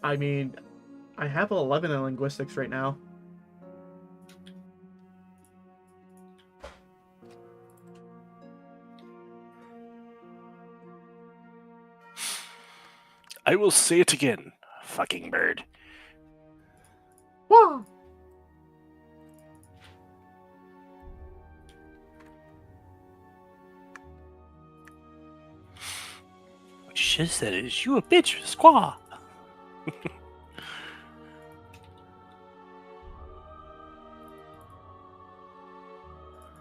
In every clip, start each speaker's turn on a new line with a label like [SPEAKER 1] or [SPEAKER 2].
[SPEAKER 1] I mean, I have 11 in linguistics right now.
[SPEAKER 2] I will say it again, fucking bird.
[SPEAKER 1] Wah!
[SPEAKER 2] What you should have said is, you a bitch, squaw.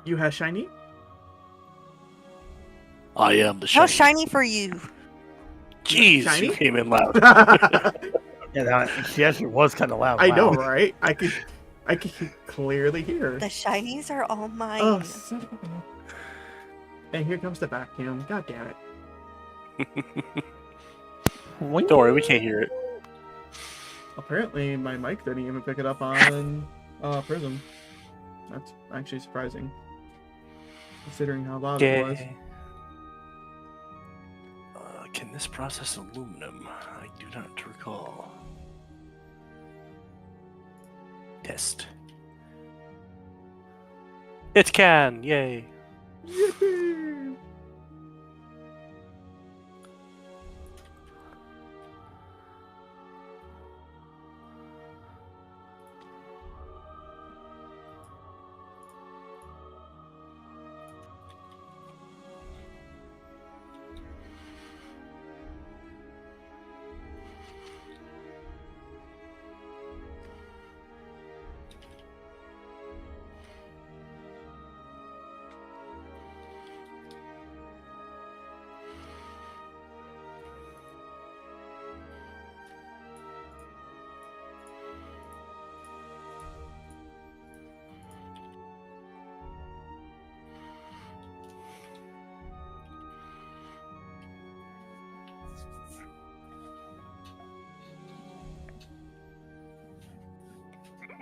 [SPEAKER 1] You have shiny?
[SPEAKER 2] I am the
[SPEAKER 3] How
[SPEAKER 2] shiny.
[SPEAKER 3] shiny for you?
[SPEAKER 2] Jeez,
[SPEAKER 1] Shiny?
[SPEAKER 2] you came in loud.
[SPEAKER 4] Yeah, she actually was kind of loud.
[SPEAKER 1] I
[SPEAKER 4] Wow.
[SPEAKER 1] know, right? I could clearly hear.
[SPEAKER 3] The shinies are all mine.
[SPEAKER 1] Oh, son of a... And here comes the vacuum. God damn it.
[SPEAKER 2] Don't worry, we can't hear it.
[SPEAKER 1] Apparently, my mic didn't even pick it up on Prism. That's actually surprising, considering how loud it was.
[SPEAKER 2] Can this process aluminum? I do not recall. Test. It can! Yay!
[SPEAKER 1] Yippee!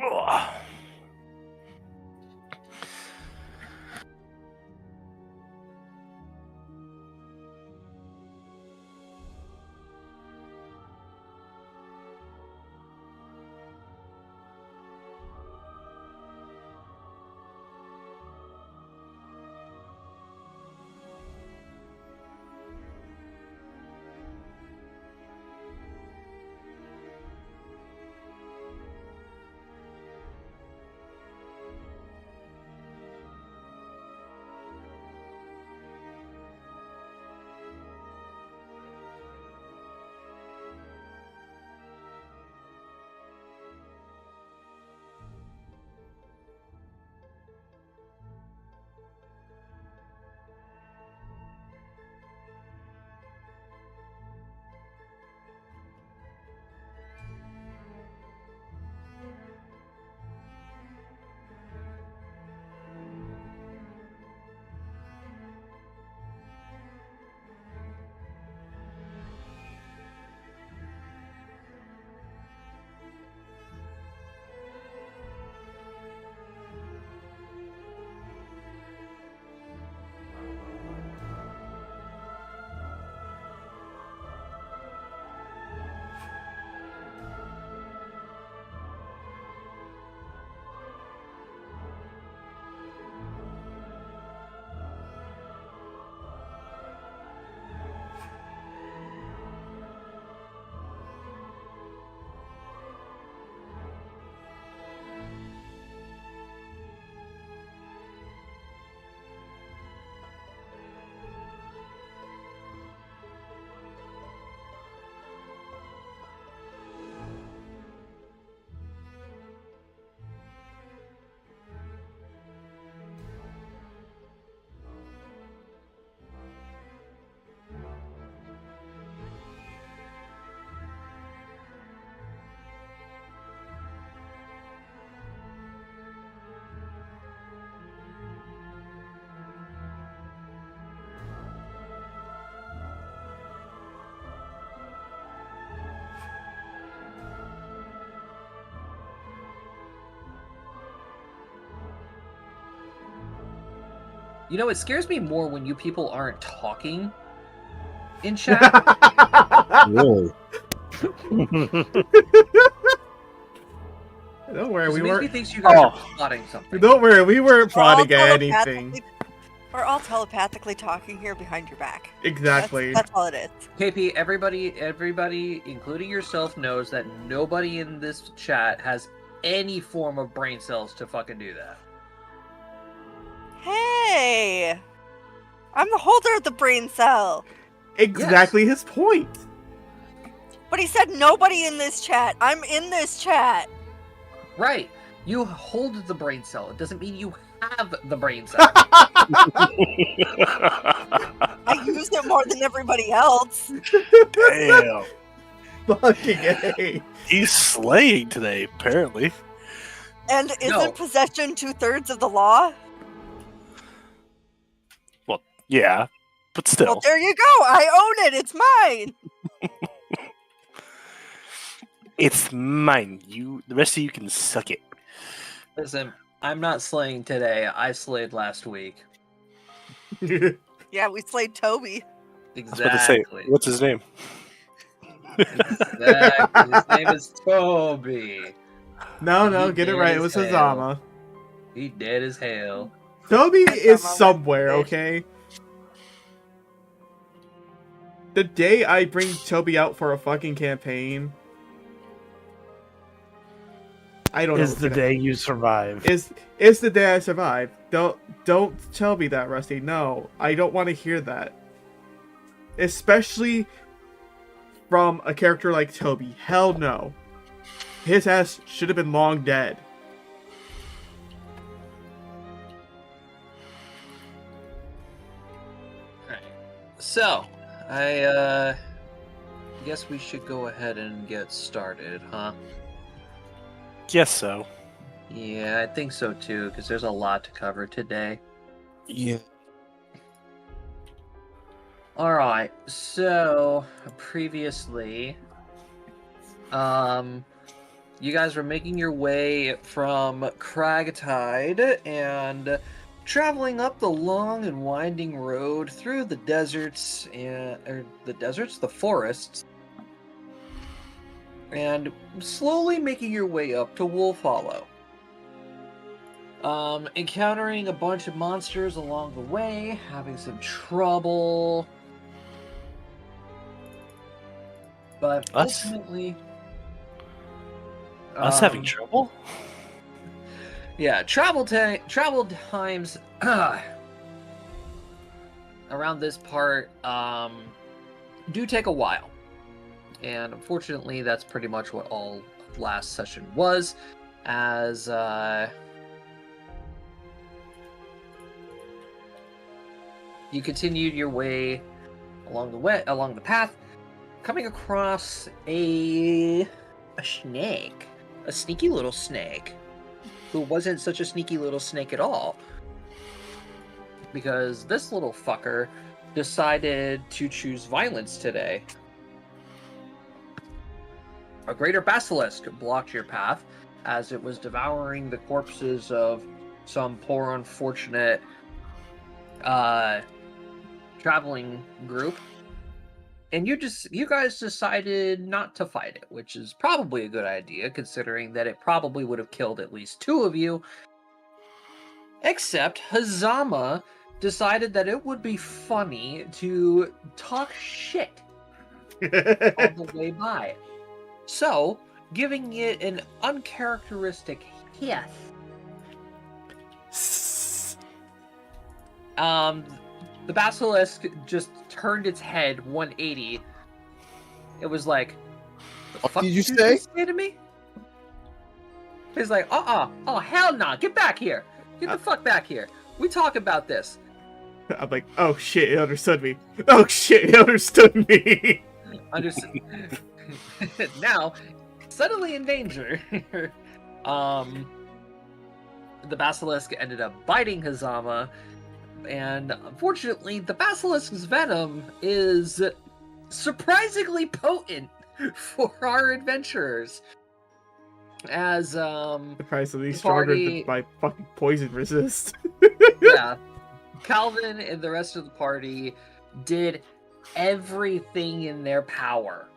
[SPEAKER 2] Ugh.
[SPEAKER 5] You know, it scares me more when you people aren't talking in chat.
[SPEAKER 6] Really?
[SPEAKER 1] Don't worry,
[SPEAKER 5] This
[SPEAKER 1] we
[SPEAKER 5] makes me
[SPEAKER 1] weren't.
[SPEAKER 5] think you guys
[SPEAKER 4] Oh.
[SPEAKER 5] are plotting something.
[SPEAKER 1] Don't worry, we weren't
[SPEAKER 3] We're all
[SPEAKER 1] plotting anything.
[SPEAKER 3] We're all telepathically talking here behind your back.
[SPEAKER 1] Exactly.
[SPEAKER 3] That's all it is.
[SPEAKER 5] KP, everybody, including yourself, knows that nobody in this chat has any form of brain cells to fucking do that.
[SPEAKER 3] Hey! I'm the holder of the brain cell.
[SPEAKER 1] Exactly his point.
[SPEAKER 3] But he said nobody in this chat. I'm in this chat.
[SPEAKER 5] Right. You hold the brain cell. It doesn't mean you have the brain cell.
[SPEAKER 3] I use it more than everybody else.
[SPEAKER 2] Damn.
[SPEAKER 1] Fucking A.
[SPEAKER 2] He's slaying today, apparently.
[SPEAKER 3] And isn't
[SPEAKER 5] No.
[SPEAKER 3] possession 2/3 of the law?
[SPEAKER 2] Yeah, but still.
[SPEAKER 3] Well, there you go. I own it. It's mine.
[SPEAKER 2] It's mine. The rest of you can suck it.
[SPEAKER 5] Listen, I'm not slaying today. I slayed last week.
[SPEAKER 3] Yeah, we slayed Toby.
[SPEAKER 2] I was about to say,
[SPEAKER 5] Exactly.
[SPEAKER 2] what's his name?
[SPEAKER 5] Exactly. His name is Toby.
[SPEAKER 1] No,
[SPEAKER 5] He
[SPEAKER 1] get it
[SPEAKER 5] did
[SPEAKER 1] right. It
[SPEAKER 5] as
[SPEAKER 1] was
[SPEAKER 5] hell.
[SPEAKER 1] Hazama.
[SPEAKER 5] He dead as hell.
[SPEAKER 1] Toby
[SPEAKER 3] Hazama
[SPEAKER 1] is
[SPEAKER 3] went
[SPEAKER 1] somewhere,
[SPEAKER 3] fish.
[SPEAKER 1] okay? The day I bring Toby out for a fucking campaign, I don't know.
[SPEAKER 4] Is
[SPEAKER 1] what's
[SPEAKER 4] the
[SPEAKER 1] gonna-
[SPEAKER 4] day you survive.
[SPEAKER 1] Is the day I survive. Don't tell me that, Rusty. No, I don't want to hear that. Especially from a character like Toby. Hell no. His ass should have been long dead.
[SPEAKER 5] Alright. So, I guess we should go ahead and get started, huh?
[SPEAKER 2] Guess so.
[SPEAKER 5] Yeah, I think so too, because there's a lot to cover today.
[SPEAKER 2] Yeah.
[SPEAKER 5] Alright, so previously, you guys were making your way from Cragtide and traveling up the long and winding road through the deserts the forests, and slowly making your way up to Wolf Hollow. Encountering a bunch of monsters along the way, having some trouble. But
[SPEAKER 2] Us?
[SPEAKER 5] ultimately...
[SPEAKER 2] Us having trouble?
[SPEAKER 5] Yeah, travel times around this part do take a while. And unfortunately, that's pretty much what all of last session was, as you continued your way along the path, coming across a snake, a sneaky little snake, who wasn't such a sneaky little snake at all, because this little fucker decided to choose violence today. A greater basilisk blocked your path as it was devouring the corpses of some poor unfortunate traveling group, and you guys decided not to fight it, which is probably a good idea considering that it probably would have killed at least 2 of you. Except Hazama decided that it would be funny to talk shit on the way by. So, giving it an uncharacteristic hiss. The basilisk just turned its head 180. It was like, the fuck
[SPEAKER 6] did you
[SPEAKER 5] just
[SPEAKER 6] say?
[SPEAKER 5] say to me? He's like, oh hell nah, get back here. Get the fuck back here. We talk about this.
[SPEAKER 1] I'm like, oh shit, it understood me. Oh shit, it understood me.
[SPEAKER 5] Now, suddenly in danger. The basilisk ended up biting Hazama, and unfortunately, the basilisk's venom is surprisingly potent for our adventurers. As
[SPEAKER 1] Surprisingly
[SPEAKER 5] the
[SPEAKER 1] stronger
[SPEAKER 5] party-
[SPEAKER 1] than my fucking poison resist.
[SPEAKER 5] yeah, Calvin and the rest of the party did everything in their power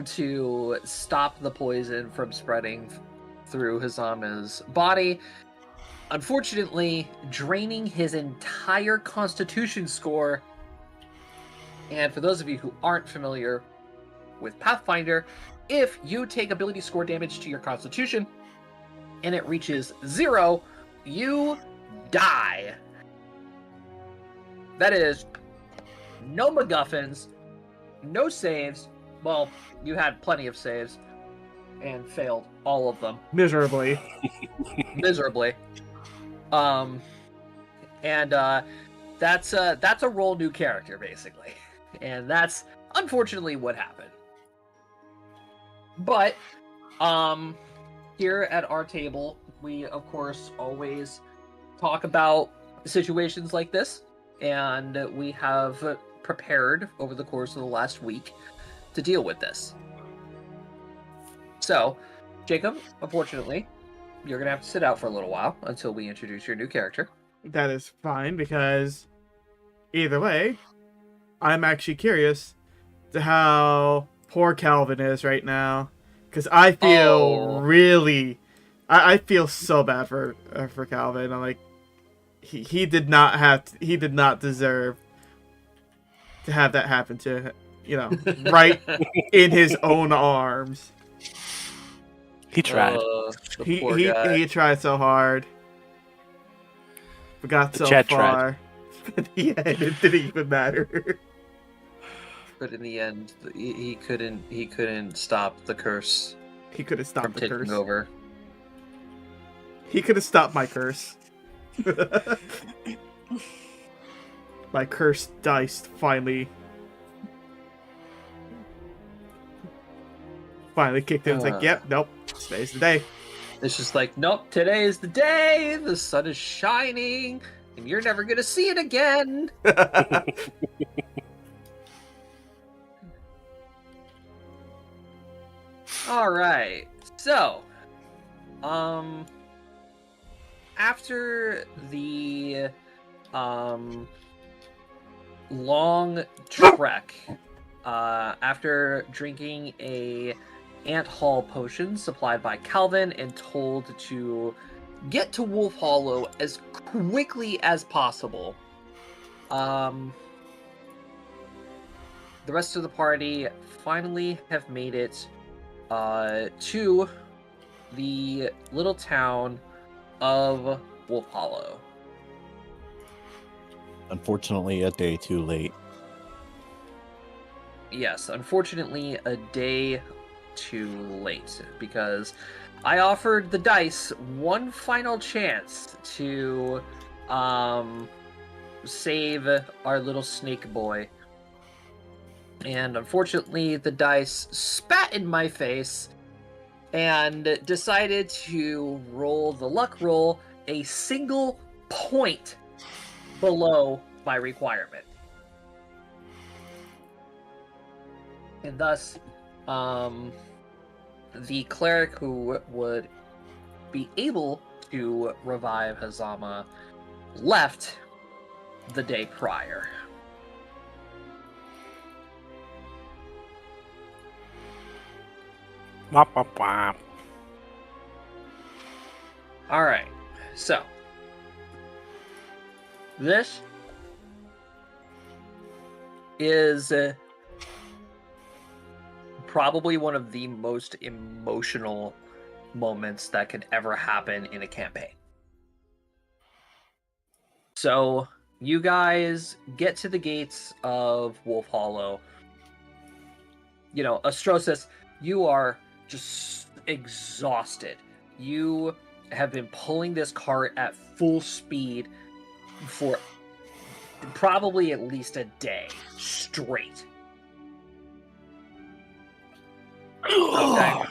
[SPEAKER 5] to stop the poison from spreading through Hazama's body. Unfortunately, draining his entire Constitution score. And for those of you who aren't familiar with Pathfinder, if you take ability score damage to your Constitution and it reaches 0, you die. That is no MacGuffins, no saves. Well, you had plenty of saves and failed all of them
[SPEAKER 1] Miserably.
[SPEAKER 5] miserably. That's a roll new character basically, and that's unfortunately what happened. But here at our table, we of course always talk about situations like this, and we have prepared over the course of the last week to deal with this. So, Jacob, unfortunately, you're gonna have to sit out for a little while until we introduce your new character.
[SPEAKER 1] That is fine, because either way, I'm actually curious to how poor Calvin is right now. Because I feel I feel so bad for Calvin. I'm like, he did not deserve to have that happen to right in his own arms.
[SPEAKER 2] He tried.
[SPEAKER 1] He tried so hard. We got so
[SPEAKER 2] Chad
[SPEAKER 1] far. But yeah, it didn't even matter.
[SPEAKER 5] But in the end, he couldn't stop the curse
[SPEAKER 1] He could have stopped
[SPEAKER 5] from
[SPEAKER 1] the
[SPEAKER 5] taking
[SPEAKER 1] curse.
[SPEAKER 5] over.
[SPEAKER 1] He could have stopped my curse. My curse dice finally kicked in. It's like, yep, nope, today's the day.
[SPEAKER 5] It's just like, nope, today is the day. The sun is shining, and you're never gonna see it again. All right. So, after the long trek, after drinking a ant hall potion supplied by Calvin and told to get to Wolf Hollow as quickly as possible, the rest of the party finally have made it to the little town of Wolf Hollow.
[SPEAKER 6] Unfortunately, a day too late.
[SPEAKER 5] Yes, unfortunately, a day too late, because I offered the dice one final chance to save our little snake boy. And unfortunately, the dice spat in my face and decided to roll the luck roll a single point below my requirement. And thus, the cleric who would be able to revive Hazama left the day prior.
[SPEAKER 2] Wop, wop, wop.
[SPEAKER 5] Alright, so this is probably one of the most emotional moments that could ever happen in a campaign. So, you guys get to the gates of Wolf Hollow. You know, Astrosis, you are just exhausted. You have been pulling this cart at full speed for probably at least a day straight. Okay.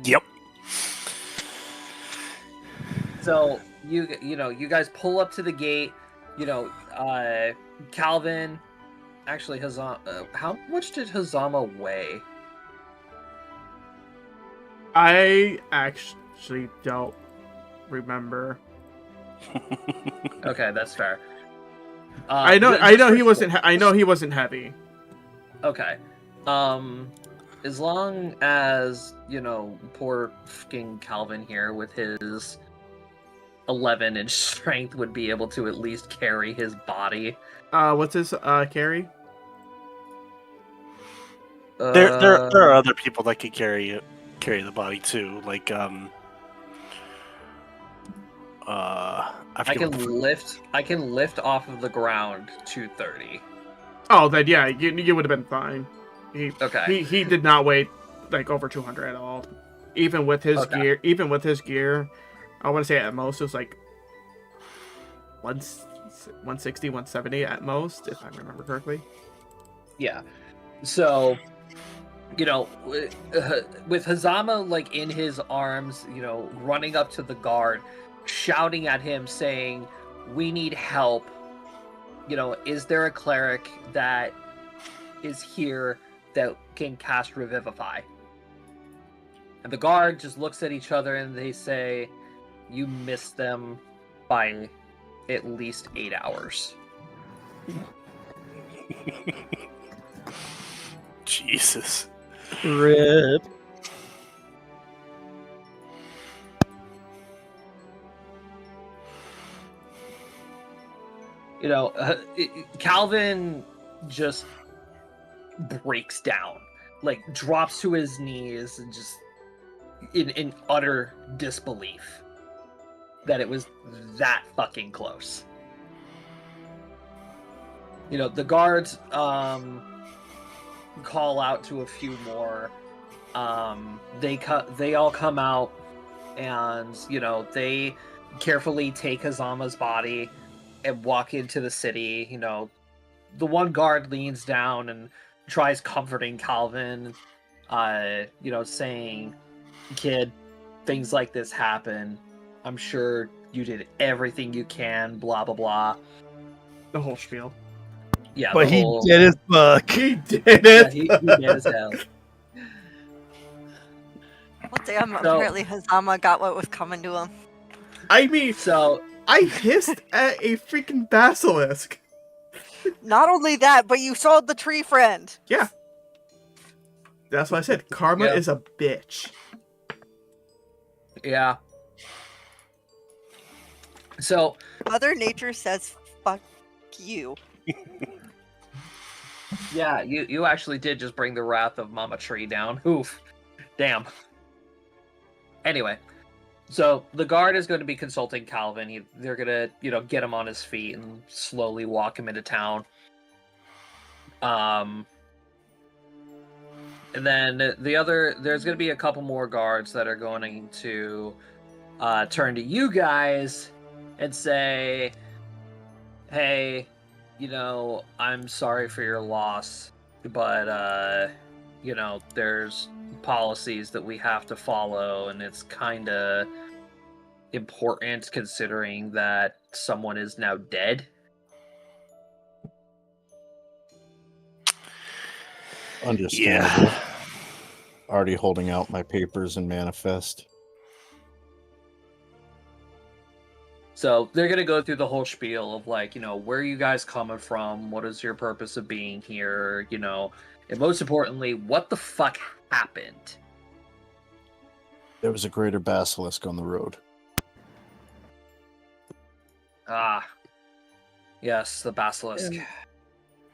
[SPEAKER 2] Yep.
[SPEAKER 5] So you guys pull up to the gate. Calvin, actually, Hazama. How much did Hazama weigh?
[SPEAKER 1] I actually don't remember.
[SPEAKER 5] Okay, that's fair.
[SPEAKER 1] I know he wasn't. I know he wasn't heavy.
[SPEAKER 5] Okay. as long as, poor fucking Calvin here with his 11-inch strength would be able to at least carry his body.
[SPEAKER 1] What's his carry?
[SPEAKER 2] There are other people that could carry the body too, like I
[SPEAKER 5] I
[SPEAKER 2] forget what
[SPEAKER 5] I can lift off of the ground 230.
[SPEAKER 1] Oh, then yeah, you would have been fine.
[SPEAKER 5] Okay.
[SPEAKER 1] He did not weigh like over 200 at all. Even with his
[SPEAKER 5] Okay.
[SPEAKER 1] gear, I want to say at most it was like 160, 170 at most, if I remember correctly.
[SPEAKER 5] Yeah. So, with Hazama like in his arms, running up to the guard, shouting at him saying, "We need help. Is there a cleric that is here that can cast Revivify?" And the guard just looks at each other and they say, "You missed them by at least 8 hours."
[SPEAKER 2] Jesus.
[SPEAKER 4] Rip.
[SPEAKER 5] Calvin just breaks down, like drops to his knees and just in utter disbelief that it was that fucking close. The guards call out to a few more. They all come out, and they carefully take Hazama's body and walk into the city. The one guard leans down and tries comforting Calvin, saying, "Kid, things like this happen. I'm sure you did everything you can, blah, blah, blah."
[SPEAKER 1] The whole spiel.
[SPEAKER 5] Yeah,
[SPEAKER 4] But
[SPEAKER 5] the
[SPEAKER 4] he
[SPEAKER 5] whole...
[SPEAKER 4] did his book.
[SPEAKER 1] He did
[SPEAKER 5] Yeah,
[SPEAKER 1] it.
[SPEAKER 5] he did as hell.
[SPEAKER 3] Well, damn,
[SPEAKER 5] So-
[SPEAKER 3] apparently Hazama got what was coming to him.
[SPEAKER 1] I mean,
[SPEAKER 5] So,
[SPEAKER 1] I hissed at a freaking basilisk.
[SPEAKER 3] Not only that, but you sold the tree friend.
[SPEAKER 1] Yeah. That's why I said karma
[SPEAKER 5] Yeah.
[SPEAKER 1] is a bitch.
[SPEAKER 5] yeah. So,
[SPEAKER 3] Mother Nature says, fuck you.
[SPEAKER 5] yeah, you actually did just bring the wrath of Mama Tree down. Oof. Damn. Anyway, so the guard is going to be consulting Calvin. They're going to, get him on his feet and slowly walk him into town. And then there's going to be a couple more guards that are going to turn to you guys and say, "Hey, I'm sorry for your loss, but there's policies that we have to follow, and it's kind of important considering that someone is now dead."
[SPEAKER 6] Understandable.
[SPEAKER 2] Yeah.
[SPEAKER 6] Already holding out my papers and manifest.
[SPEAKER 5] So they're going to go through the whole spiel of where are you guys coming from? What is your purpose of being here? And most importantly, what the fuck happened?
[SPEAKER 6] There was a greater basilisk on the road.
[SPEAKER 5] Ah, yes, the basilisk.
[SPEAKER 4] And-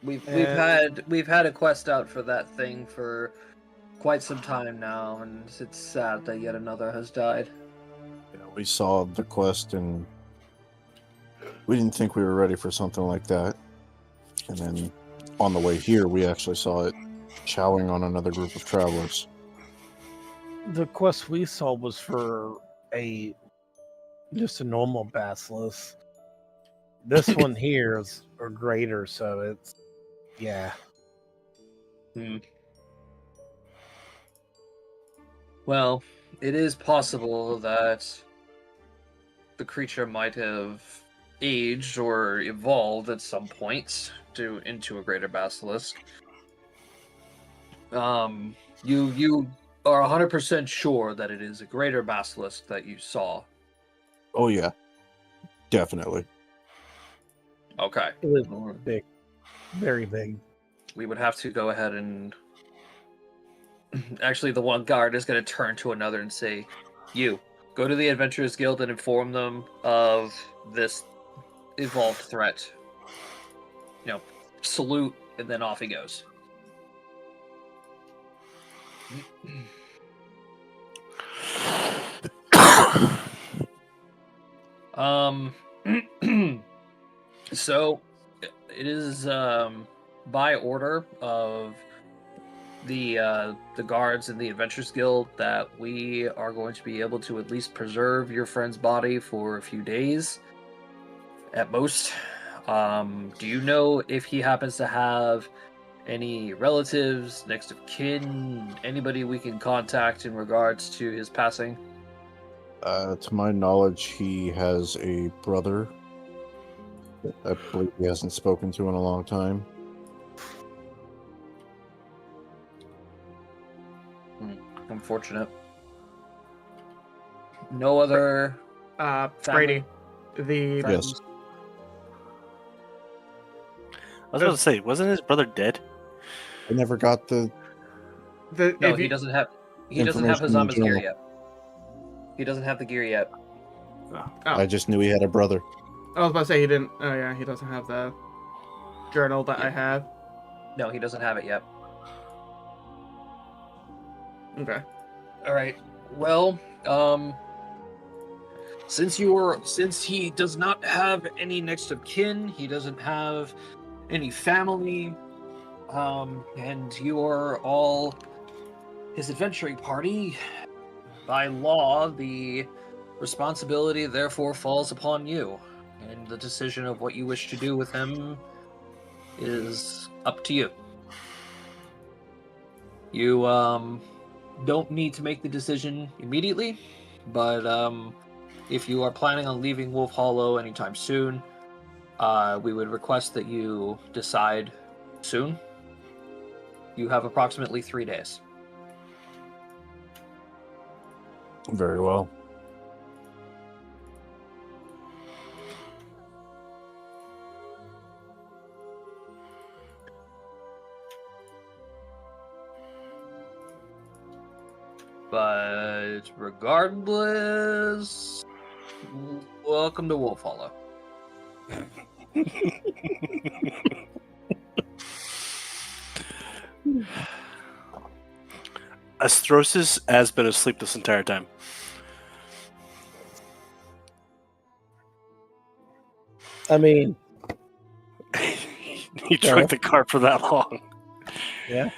[SPEAKER 5] We've
[SPEAKER 4] and-
[SPEAKER 5] had a quest out for that thing for quite some time now, and it's sad that yet another has died.
[SPEAKER 6] You know, we saw the quest and we didn't think we were ready for something like that. And then on the way here, we actually saw it chowing on another group of travelers.
[SPEAKER 4] The quest we saw was for just a normal basilisk. This one here is a greater, so it's
[SPEAKER 5] Well, it is possible that the creature might have aged or evolved at some point into a greater basilisk. You are 100% sure that it is a greater basilisk that you saw.
[SPEAKER 6] Oh yeah, definitely.
[SPEAKER 5] Okay.
[SPEAKER 4] it was big, very big.
[SPEAKER 5] We would have to go ahead and Actually, the one guard is going to turn to another and say, "You go to the Adventurers Guild and inform them of this evolved threat. You know, salute, and then off he goes." Um, so it is by order of the guards in the Adventurers Guild that we are going to be able to at least preserve your friend's body for a few days at most. Do you know if he happens to have any relatives, next of kin, anybody we can contact in regards to his passing?
[SPEAKER 6] To my knowledge, he has a brother that I believe he hasn't spoken to in a long time.
[SPEAKER 5] Unfortunate. No other
[SPEAKER 1] Brady, the
[SPEAKER 5] friends?
[SPEAKER 6] Yes.
[SPEAKER 2] I was about to say, wasn't his brother dead?
[SPEAKER 6] I never got the.
[SPEAKER 5] No,
[SPEAKER 1] if
[SPEAKER 5] he
[SPEAKER 1] you,
[SPEAKER 5] doesn't have. He doesn't have
[SPEAKER 6] Information in the
[SPEAKER 5] Hazama's gear
[SPEAKER 6] journal.
[SPEAKER 5] yet. He doesn't have the gear yet.
[SPEAKER 1] Oh.
[SPEAKER 6] I just knew he had a brother.
[SPEAKER 1] I was about to say he didn't. Oh yeah, he doesn't have the journal that I have.
[SPEAKER 5] No, he doesn't have it yet.
[SPEAKER 1] Okay.
[SPEAKER 5] All right. Well, since he does not have any next of kin, he doesn't have any family, and you are all his adventuring party. By law, the responsibility therefore falls upon you, and the decision of what you wish to do with him is up to you. You don't need to make the decision immediately, but if you are planning on leaving Wolf Hollow anytime soon, we would request that you decide soon. You have approximately 3 days.
[SPEAKER 6] Very well.
[SPEAKER 5] But regardless, welcome to Wolf Hollow.
[SPEAKER 2] Astrosis has been asleep this entire time.
[SPEAKER 4] I mean,
[SPEAKER 2] He drove the car for that long.
[SPEAKER 4] yeah.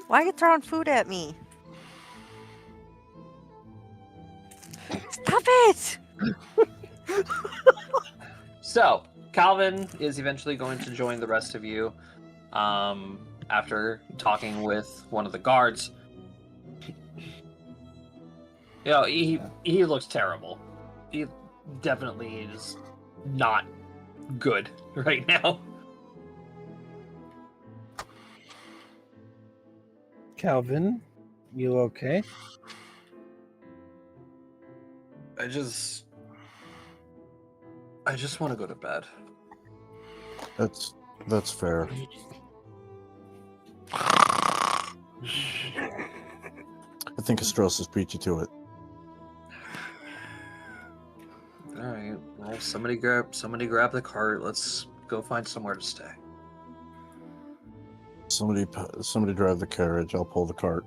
[SPEAKER 3] Why are you throwing food at me? Stop it!
[SPEAKER 5] So, Calvin is eventually going to join the rest of you after talking with one of the guards. You know, he looks terrible. He definitely is not good right now.
[SPEAKER 4] Calvin, you okay?
[SPEAKER 5] I just want to go to bed.
[SPEAKER 6] That's fair. I think Astrosis beat you to it.
[SPEAKER 5] All right. Well, somebody grab the cart. Let's go find somewhere to stay.
[SPEAKER 6] Somebody drive the carriage. I'll pull the cart.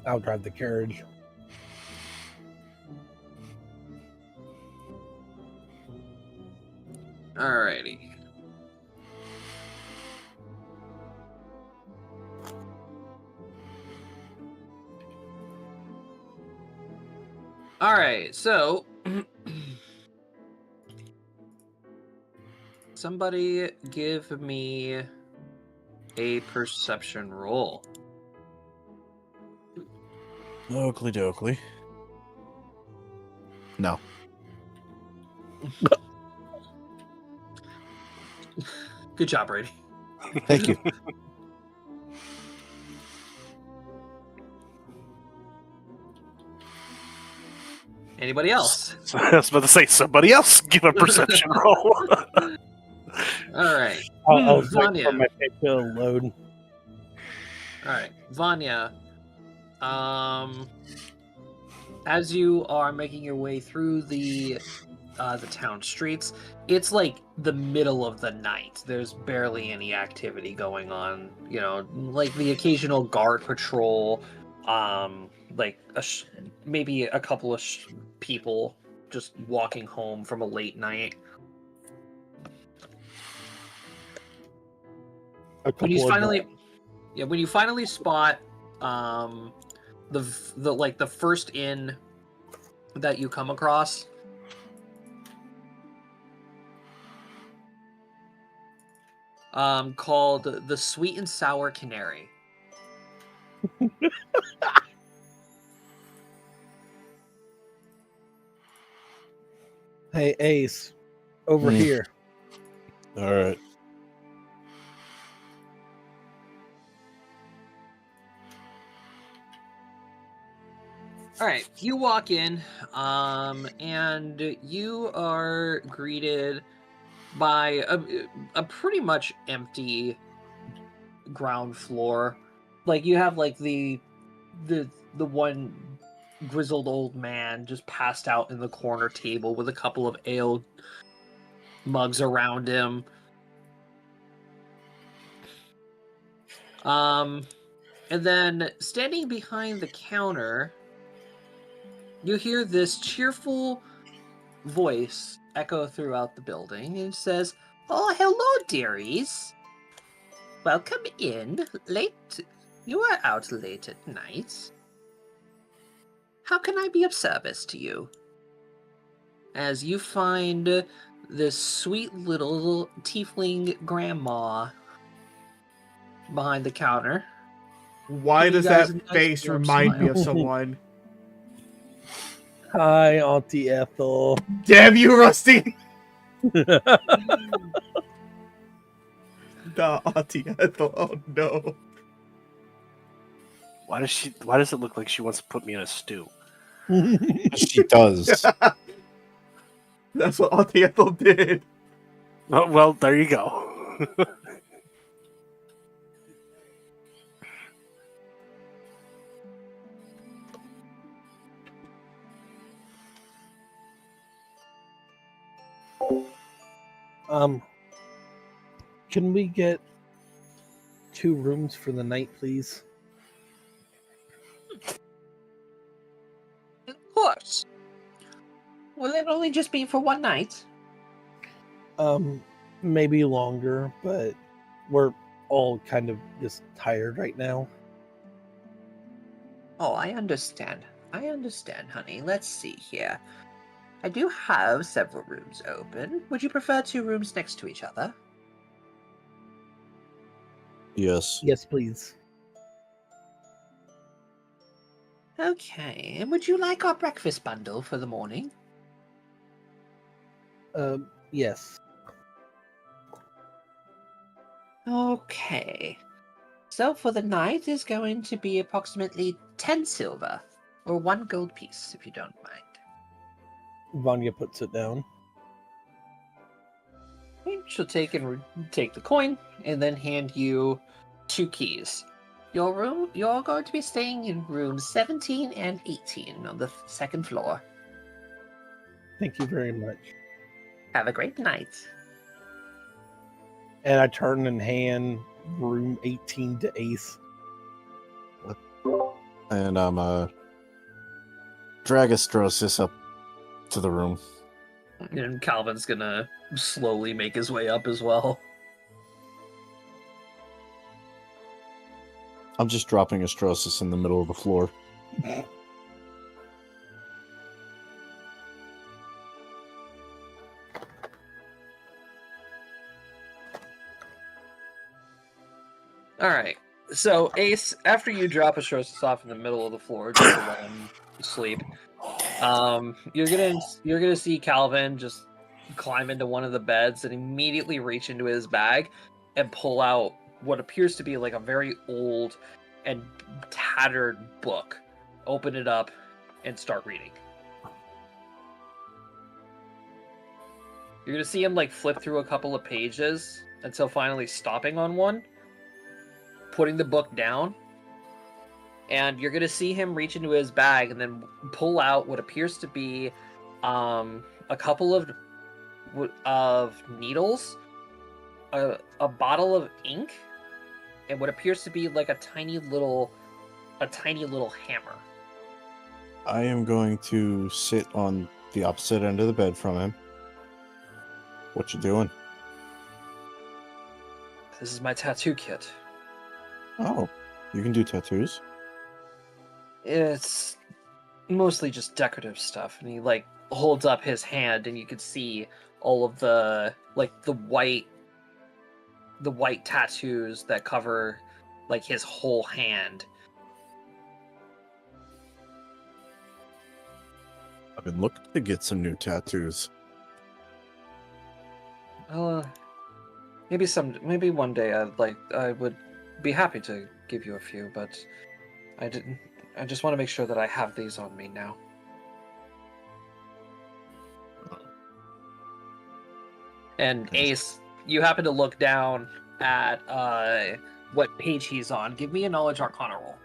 [SPEAKER 4] I'll drive the carriage.
[SPEAKER 5] Alrighty. Alright, so somebody give me a perception roll.
[SPEAKER 6] Oakley dokley. No.
[SPEAKER 5] Good job, Brady.
[SPEAKER 6] Thank you.
[SPEAKER 5] Anybody else?
[SPEAKER 2] So I was about to say, somebody else give a perception roll.
[SPEAKER 5] All right.
[SPEAKER 4] I was waiting for
[SPEAKER 5] Vanya.
[SPEAKER 4] my pick to load.
[SPEAKER 5] All right, Vanya. As you are making your way through the town streets, it's like the middle of the night. There's barely any activity going on. You know, like the occasional guard patrol, like maybe a couple of people just walking home from a late night. When you finally spot the first inn that you come across, called the Sweet and Sour Canary.
[SPEAKER 4] Hey, Ace, over
[SPEAKER 6] Hmm.
[SPEAKER 4] here.
[SPEAKER 6] All right.
[SPEAKER 5] All right, you walk in, and you are greeted by a pretty much empty ground floor. Like you have like the one grizzled old man just passed out in the corner table with a couple of ale mugs around him. And then standing behind the counter, you hear this cheerful voice echo throughout the building, and it says, "Oh, hello, dearies. Welcome in. Late. You are out late at night. How can I be of service to you?" As you find this sweet little tiefling grandma behind the counter.
[SPEAKER 1] Why
[SPEAKER 5] Give you
[SPEAKER 1] does
[SPEAKER 5] guys
[SPEAKER 1] that
[SPEAKER 5] a nice
[SPEAKER 1] face
[SPEAKER 5] warm
[SPEAKER 1] remind me
[SPEAKER 5] smile.
[SPEAKER 1] of someone?
[SPEAKER 4] Hi, Auntie Ethel.
[SPEAKER 1] Damn you, Rusty! The Auntie Ethel. Oh no.
[SPEAKER 2] Why does it look like she wants to put me in a stew?
[SPEAKER 6] She does.
[SPEAKER 1] That's what Auntie Ethel did.
[SPEAKER 2] Oh, well, there you go.
[SPEAKER 4] Can we get 2 rooms for the night, please?
[SPEAKER 5] Of course. Will it only just be for one night?
[SPEAKER 4] Maybe longer, but we're all kind of just tired right now.
[SPEAKER 5] Oh, I understand. I understand, honey. Let's see here. I do have several rooms open. Would you prefer 2 rooms next to each other?
[SPEAKER 6] Yes.
[SPEAKER 4] Yes, please.
[SPEAKER 5] Okay. And would you like our breakfast bundle for the morning?
[SPEAKER 4] Yes.
[SPEAKER 5] Okay. So for the night is going to be approximately 10 silver, or 1 gold piece, if you don't mind.
[SPEAKER 4] Vanya puts it down.
[SPEAKER 5] She'll take the coin and then hand you 2 keys. You're going to be staying in rooms 17 and 18 on the 2nd floor.
[SPEAKER 4] Thank you very much.
[SPEAKER 5] Have a great night.
[SPEAKER 4] And I turn and hand room 18 to Ace.
[SPEAKER 6] And I'm drag Astrosis up to the room.
[SPEAKER 5] And Calvin's gonna slowly make his way up as well.
[SPEAKER 6] I'm just dropping Astrosis in the middle of the floor.
[SPEAKER 5] Alright. So, Ace, after you drop Astrosis off in the middle of the floor just to let him sleep, you're gonna see Calvin just climb into one of the beds and immediately reach into his bag and pull out what appears to be like a very old and tattered book. Open it up and start reading. You're gonna see him like flip through a couple of pages until finally stopping on one, putting the book down, and you're gonna see him reach into his bag and then pull out what appears to be a couple of needles, a bottle of ink, and what appears to be like a tiny little hammer.
[SPEAKER 6] I am going to sit on the opposite end of the bed from him. What you doing?
[SPEAKER 5] This is my tattoo kit.
[SPEAKER 6] Oh, you can do tattoos.
[SPEAKER 5] It's mostly just decorative stuff, and he like holds up his hand, and you can see all of the white tattoos that cover like his whole hand.
[SPEAKER 6] I've been looking to get some new tattoos.
[SPEAKER 5] Maybe one day I would be happy to give you a few, but I didn't. I just want to make sure that I have these on me now. And Ace, you happen to look down at what page he's on. Give me a knowledge arcana roll.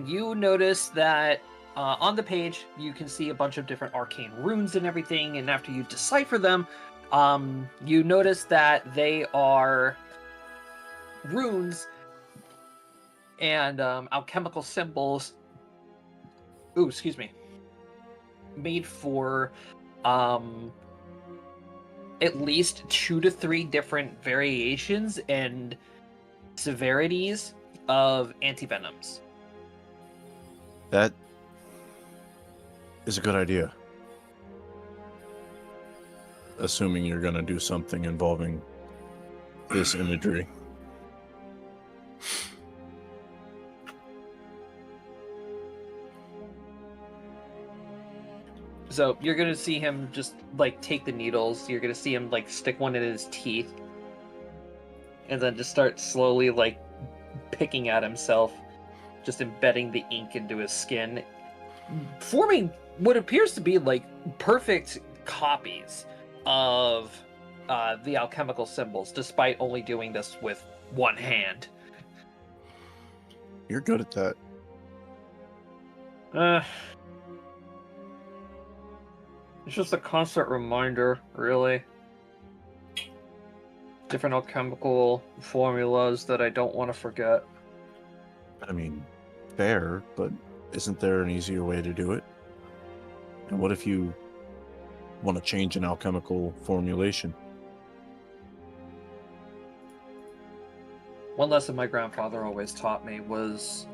[SPEAKER 5] You notice that on the page you can see a bunch of different arcane runes and everything, and after you decipher them, you notice that they are runes and alchemical symbols. Ooh, excuse me. Made for at least 2 to 3 different variations and severities of antivenoms.
[SPEAKER 6] That is a good idea. Assuming you're going to do something involving this imagery.
[SPEAKER 5] So you're going to see him just like take the needles. You're going to see him like stick one in his teeth. And then just start slowly like picking at himself. Just embedding the ink into his skin, forming what appears to be like perfect copies of the alchemical symbols, despite only doing this with one hand.
[SPEAKER 6] You're good at that.
[SPEAKER 5] It's just a constant reminder, really. Different alchemical formulas that I don't want to forget.
[SPEAKER 6] I mean, fair, but isn't there an easier way to do it? And what if you want to change an alchemical formulation?
[SPEAKER 5] One lesson my grandfather always taught me was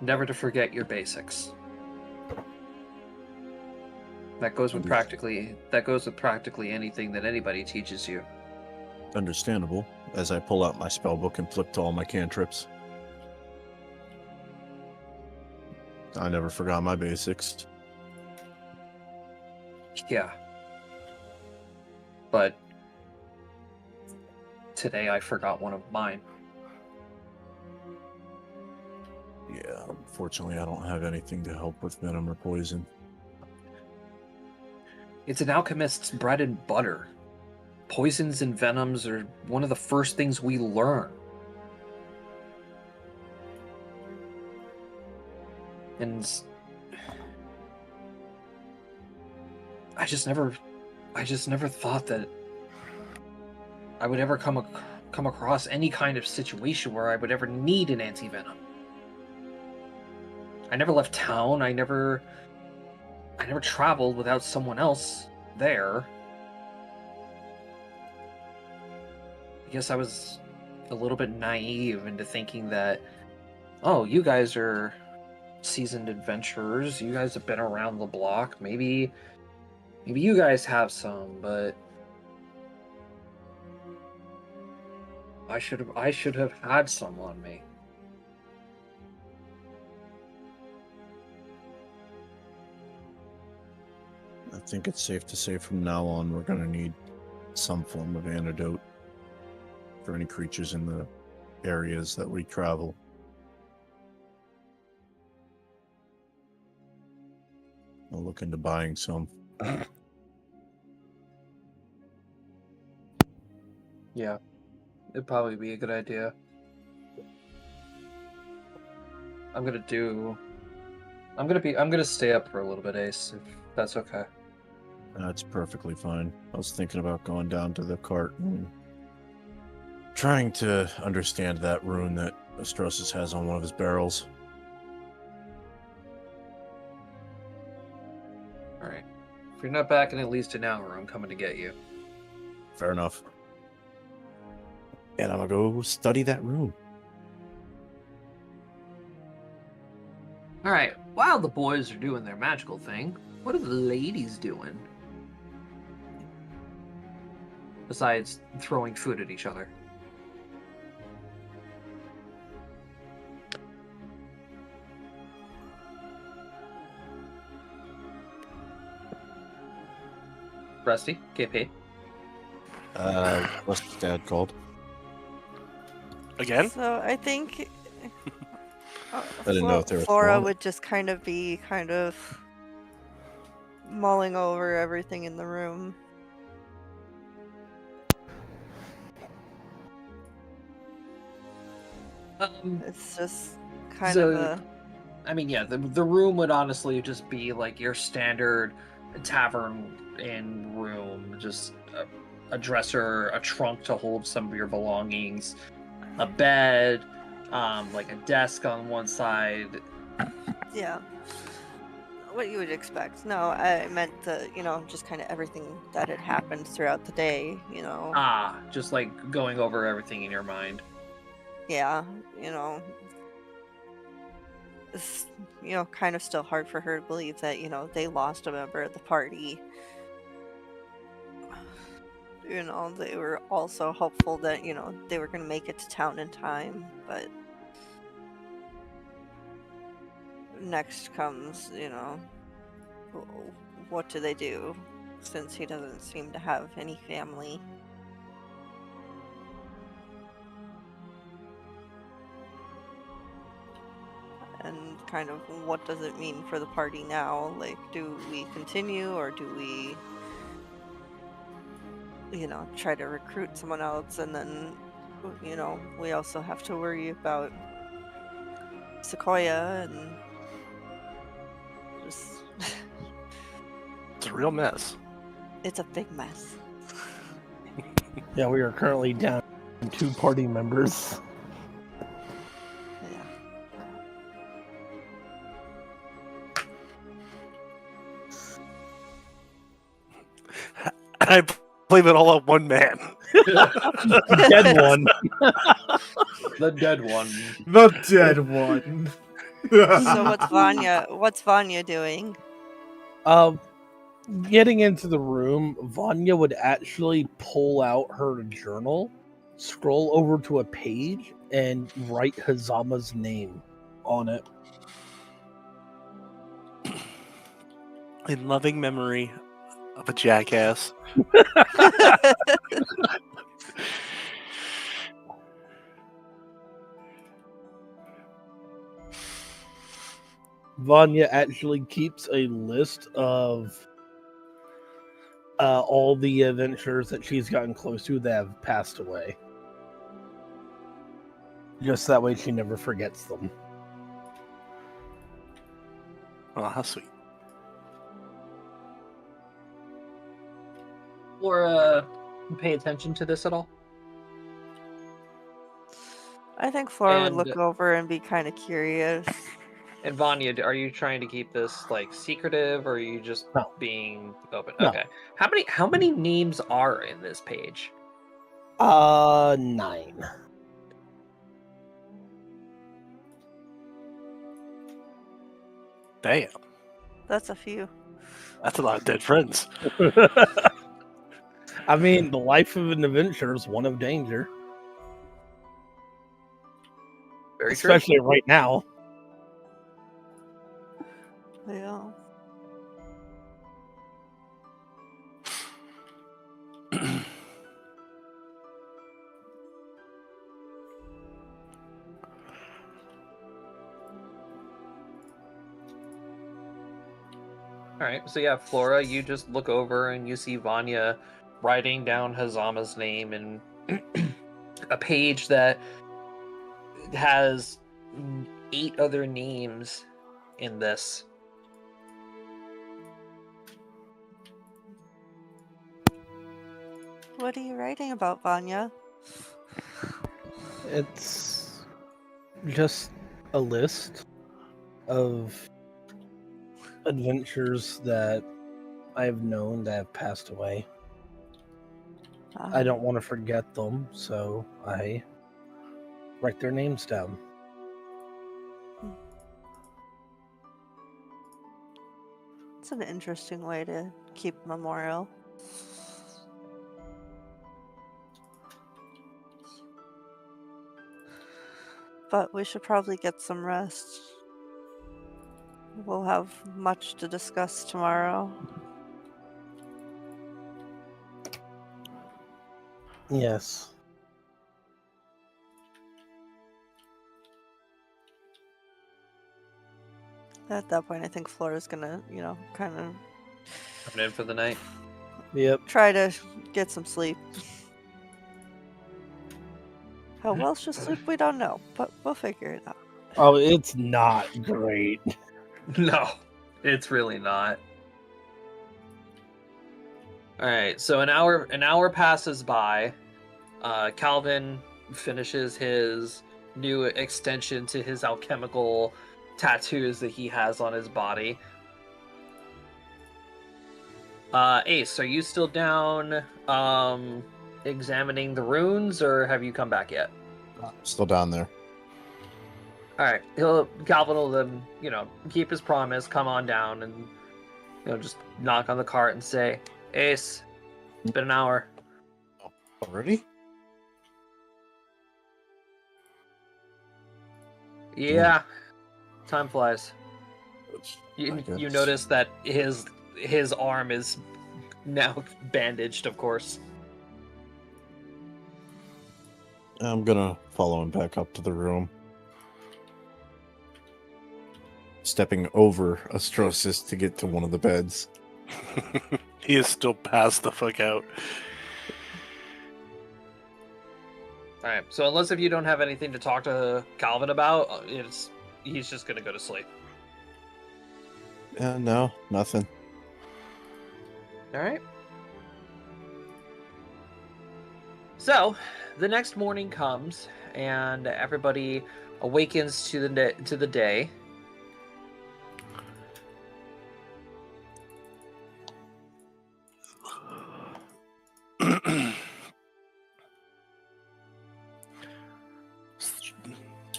[SPEAKER 5] never to forget your basics. That goes with practically anything that anybody teaches you.
[SPEAKER 6] Understandable, as I pull out my spellbook and flip to all my cantrips. I never forgot my basics.
[SPEAKER 5] Yeah. But today I forgot one of mine.
[SPEAKER 6] Yeah, unfortunately I don't have anything to help with venom or poison.
[SPEAKER 5] It's an alchemist's bread and butter. Poisons and venoms are one of the first things we learn. And I just never thought that I would ever come across any kind of situation where I would ever need an antivenom. I never left town. I never traveled without someone else there. I guess I was a little bit naive into thinking that, oh, you guys are seasoned adventurers. You guys have been around the block. Maybe you guys have some, but I should have had some on me.
[SPEAKER 6] I think it's safe to say from now on we're going to need some form of antidote for any creatures in the areas that we travel. I'll look into buying some.
[SPEAKER 5] Yeah, it'd probably be a good idea. I'm gonna stay up for a little bit, Ace, if that's okay.
[SPEAKER 6] That's perfectly fine. I was thinking about going down to the cart and trying to understand that rune that Astrosis has on one of his barrels.
[SPEAKER 5] Alright. If you're not back in at least an hour, I'm coming to get you.
[SPEAKER 6] Fair enough. And I'm gonna go study that rune.
[SPEAKER 5] Alright, while the boys are doing their magical thing, what are the ladies doing? Besides throwing food at each other. Rusty, KP.
[SPEAKER 6] What's his dad called?
[SPEAKER 2] Again?
[SPEAKER 3] So I think
[SPEAKER 6] I didn't know if they were
[SPEAKER 3] Flora
[SPEAKER 6] throwing it.
[SPEAKER 3] would just kind of mulling over everything in the room. It's just kind of a
[SPEAKER 5] I mean, yeah, the room would honestly just be like your standard tavern inn room. Just a dresser, a trunk to hold some of your belongings, a bed, like a desk on one side.
[SPEAKER 3] yeah. What you would expect. No, I meant just kind of everything that had happened throughout the day,
[SPEAKER 5] Just like going over everything in your mind.
[SPEAKER 3] Yeah, it's, kind of still hard for her to believe that, they lost a member of the party. They were also hopeful that, they were going to make it to town in time, but next comes, what do they do since he doesn't seem to have any family? And kind of what does it mean for the party now? Like, do we continue or do we, try to recruit someone else? And then, we also have to worry about Sequoia and just.
[SPEAKER 2] It's a real mess.
[SPEAKER 3] It's a big mess.
[SPEAKER 4] Yeah, we are currently down 2 party members.
[SPEAKER 3] Yeah.
[SPEAKER 2] I blame it all on one man.
[SPEAKER 4] Dead one.
[SPEAKER 5] The dead one.
[SPEAKER 1] The dead one.
[SPEAKER 3] So what's Vanya doing?
[SPEAKER 4] Getting into the room, Vanya would actually pull out her journal, scroll over to a page, and write Hazama's name on it.
[SPEAKER 2] In loving memory of a jackass.
[SPEAKER 4] Vanya actually keeps a list of all the adventurers that she's gotten close to that have passed away. Just that way she never forgets them.
[SPEAKER 2] Oh, how sweet.
[SPEAKER 5] Or pay attention to this at all?
[SPEAKER 3] I think Flora would
[SPEAKER 5] And-
[SPEAKER 3] look over and be kind of curious.
[SPEAKER 5] And Vanya, are you trying to keep this like secretive, or are you just
[SPEAKER 4] No.
[SPEAKER 5] being open?
[SPEAKER 4] No.
[SPEAKER 5] Okay. How many names are in this page?
[SPEAKER 4] 9.
[SPEAKER 2] Damn.
[SPEAKER 3] That's a few.
[SPEAKER 2] That's a lot of dead friends.
[SPEAKER 4] I mean, the life of an adventurer is one of danger,
[SPEAKER 5] Very true.
[SPEAKER 4] especially right now.
[SPEAKER 3] Yeah.
[SPEAKER 5] All right, so yeah, Flora, you just look over and you see Vanya writing down Hazama's name in a page that has 8 other names in this.
[SPEAKER 3] What are you writing about, Vanya?
[SPEAKER 4] It's just a list of adventures that I've known that have passed away. I don't want to forget them, so I write their names down.
[SPEAKER 3] It's an interesting way to keep memorial. But we should probably get some rest. We'll have much to discuss tomorrow.
[SPEAKER 4] Yes.
[SPEAKER 3] At that point, I think Flora's gonna, kind of
[SPEAKER 5] Coming in for the night.
[SPEAKER 4] Yep.
[SPEAKER 3] try to get some sleep. How well she'll sleep, we don't know, but we'll figure it out.
[SPEAKER 4] Oh, it's not great.
[SPEAKER 5] No, it's really not. All right, so an hour passes by. Calvin finishes his new extension to his alchemical tattoos that he has on his body. Ace, are you still down examining the runes, or have you come back yet?
[SPEAKER 6] Still down there.
[SPEAKER 5] All right, Calvin will then, keep his promise, come on down, and just knock on the cart and say, "Ace, it's been an hour."
[SPEAKER 6] Already?
[SPEAKER 5] Yeah, time flies.
[SPEAKER 6] I
[SPEAKER 5] You
[SPEAKER 6] guess.
[SPEAKER 5] notice that his arm is now bandaged, of course.
[SPEAKER 6] I'm gonna follow him back up to the room. Stepping over Astrosis to get to one of the beds.
[SPEAKER 2] He is still passed the fuck out.
[SPEAKER 5] All right, so unless if you don't have anything to talk to Calvin about, he's just gonna go to sleep.
[SPEAKER 6] No, nothing.
[SPEAKER 5] All right. So, the next morning comes, and everybody awakens to the day.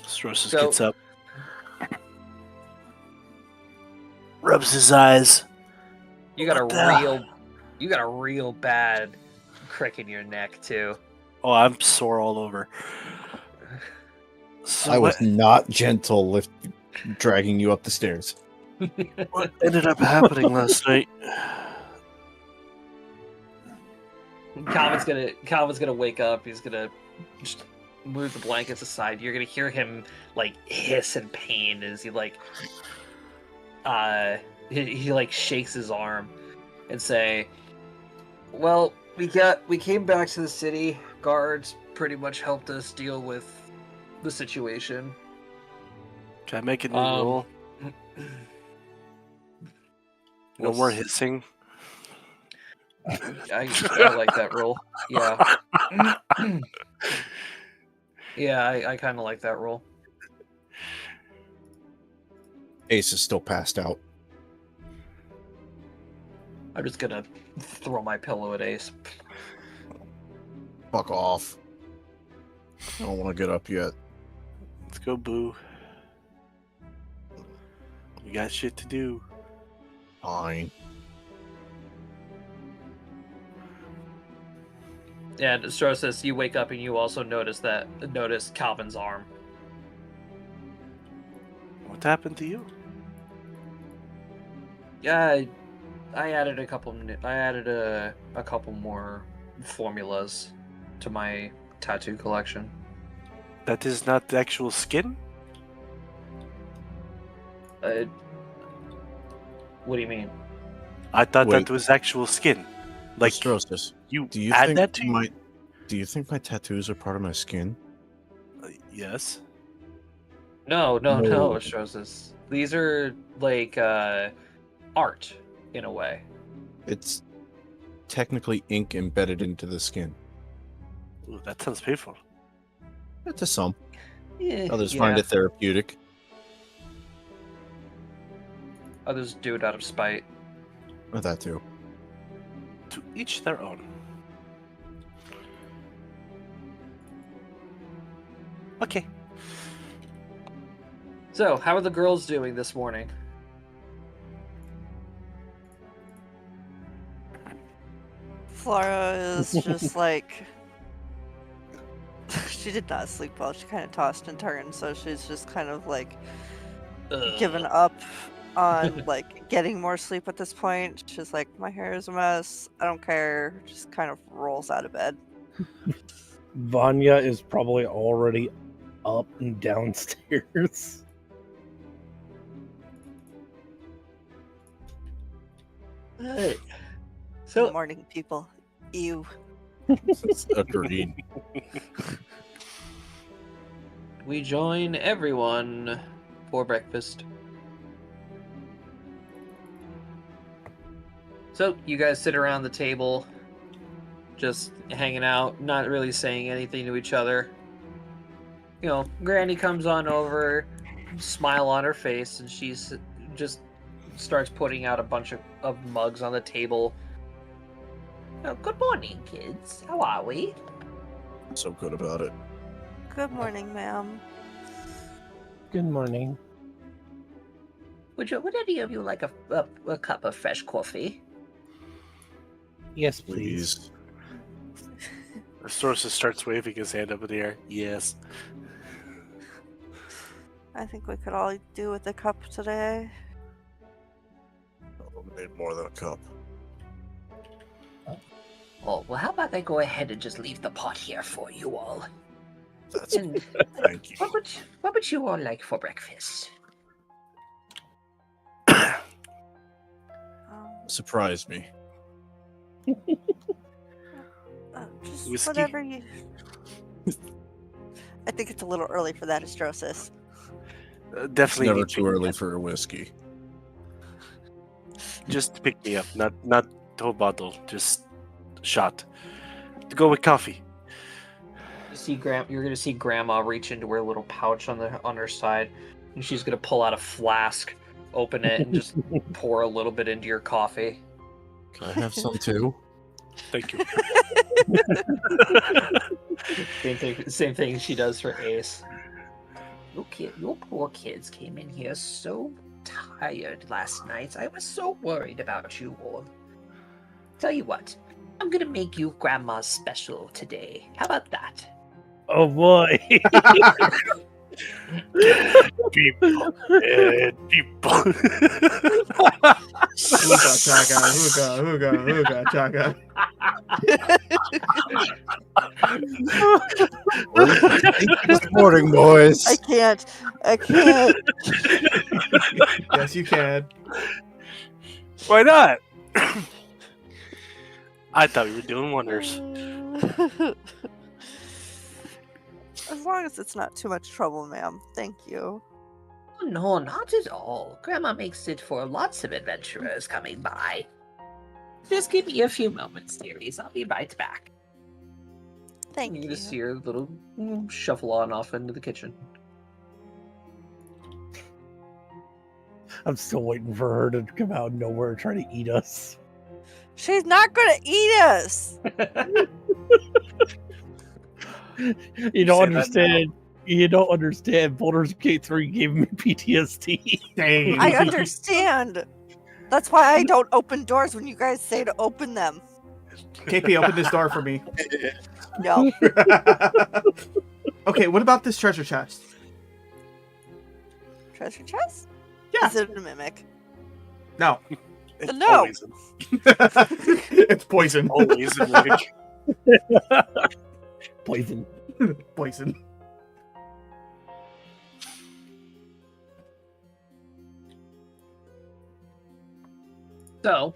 [SPEAKER 2] Strosis
[SPEAKER 5] So-
[SPEAKER 2] gets up, rubs his eyes.
[SPEAKER 5] You got
[SPEAKER 2] What the-
[SPEAKER 5] you got a real bad crick in your neck too.
[SPEAKER 2] Oh, I'm sore all over. So
[SPEAKER 6] I was not gentle dragging you up the stairs.
[SPEAKER 2] what ended up happening last night?
[SPEAKER 5] Calvin's gonna wake up. He's gonna just move the blankets aside. You're gonna hear him like hiss in pain as he shakes his arm and say, "Well, we came back to the city. Guards pretty much helped us deal with the situation.
[SPEAKER 2] Can I make a new
[SPEAKER 5] Um,
[SPEAKER 2] roll? No more hissing.
[SPEAKER 5] I like that roll. Yeah, yeah, I kind of like that roll.
[SPEAKER 6] Ace is still passed out.
[SPEAKER 5] I'm just gonna throw my pillow at Ace.
[SPEAKER 6] Fuck off. I don't want to get up yet.
[SPEAKER 2] Let's go, Boo. We got shit to do.
[SPEAKER 6] Fine.
[SPEAKER 5] And Stro says you wake up and you also notice Calvin's arm.
[SPEAKER 2] What happened to you?
[SPEAKER 5] Yeah, I added a couple more formulas to my tattoo collection.
[SPEAKER 2] That is not the actual skin?
[SPEAKER 5] What do you mean?
[SPEAKER 2] I thought
[SPEAKER 6] Wait.
[SPEAKER 2] that was actual skin. Like,
[SPEAKER 6] Astrosis,
[SPEAKER 2] you
[SPEAKER 6] do you
[SPEAKER 2] add
[SPEAKER 6] think
[SPEAKER 2] that to you?
[SPEAKER 6] do you think my tattoos are part of my skin?
[SPEAKER 2] Yes.
[SPEAKER 5] No,
[SPEAKER 6] No.
[SPEAKER 5] Astrosis. These are like art in a way.
[SPEAKER 6] It's technically ink embedded into the skin.
[SPEAKER 2] Ooh, that sounds painful.
[SPEAKER 6] To some. Others
[SPEAKER 5] Yeah.
[SPEAKER 6] find it therapeutic.
[SPEAKER 5] Others do it out of spite.
[SPEAKER 6] Or that too.
[SPEAKER 2] To each their own. Okay.
[SPEAKER 5] So, how are the girls doing this morning?
[SPEAKER 3] Flora is just like she did not sleep well. She kind of tossed and turned, so she's just kind of like given up on like getting more sleep at this point. She's like, my hair is a mess. I don't care. Just kind of rolls out of bed.
[SPEAKER 4] Vanya is probably already up and downstairs.
[SPEAKER 5] Hey.
[SPEAKER 3] Good
[SPEAKER 5] So,
[SPEAKER 3] morning, people. Ew.
[SPEAKER 6] Agreed.
[SPEAKER 5] we join everyone for breakfast. So, you guys sit around the table, just hanging out, not really saying anything to each other. You know, Granny comes on over, smile on her face, and she's just starts putting out a bunch of mugs on the table. Oh, good morning, kids. How are we?
[SPEAKER 6] So good about it.
[SPEAKER 3] Good morning, ma'am.
[SPEAKER 4] Good morning.
[SPEAKER 5] Would any of you like a cup of fresh coffee?
[SPEAKER 4] Yes, please.
[SPEAKER 2] Astrosis starts waving his hand up in the air. Yes.
[SPEAKER 3] I think we could all do with a cup today.
[SPEAKER 6] I'll need more than a cup.
[SPEAKER 5] Oh, well, how about I go ahead and just leave the pot here for you all?
[SPEAKER 6] That's
[SPEAKER 5] And
[SPEAKER 6] thank you.
[SPEAKER 5] what would you all like for breakfast?
[SPEAKER 6] Surprise me.
[SPEAKER 3] Just
[SPEAKER 2] Whiskey?
[SPEAKER 3] whatever you. I think it's a little early for that, Astrosis.
[SPEAKER 6] It's
[SPEAKER 2] Definitely
[SPEAKER 6] never
[SPEAKER 2] need
[SPEAKER 6] too
[SPEAKER 2] pick me
[SPEAKER 6] early
[SPEAKER 2] up.
[SPEAKER 6] for a whiskey.
[SPEAKER 2] Just to pick me up, not the whole bottle, just a shot. To go with coffee.
[SPEAKER 5] You're gonna see Grandma reach into her little pouch on her side, and she's gonna pull out a flask, open it, and just pour a little bit into your coffee.
[SPEAKER 6] Can I have some too?
[SPEAKER 2] Thank you.
[SPEAKER 5] Same thing she does for Ace. Your poor kids came in here so tired last night. I was so worried about you all. Tell you what, I'm gonna make you Grandma's special today. How about that?
[SPEAKER 4] Oh boy.
[SPEAKER 2] People. People.
[SPEAKER 1] Hookah chaka, hookah chaka.
[SPEAKER 6] What did you think this morning, boys?
[SPEAKER 3] I can't. I can't.
[SPEAKER 1] Yes, you can.
[SPEAKER 2] Why not? I thought we were doing wonders.
[SPEAKER 3] As long as it's not too much trouble, ma'am. Thank you.
[SPEAKER 5] Oh, no, not at all. Grandma makes it for lots of adventurers coming by. Just give me a few moments, dearies. I'll be right back.
[SPEAKER 3] Thank
[SPEAKER 5] You
[SPEAKER 3] you.
[SPEAKER 5] just see her little shuffle on off into the kitchen.
[SPEAKER 4] I'm still waiting for her to come out of nowhere and try to eat us.
[SPEAKER 3] She's not gonna eat us.
[SPEAKER 4] You don't
[SPEAKER 2] Say that
[SPEAKER 4] understand. You don't understand. Baldur's Gate 3 gave me PTSD.
[SPEAKER 1] Dang.
[SPEAKER 3] I understand. That's why I don't open doors when you guys say to open them.
[SPEAKER 1] KP, open this door for me.
[SPEAKER 3] No.
[SPEAKER 1] Okay, what about this treasure chest?
[SPEAKER 3] Treasure chest?
[SPEAKER 1] Yeah.
[SPEAKER 3] Is it a mimic?
[SPEAKER 1] No.
[SPEAKER 2] It's
[SPEAKER 3] No.
[SPEAKER 2] always,
[SPEAKER 1] It's poison.
[SPEAKER 2] always a mimic.
[SPEAKER 4] Poison.
[SPEAKER 1] Poison.
[SPEAKER 5] So,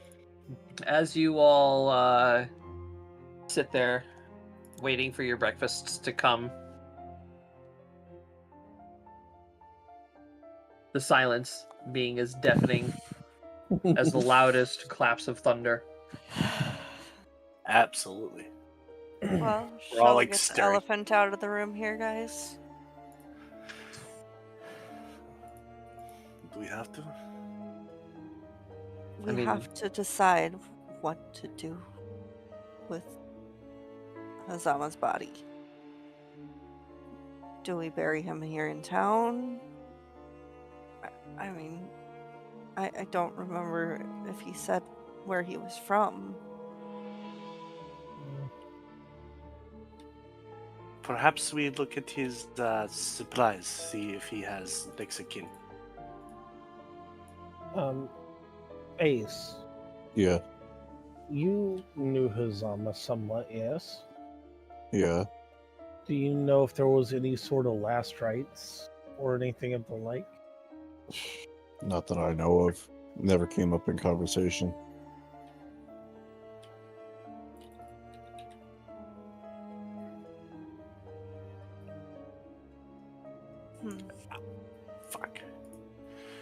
[SPEAKER 5] As you all sit there waiting for your breakfasts to come, the silence being as deafening as the loudest claps of thunder.
[SPEAKER 2] Absolutely.
[SPEAKER 3] Well,
[SPEAKER 2] We're all,
[SPEAKER 3] shall we
[SPEAKER 2] like,
[SPEAKER 3] get the
[SPEAKER 2] staring.
[SPEAKER 3] elephant out of the room here, guys?
[SPEAKER 2] Do we have to?
[SPEAKER 3] We
[SPEAKER 5] mean-
[SPEAKER 3] have to decide what to do with Hazama's body. Do we bury him here in town? I mean, I don't remember if he said where he was from.
[SPEAKER 2] Perhaps we look at his supplies, see if he has next of kin.
[SPEAKER 4] Ace,
[SPEAKER 6] Yeah,
[SPEAKER 4] you knew Hazama somewhat, yes?
[SPEAKER 6] yeah.
[SPEAKER 4] Do you know if there was any sort of last rites or anything of the like?
[SPEAKER 6] Not that I know of. Never came up in conversation.
[SPEAKER 3] Hmm.
[SPEAKER 2] Fuck.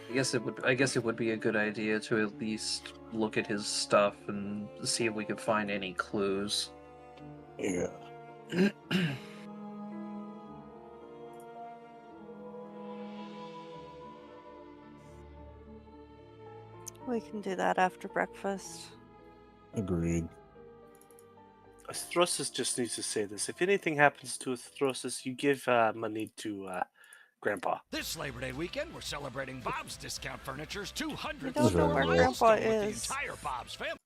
[SPEAKER 5] I guess it would be a good idea to at least look at his stuff and see if we could find any clues.
[SPEAKER 6] Yeah.
[SPEAKER 3] We can do that after breakfast.
[SPEAKER 6] Agreed.
[SPEAKER 2] Astrosis just needs to say this. If anything happens to Astrosis, you give money to Grandpa.
[SPEAKER 7] This Labor Day weekend, we're celebrating Bob's Discount Furniture's 200th
[SPEAKER 3] We don't
[SPEAKER 6] know where
[SPEAKER 3] Grandpa
[SPEAKER 7] milestone with the
[SPEAKER 3] is.
[SPEAKER 7] entire Bob's family.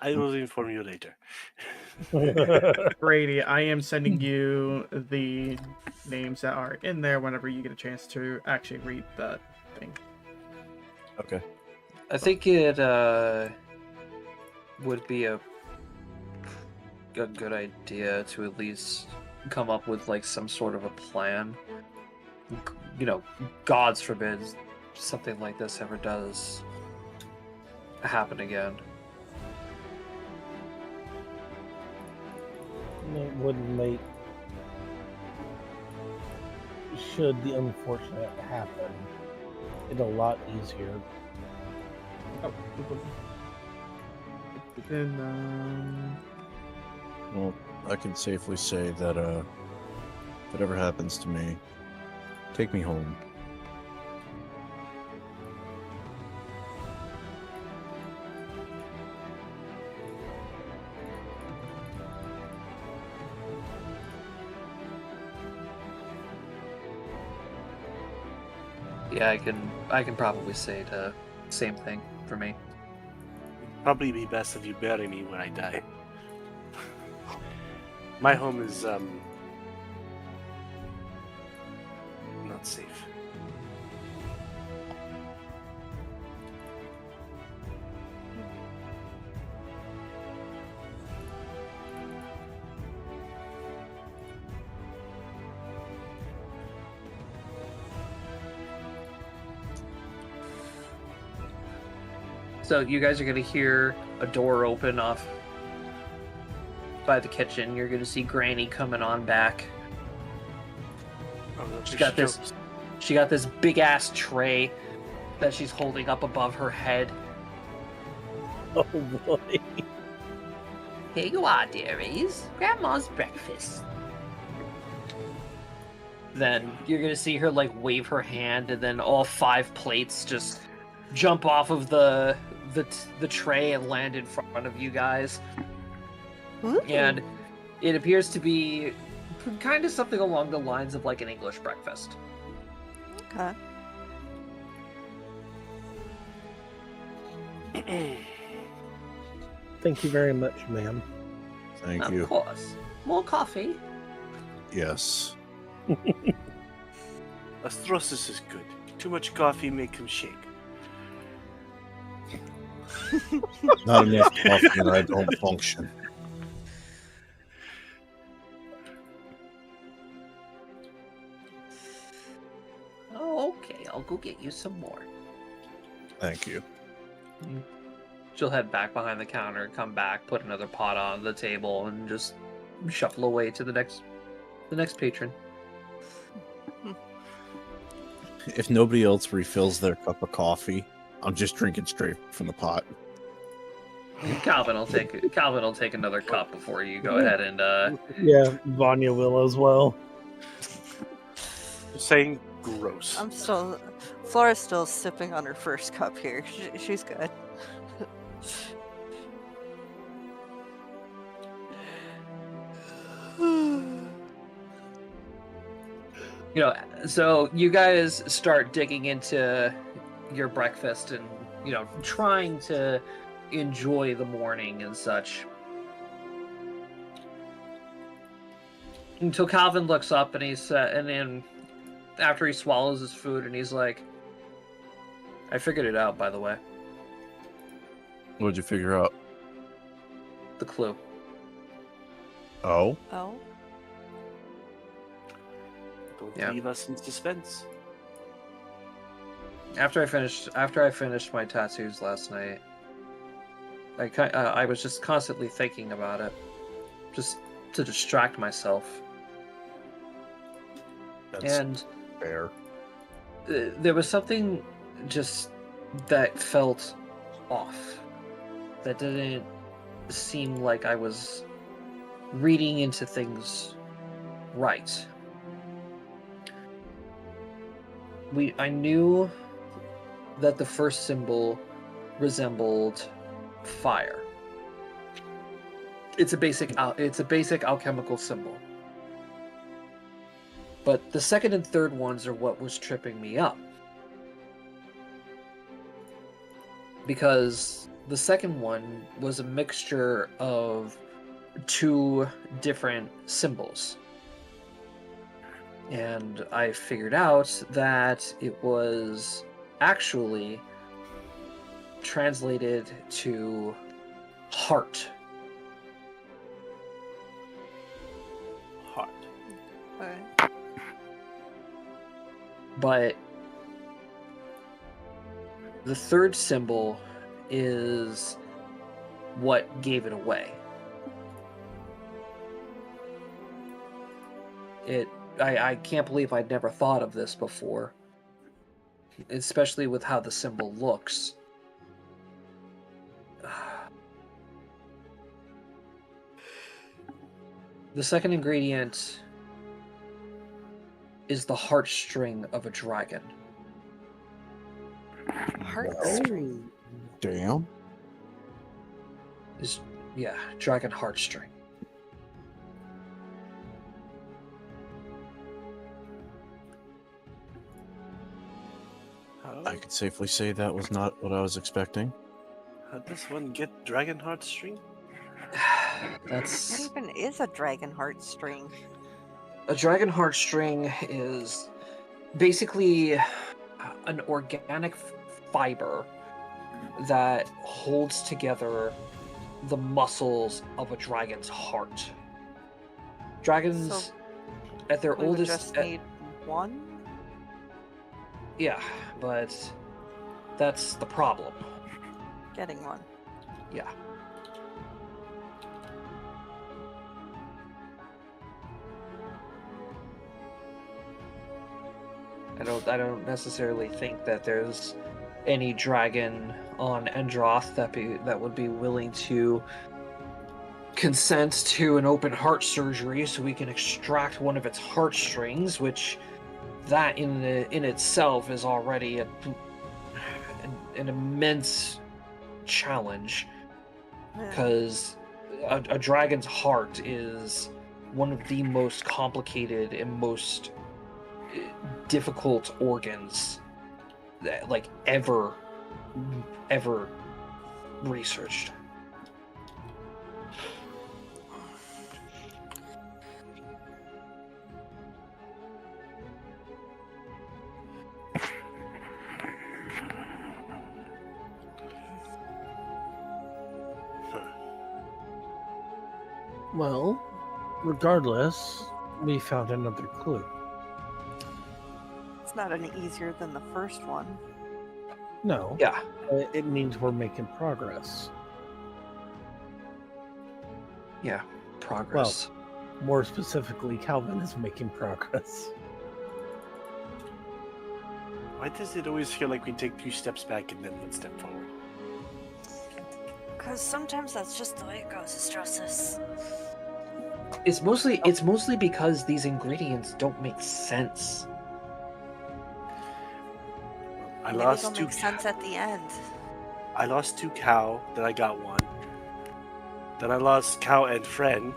[SPEAKER 2] I will inform you later.
[SPEAKER 1] Brady, I am sending you the names that are in there whenever you get a chance to actually read the thing.
[SPEAKER 6] Okay.
[SPEAKER 5] I think it would be a good idea to at least come up with like some sort of a plan. You know, gods forbid something like this ever does happen again.
[SPEAKER 4] It would make, should the unfortunate happen, it a lot easier.
[SPEAKER 1] Oh, then,
[SPEAKER 6] Well, I can safely say that if it ever happens to me, take me home.
[SPEAKER 5] Yeah, I can probably say the same thing for me.
[SPEAKER 2] Probably be best if you bury me when I die. My home is not safe.
[SPEAKER 5] So you guys are gonna hear a door open off by the kitchen. You're gonna see Granny coming on back.
[SPEAKER 2] Oh, no,
[SPEAKER 5] She got this. She got this big ass tray that she's holding up above her head.
[SPEAKER 4] Oh boy.
[SPEAKER 5] Here you are, dearies. Grandma's breakfast. Then you're gonna see her like wave her hand, and then all 5 plates just jump off of the tray and land in front of you guys.
[SPEAKER 3] Ooh.
[SPEAKER 5] And it appears to be kind of something along the lines of like an English breakfast.
[SPEAKER 3] Okay.
[SPEAKER 4] Thank you very much, ma'am.
[SPEAKER 6] Thank
[SPEAKER 5] Of
[SPEAKER 6] you.
[SPEAKER 5] course. More coffee.
[SPEAKER 6] Yes.
[SPEAKER 2] Astrosis is good. Too much coffee make him shake.
[SPEAKER 6] Not enough coffee and I don't function.
[SPEAKER 5] Oh, okay. I'll go get you some more.
[SPEAKER 6] Thank you.
[SPEAKER 5] She'll head back behind the counter, come back, put another pot on the table, and just shuffle away to the next patron.
[SPEAKER 6] If nobody else refills their cup of coffee, I'm just drinking straight from the pot.
[SPEAKER 5] Calvin will take another cup before you go ahead and
[SPEAKER 4] Yeah, Vanya will as well.
[SPEAKER 2] Just saying gross.
[SPEAKER 3] Flora's still sipping on her first cup here. She's good.
[SPEAKER 5] So you guys start digging into your breakfast and, trying to enjoy the morning and such. Until Calvin looks up and and then after he swallows his food and he's like, I figured it out, by the way.
[SPEAKER 6] What'd you figure out?
[SPEAKER 5] The clue.
[SPEAKER 6] Oh?
[SPEAKER 3] Oh?
[SPEAKER 2] Don't
[SPEAKER 5] Yeah.
[SPEAKER 2] leave us in suspense.
[SPEAKER 5] After I finished my tattoos last night, I was just constantly thinking about it, just to distract myself.
[SPEAKER 6] That's
[SPEAKER 5] And
[SPEAKER 6] fair.
[SPEAKER 5] there was something just that felt off. That didn't seem like I was reading into things right. I knew that the first symbol resembled fire. It's a basic alchemical symbol. But the second and third ones are what was tripping me up. Because the second one was a mixture of two different symbols. And I figured out that it was actually translated to heart.
[SPEAKER 2] Heart.
[SPEAKER 3] Okay.
[SPEAKER 5] But the third symbol is what gave it away. I can't believe I'd never thought of this before, especially with how the symbol looks. The second ingredient is the heartstring of a dragon.
[SPEAKER 3] Heartstring.
[SPEAKER 6] Damn.
[SPEAKER 5] Dragon heartstring.
[SPEAKER 6] I could safely say that was not what I was expecting.
[SPEAKER 2] How'd this one get dragon heartstring?
[SPEAKER 3] What
[SPEAKER 5] That's
[SPEAKER 3] even is a dragon heartstring?
[SPEAKER 5] a dragon heartstring is basically an organic fiber that holds together the muscles of a dragon's heart. Dragons,
[SPEAKER 3] So
[SPEAKER 5] at their
[SPEAKER 3] We would
[SPEAKER 5] oldest,
[SPEAKER 3] just need one?
[SPEAKER 5] yeah, but that's the problem.
[SPEAKER 3] Getting one.
[SPEAKER 5] Yeah. I don't necessarily think that there's any dragon on Endroth that would be willing to consent to an open heart surgery so we can extract one of its heartstrings, which that in itself is already an immense challenge,
[SPEAKER 3] Yeah.
[SPEAKER 5] because a dragon's heart is one of the most complicated and most difficult organs that ever researched.
[SPEAKER 4] Well, regardless, we found another clue.
[SPEAKER 3] It's not any easier than the first one.
[SPEAKER 4] No.
[SPEAKER 5] Yeah.
[SPEAKER 4] It means we're making progress.
[SPEAKER 5] Yeah. Progress.
[SPEAKER 4] More specifically, Calvin is making progress.
[SPEAKER 2] Why does it always feel like we take 2 steps back and then 1 step forward?
[SPEAKER 3] Because sometimes that's just the way it goes, Estrosis.
[SPEAKER 5] It's mostly because these ingredients don't make sense.
[SPEAKER 2] I
[SPEAKER 3] Maybe
[SPEAKER 2] lost
[SPEAKER 3] they'll
[SPEAKER 2] 2
[SPEAKER 3] make sense at the end.
[SPEAKER 2] I lost 2 cow, then I got 1. Then I lost cow and friend.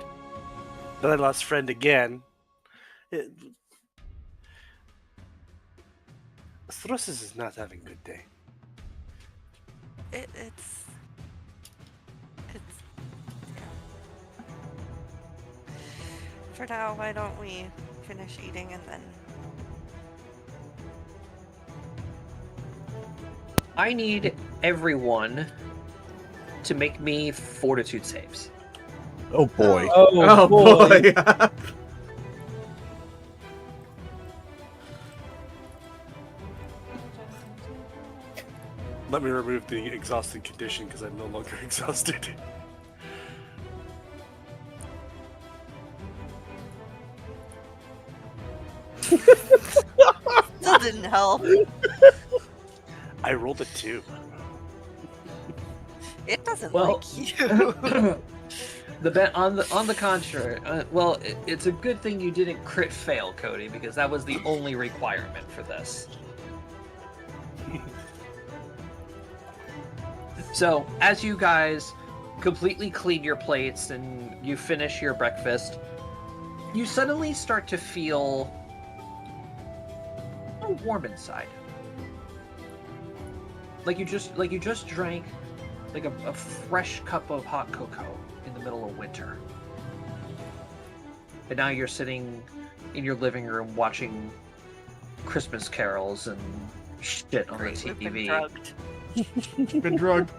[SPEAKER 2] Then I lost friend again. Throsis is not having a good day.
[SPEAKER 3] It's for now. Why don't we finish eating and then?
[SPEAKER 5] I need everyone to make me fortitude saves.
[SPEAKER 6] Oh boy.
[SPEAKER 1] Oh boy.
[SPEAKER 2] Let me remove the exhausted condition because I'm no longer exhausted.
[SPEAKER 3] Still didn't help.
[SPEAKER 2] I rolled a 2.
[SPEAKER 3] It doesn't
[SPEAKER 5] Well,
[SPEAKER 3] like you.
[SPEAKER 5] On the contrary, it's a good thing you didn't crit fail, Cody, because that was the only requirement for this. So, as you guys completely clean your plates and you finish your breakfast, you suddenly start to feel a little warm inside. Like you just drank like a fresh cup of hot cocoa in the middle of winter. And now you're sitting in your living room watching Christmas carols and shit on
[SPEAKER 3] Great,
[SPEAKER 5] the
[SPEAKER 3] we've been
[SPEAKER 5] TV.
[SPEAKER 3] drugged.
[SPEAKER 1] Been drugged.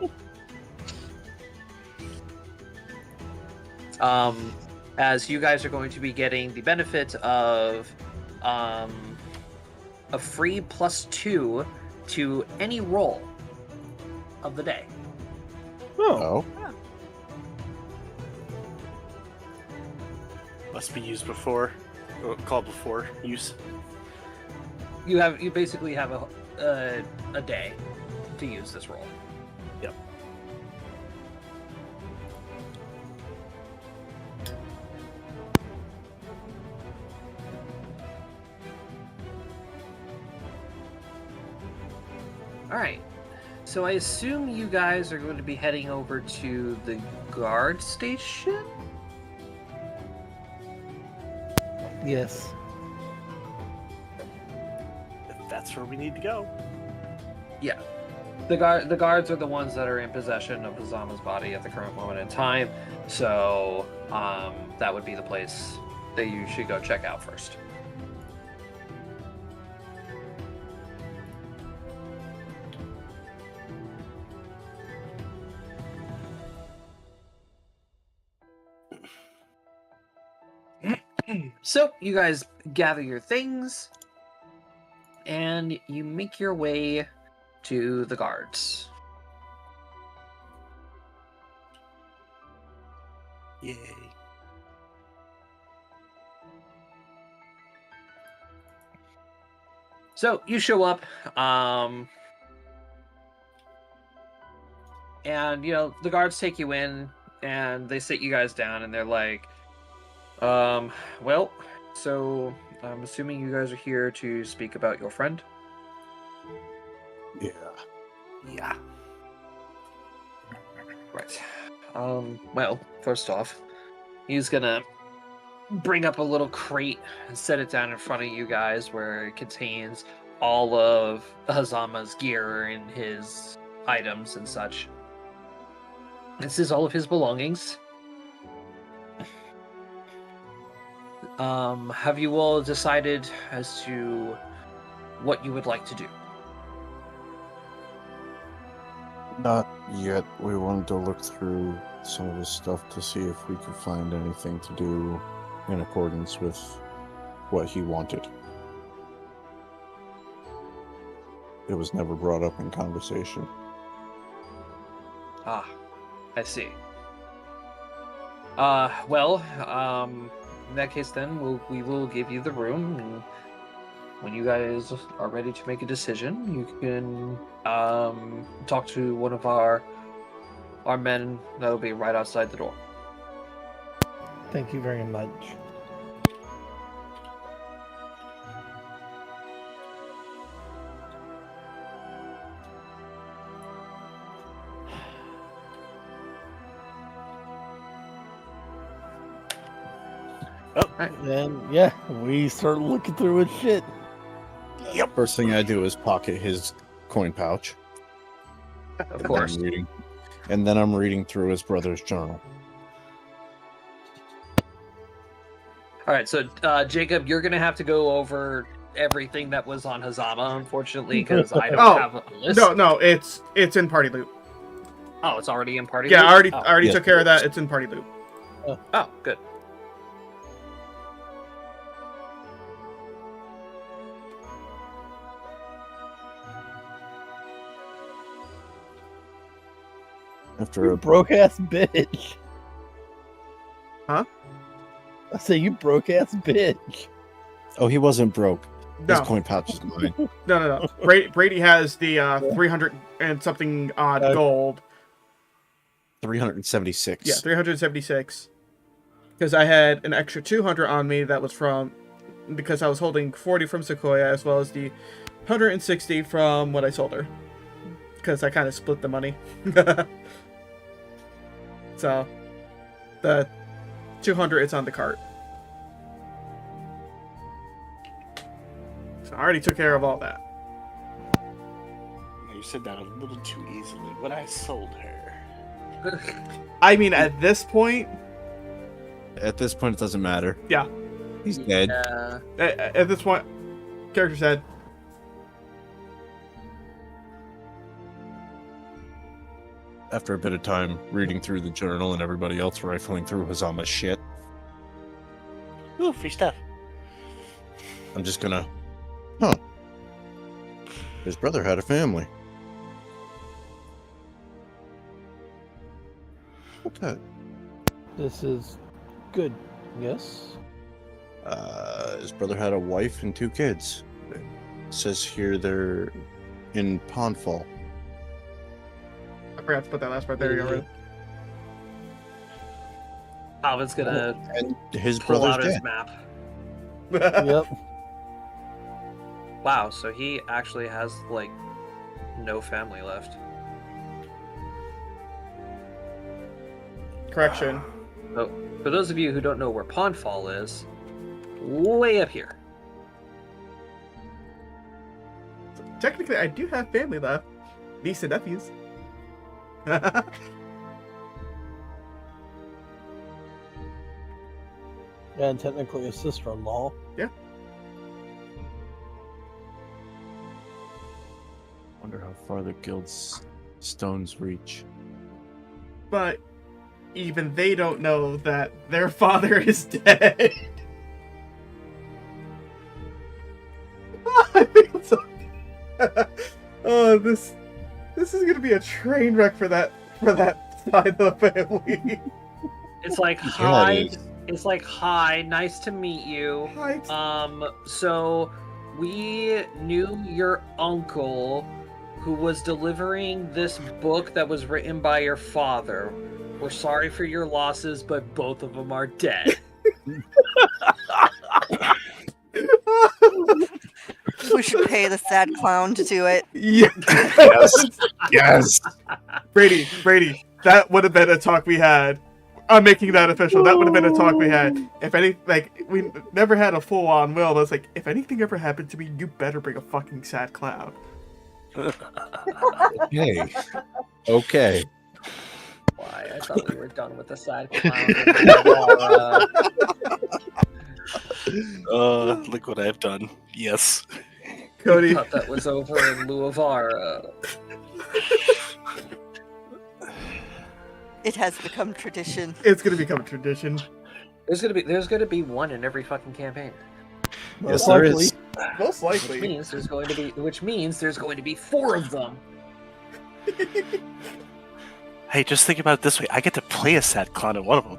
[SPEAKER 5] As you guys are going to be getting the benefit of a free +2 to any roll of the day.
[SPEAKER 6] Oh.
[SPEAKER 2] Must be used before, called before use.
[SPEAKER 5] You basically have a day to use this roll.
[SPEAKER 2] Yep.
[SPEAKER 5] All right. So I assume you guys are going to be heading over to the guard station?
[SPEAKER 4] Yes.
[SPEAKER 2] If that's where we need to go.
[SPEAKER 5] Yeah. The guards are the ones that are in possession of Hazama's body at the current moment in time. So that would be the place that you should go check out first. So you guys gather your things and you make your way to the guards.
[SPEAKER 2] Yay.
[SPEAKER 5] So you show up, and the guards take you in and they sit you guys down and they're like, well, so I'm assuming you guys are here to speak about your friend?
[SPEAKER 6] Yeah.
[SPEAKER 2] Yeah.
[SPEAKER 5] Right. Well, first off, he's gonna bring up a little crate and set it down in front of you guys where it contains all of Hazama's gear and his items and such. This is all of his belongings. Have you all decided as to what you would like to do?
[SPEAKER 6] Not yet. We wanted to look through some of his stuff to see if we could find anything to do in accordance with what he wanted. it was never brought up in conversation.
[SPEAKER 5] Ah, I see. Well, in that case then, we will give you the room, and when you guys are ready to make a decision, you can talk to one of our men that'll be right outside the door.
[SPEAKER 4] Thank you very much. And yeah, we start looking through his shit.
[SPEAKER 6] Yep. First thing I do is pocket his coin pouch.
[SPEAKER 5] Of course.
[SPEAKER 6] And then I'm reading through his brother's journal.
[SPEAKER 5] All right, so Jacob, you're gonna have to go over everything that was on Hazama, unfortunately, because I don't have a list.
[SPEAKER 1] No, it's in party loop.
[SPEAKER 5] Oh, it's already in party
[SPEAKER 1] Yeah,
[SPEAKER 5] loop?
[SPEAKER 1] I already
[SPEAKER 6] Yes,
[SPEAKER 1] took care of
[SPEAKER 6] it is.
[SPEAKER 1] that. It's in party loop.
[SPEAKER 5] Oh, good.
[SPEAKER 6] After
[SPEAKER 4] You
[SPEAKER 6] a
[SPEAKER 4] broke ass bitch.
[SPEAKER 1] Huh?
[SPEAKER 4] I say you broke ass bitch.
[SPEAKER 6] Oh, he wasn't broke. His
[SPEAKER 1] No,
[SPEAKER 6] coin pouch is mine.
[SPEAKER 1] no. Brady has the 300 and something odd gold.
[SPEAKER 6] 376.
[SPEAKER 1] Yeah, 376. Because I had an extra 200 on me that was because I was holding 40 from Sequoia as well as the 160 from what I sold her. Because I kind of split the money. So, the 200 is on the cart. So I already took care of all that.
[SPEAKER 2] You said that a little too easily. When I sold her.
[SPEAKER 1] I mean, at this point,
[SPEAKER 6] At this point, it doesn't matter.
[SPEAKER 1] Yeah.
[SPEAKER 6] He's dead.
[SPEAKER 1] at this point, character said,
[SPEAKER 6] After a bit of time reading through the journal and everybody else rifling through Hazama's shit,
[SPEAKER 2] Ooh, free stuff.
[SPEAKER 6] I'm just gonna... His brother had a family. What's that?
[SPEAKER 4] This is good. Yes.
[SPEAKER 6] His brother had a wife and 2 kids. It says here they're in Pondfall.
[SPEAKER 1] I forgot to put that last part there. You already.
[SPEAKER 5] Alvin's gonna
[SPEAKER 6] And his
[SPEAKER 5] pull
[SPEAKER 6] brother's
[SPEAKER 5] out his
[SPEAKER 6] dead.
[SPEAKER 5] map.
[SPEAKER 4] Yep.
[SPEAKER 5] Wow, so he actually has, like, no family left.
[SPEAKER 1] Correction.
[SPEAKER 5] So, for those of you who don't know where Pondfall is, way up here.
[SPEAKER 1] Technically, I do have family left. Niece and nephews.
[SPEAKER 4] And technically a sister-in-law.
[SPEAKER 6] Wonder how far the guild's stones reach.
[SPEAKER 1] But even they don't know that their father is dead. I think it's oh, this is gonna be a train wreck for that side of the family.
[SPEAKER 5] It's like,
[SPEAKER 6] Yeah,
[SPEAKER 5] hi.
[SPEAKER 6] it is.
[SPEAKER 5] It's like, hi, nice to meet you.
[SPEAKER 1] Hi.
[SPEAKER 5] So we knew your uncle who was delivering this book that was written by your father. We're sorry for your losses, but both of them are dead.
[SPEAKER 3] We should pay the sad clown to do it.
[SPEAKER 1] Yes.
[SPEAKER 6] Yes!
[SPEAKER 1] Brady, that would have been a talk we had. I'm making that official. That would have been a talk we had. If any, like, we never had a full-on will, but it's like, if anything ever happened to me, you better bring a fucking sad clown.
[SPEAKER 6] Okay. Okay.
[SPEAKER 5] Why? I thought we were done with the sad clown.
[SPEAKER 2] Look what I've done. Yes.
[SPEAKER 5] I
[SPEAKER 1] Cody,
[SPEAKER 5] thought that was over in Luavara.
[SPEAKER 3] It has become tradition.
[SPEAKER 1] it's gonna become a tradition.
[SPEAKER 5] There's gonna be one in every fucking campaign.
[SPEAKER 6] Yes,
[SPEAKER 4] Most
[SPEAKER 6] there
[SPEAKER 4] likely.
[SPEAKER 6] is.
[SPEAKER 1] Most likely.
[SPEAKER 5] Which means there's going to be 4 of them.
[SPEAKER 2] Hey, just think about it this way. I get to play a sad clown in one of them.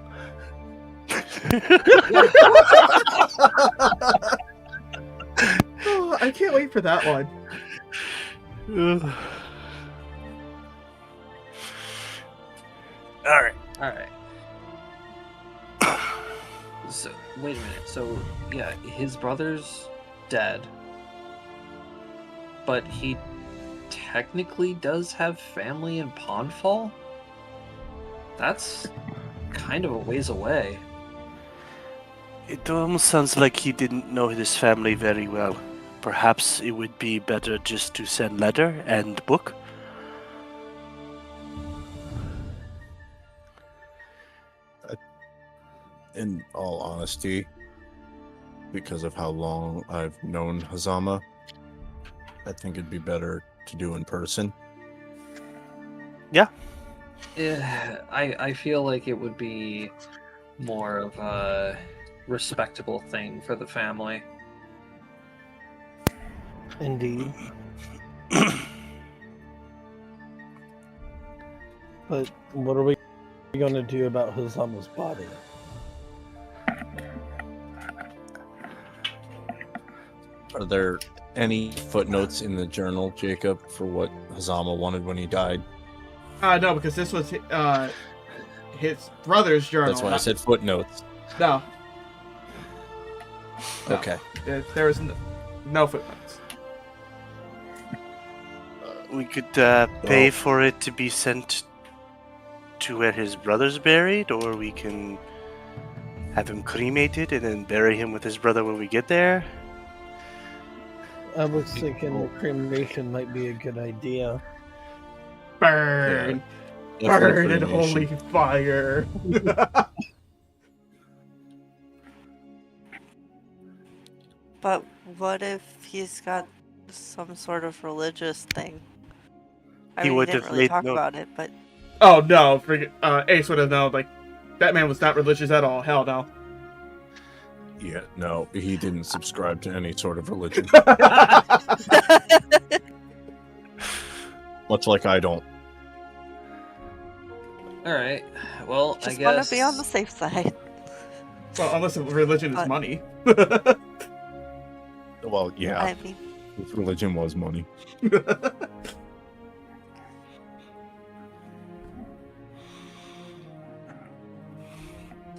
[SPEAKER 1] Oh, I can't wait for that one.
[SPEAKER 2] Alright.
[SPEAKER 5] Alright. So, wait a minute. So, yeah, his brother's dead. But he technically does have family in Pondfall? That's kind of a ways away.
[SPEAKER 2] It almost sounds like he didn't know his family very well. Perhaps it would be better just to send letter and book.
[SPEAKER 6] In all honesty, because of how long I've known Hazama, I think it'd be better to do in person.
[SPEAKER 5] Yeah, I feel like it would be more of a respectable thing for the family.
[SPEAKER 4] Indeed. But what are we going to do about Hazama's body?
[SPEAKER 6] Are there any footnotes in the journal, Jacob, for what Hazama wanted when he died?
[SPEAKER 1] No, because this was his brother's journal.
[SPEAKER 6] That's why I said footnotes.
[SPEAKER 1] No. No.
[SPEAKER 6] Okay.
[SPEAKER 1] There was no footnotes.
[SPEAKER 2] We could pay for it to be sent to where his brother's buried, or we can have him cremated and then bury him with his brother when we get there.
[SPEAKER 4] I was thinking the cremation might be a good idea.
[SPEAKER 1] Burn!
[SPEAKER 6] Yeah,
[SPEAKER 1] Burn in
[SPEAKER 6] cremation.
[SPEAKER 1] holy fire!
[SPEAKER 3] But what if he's got some sort of religious thing? I
[SPEAKER 2] He
[SPEAKER 3] mean,
[SPEAKER 2] would
[SPEAKER 3] he didn't
[SPEAKER 2] have
[SPEAKER 3] really
[SPEAKER 2] made
[SPEAKER 3] talk
[SPEAKER 2] note.
[SPEAKER 3] about it, but
[SPEAKER 1] Oh no, Ace would have known, like, that man was not religious at all. Hell no.
[SPEAKER 6] Yeah, no, he didn't subscribe to any sort of religion. Much like I don't.
[SPEAKER 5] Alright, well,
[SPEAKER 3] just
[SPEAKER 5] I
[SPEAKER 3] want
[SPEAKER 5] guess...
[SPEAKER 3] to be on the safe side.
[SPEAKER 1] Well, unless religion is money.
[SPEAKER 6] Well, yeah,
[SPEAKER 3] I mean,
[SPEAKER 6] if religion was money.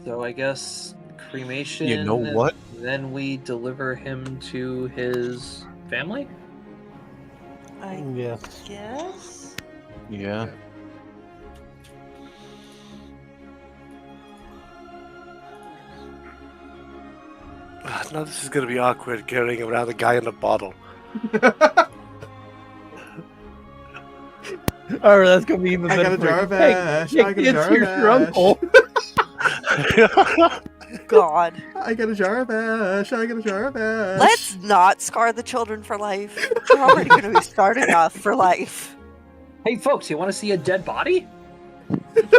[SPEAKER 5] So I guess cremation...
[SPEAKER 6] You know what?
[SPEAKER 5] Then we deliver him to his family?
[SPEAKER 3] I
[SPEAKER 4] Yes.
[SPEAKER 3] guess.
[SPEAKER 6] Yeah.
[SPEAKER 2] Now this is gonna be awkward carrying around a guy in a bottle.
[SPEAKER 4] Alright, that's gonna be even
[SPEAKER 1] I
[SPEAKER 4] better.
[SPEAKER 1] got a jar of
[SPEAKER 4] Hey,
[SPEAKER 1] ash. I got a
[SPEAKER 4] it's
[SPEAKER 1] jar
[SPEAKER 4] your
[SPEAKER 1] of ash.
[SPEAKER 4] uncle.
[SPEAKER 3] God.
[SPEAKER 1] I got a jar of ash. I got a jar of ash.
[SPEAKER 3] Let's not scar the children for life. We're already going to be starting off for life.
[SPEAKER 5] Hey folks, you want to see a dead body?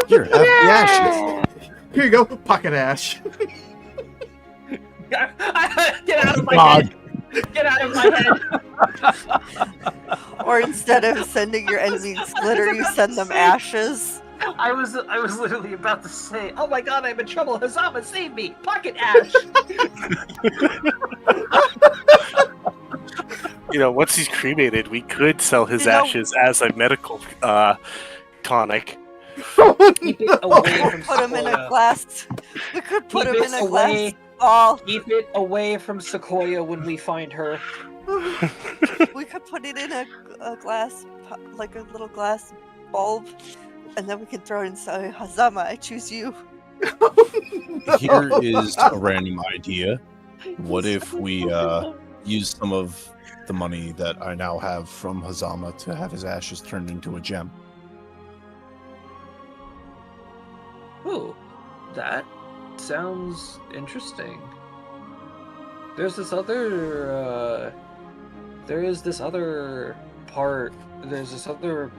[SPEAKER 6] Here, have the ashes.
[SPEAKER 1] Here you go, pocket ash.
[SPEAKER 5] Get out of my
[SPEAKER 4] God.
[SPEAKER 5] head! Get out of my head!
[SPEAKER 3] Or instead of sending your enemies glitter, you send them ashes.
[SPEAKER 5] I was literally about to say, oh my god, I'm in trouble. Hazama, save me! Pocket ash!
[SPEAKER 2] You know, once he's cremated, we could sell his
[SPEAKER 3] You know-
[SPEAKER 2] ashes as a medical tonic.
[SPEAKER 5] Keep it away from
[SPEAKER 3] Put them in a
[SPEAKER 5] Sequoia.
[SPEAKER 3] glass. We could put
[SPEAKER 5] Keep
[SPEAKER 3] them
[SPEAKER 5] it
[SPEAKER 3] in a
[SPEAKER 5] away.
[SPEAKER 3] glass ball.
[SPEAKER 5] Keep it away from Sequoia when we find her.
[SPEAKER 3] We could put it in a glass, like a little glass bulb, and then we can throw it and say, Hazama, I choose you.
[SPEAKER 6] Here is a random idea. What if we use some of the money that I now have from Hazama to have his ashes turned into a gem?
[SPEAKER 5] Ooh, that sounds interesting. There's this other, there is this other part, there's this other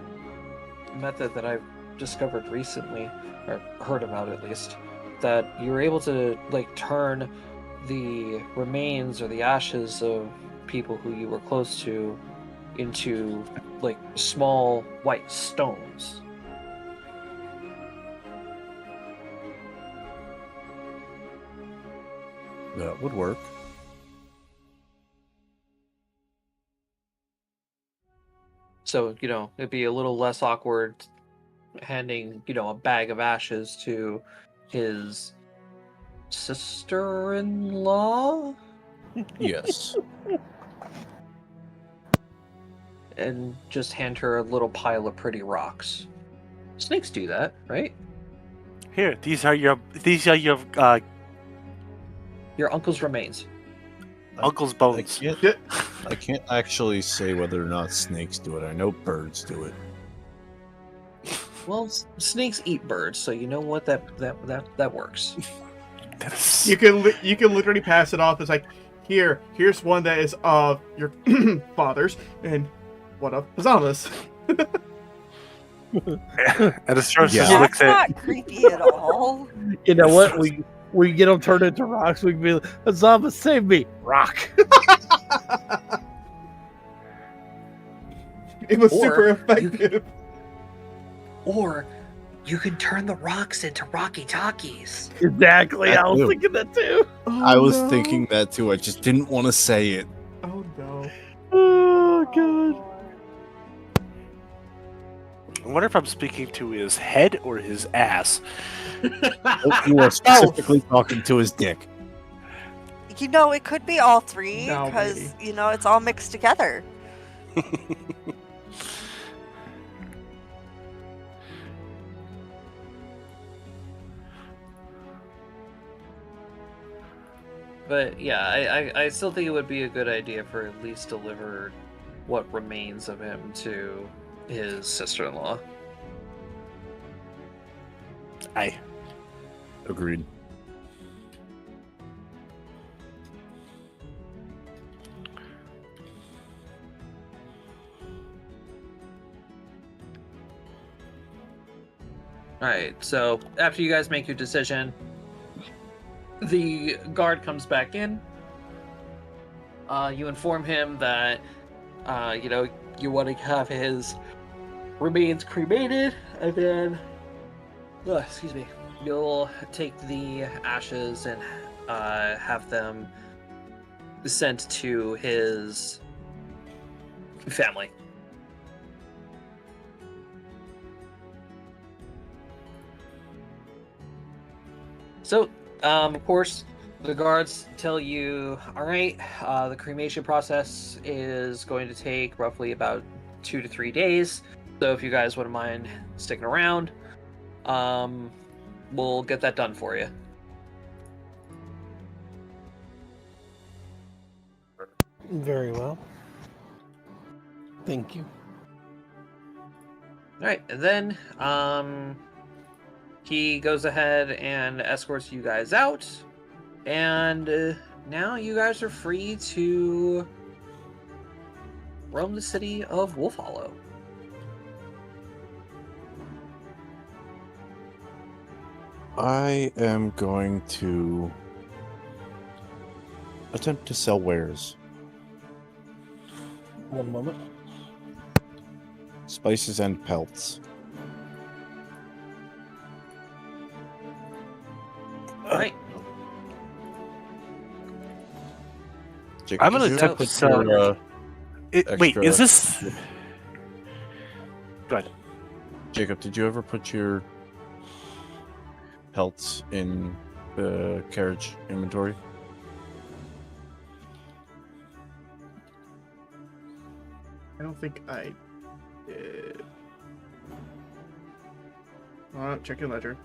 [SPEAKER 5] method that I've discovered recently, or heard about at least, that you're able to, like, turn the remains or the ashes of people who you were close to into like small white stones.
[SPEAKER 6] That would work.
[SPEAKER 5] So, it'd be a little less awkward handing, a bag of ashes to his sister-in-law
[SPEAKER 6] Yes.
[SPEAKER 5] and just hand her a little pile of pretty rocks. Snakes do that, right?
[SPEAKER 2] Here, these are your
[SPEAKER 5] Your uncle's remains.
[SPEAKER 2] uncle's
[SPEAKER 6] I
[SPEAKER 2] bones.
[SPEAKER 6] can't actually say whether or not snakes do it. I know birds do it.
[SPEAKER 5] Well, snakes eat birds, so you know what, that works.
[SPEAKER 2] That is-
[SPEAKER 1] You can literally pass it off as like, here's one that is of your father's and one of Hazama's.
[SPEAKER 2] and Astros
[SPEAKER 6] Yeah.
[SPEAKER 2] just
[SPEAKER 3] That's
[SPEAKER 2] looks at.
[SPEAKER 3] not creepy at all.
[SPEAKER 4] You know what? We get them turned into rocks. We can be like, Azama, save me. Rock.
[SPEAKER 1] It was
[SPEAKER 5] Or
[SPEAKER 1] super
[SPEAKER 5] you
[SPEAKER 1] effective.
[SPEAKER 5] Or you can turn the rocks into Rocky Talkies.
[SPEAKER 4] Exactly.
[SPEAKER 6] That
[SPEAKER 4] I was
[SPEAKER 6] too.
[SPEAKER 4] thinking that too.
[SPEAKER 1] Oh,
[SPEAKER 6] I was
[SPEAKER 1] no.
[SPEAKER 6] thinking that too. I just didn't want to say it.
[SPEAKER 1] Oh no.
[SPEAKER 4] Oh, God.
[SPEAKER 2] I wonder if I'm speaking to his head or his ass.
[SPEAKER 6] You are specifically talking to his dick.
[SPEAKER 3] It could be all three
[SPEAKER 1] No,
[SPEAKER 3] because it's all mixed together.
[SPEAKER 5] But yeah, I still think it would be a good idea for at least deliver what remains of him to his sister-in-law.
[SPEAKER 2] Aye.
[SPEAKER 6] Agreed.
[SPEAKER 5] Alright, so after you guys make your decision, the guard comes back in. You inform him that, you want to have his remains cremated, and then, excuse me, you'll take the ashes and have them sent to his family. So, of course, the guards tell you, all right, the cremation process is going to take roughly about 2 to 3 days. So if you guys wouldn't mind sticking around, we'll get that done for you.
[SPEAKER 4] Very well. Thank you.
[SPEAKER 5] All right, and then he goes ahead and escorts you guys out, and now you guys are free to roam the city of Wolf Hollow.
[SPEAKER 6] I am going to attempt to sell wares.
[SPEAKER 4] One moment.
[SPEAKER 6] Spices and pelts.
[SPEAKER 5] All right.
[SPEAKER 6] Jacob,
[SPEAKER 2] I'm gonna
[SPEAKER 6] did you
[SPEAKER 2] attempt
[SPEAKER 6] put
[SPEAKER 2] to sell-
[SPEAKER 6] your,
[SPEAKER 2] Wait,
[SPEAKER 6] extra-
[SPEAKER 2] is this? Go ahead.
[SPEAKER 6] Jacob, did you ever put your pelts in the carriage inventory?
[SPEAKER 1] I don't think I did. Check your ledger.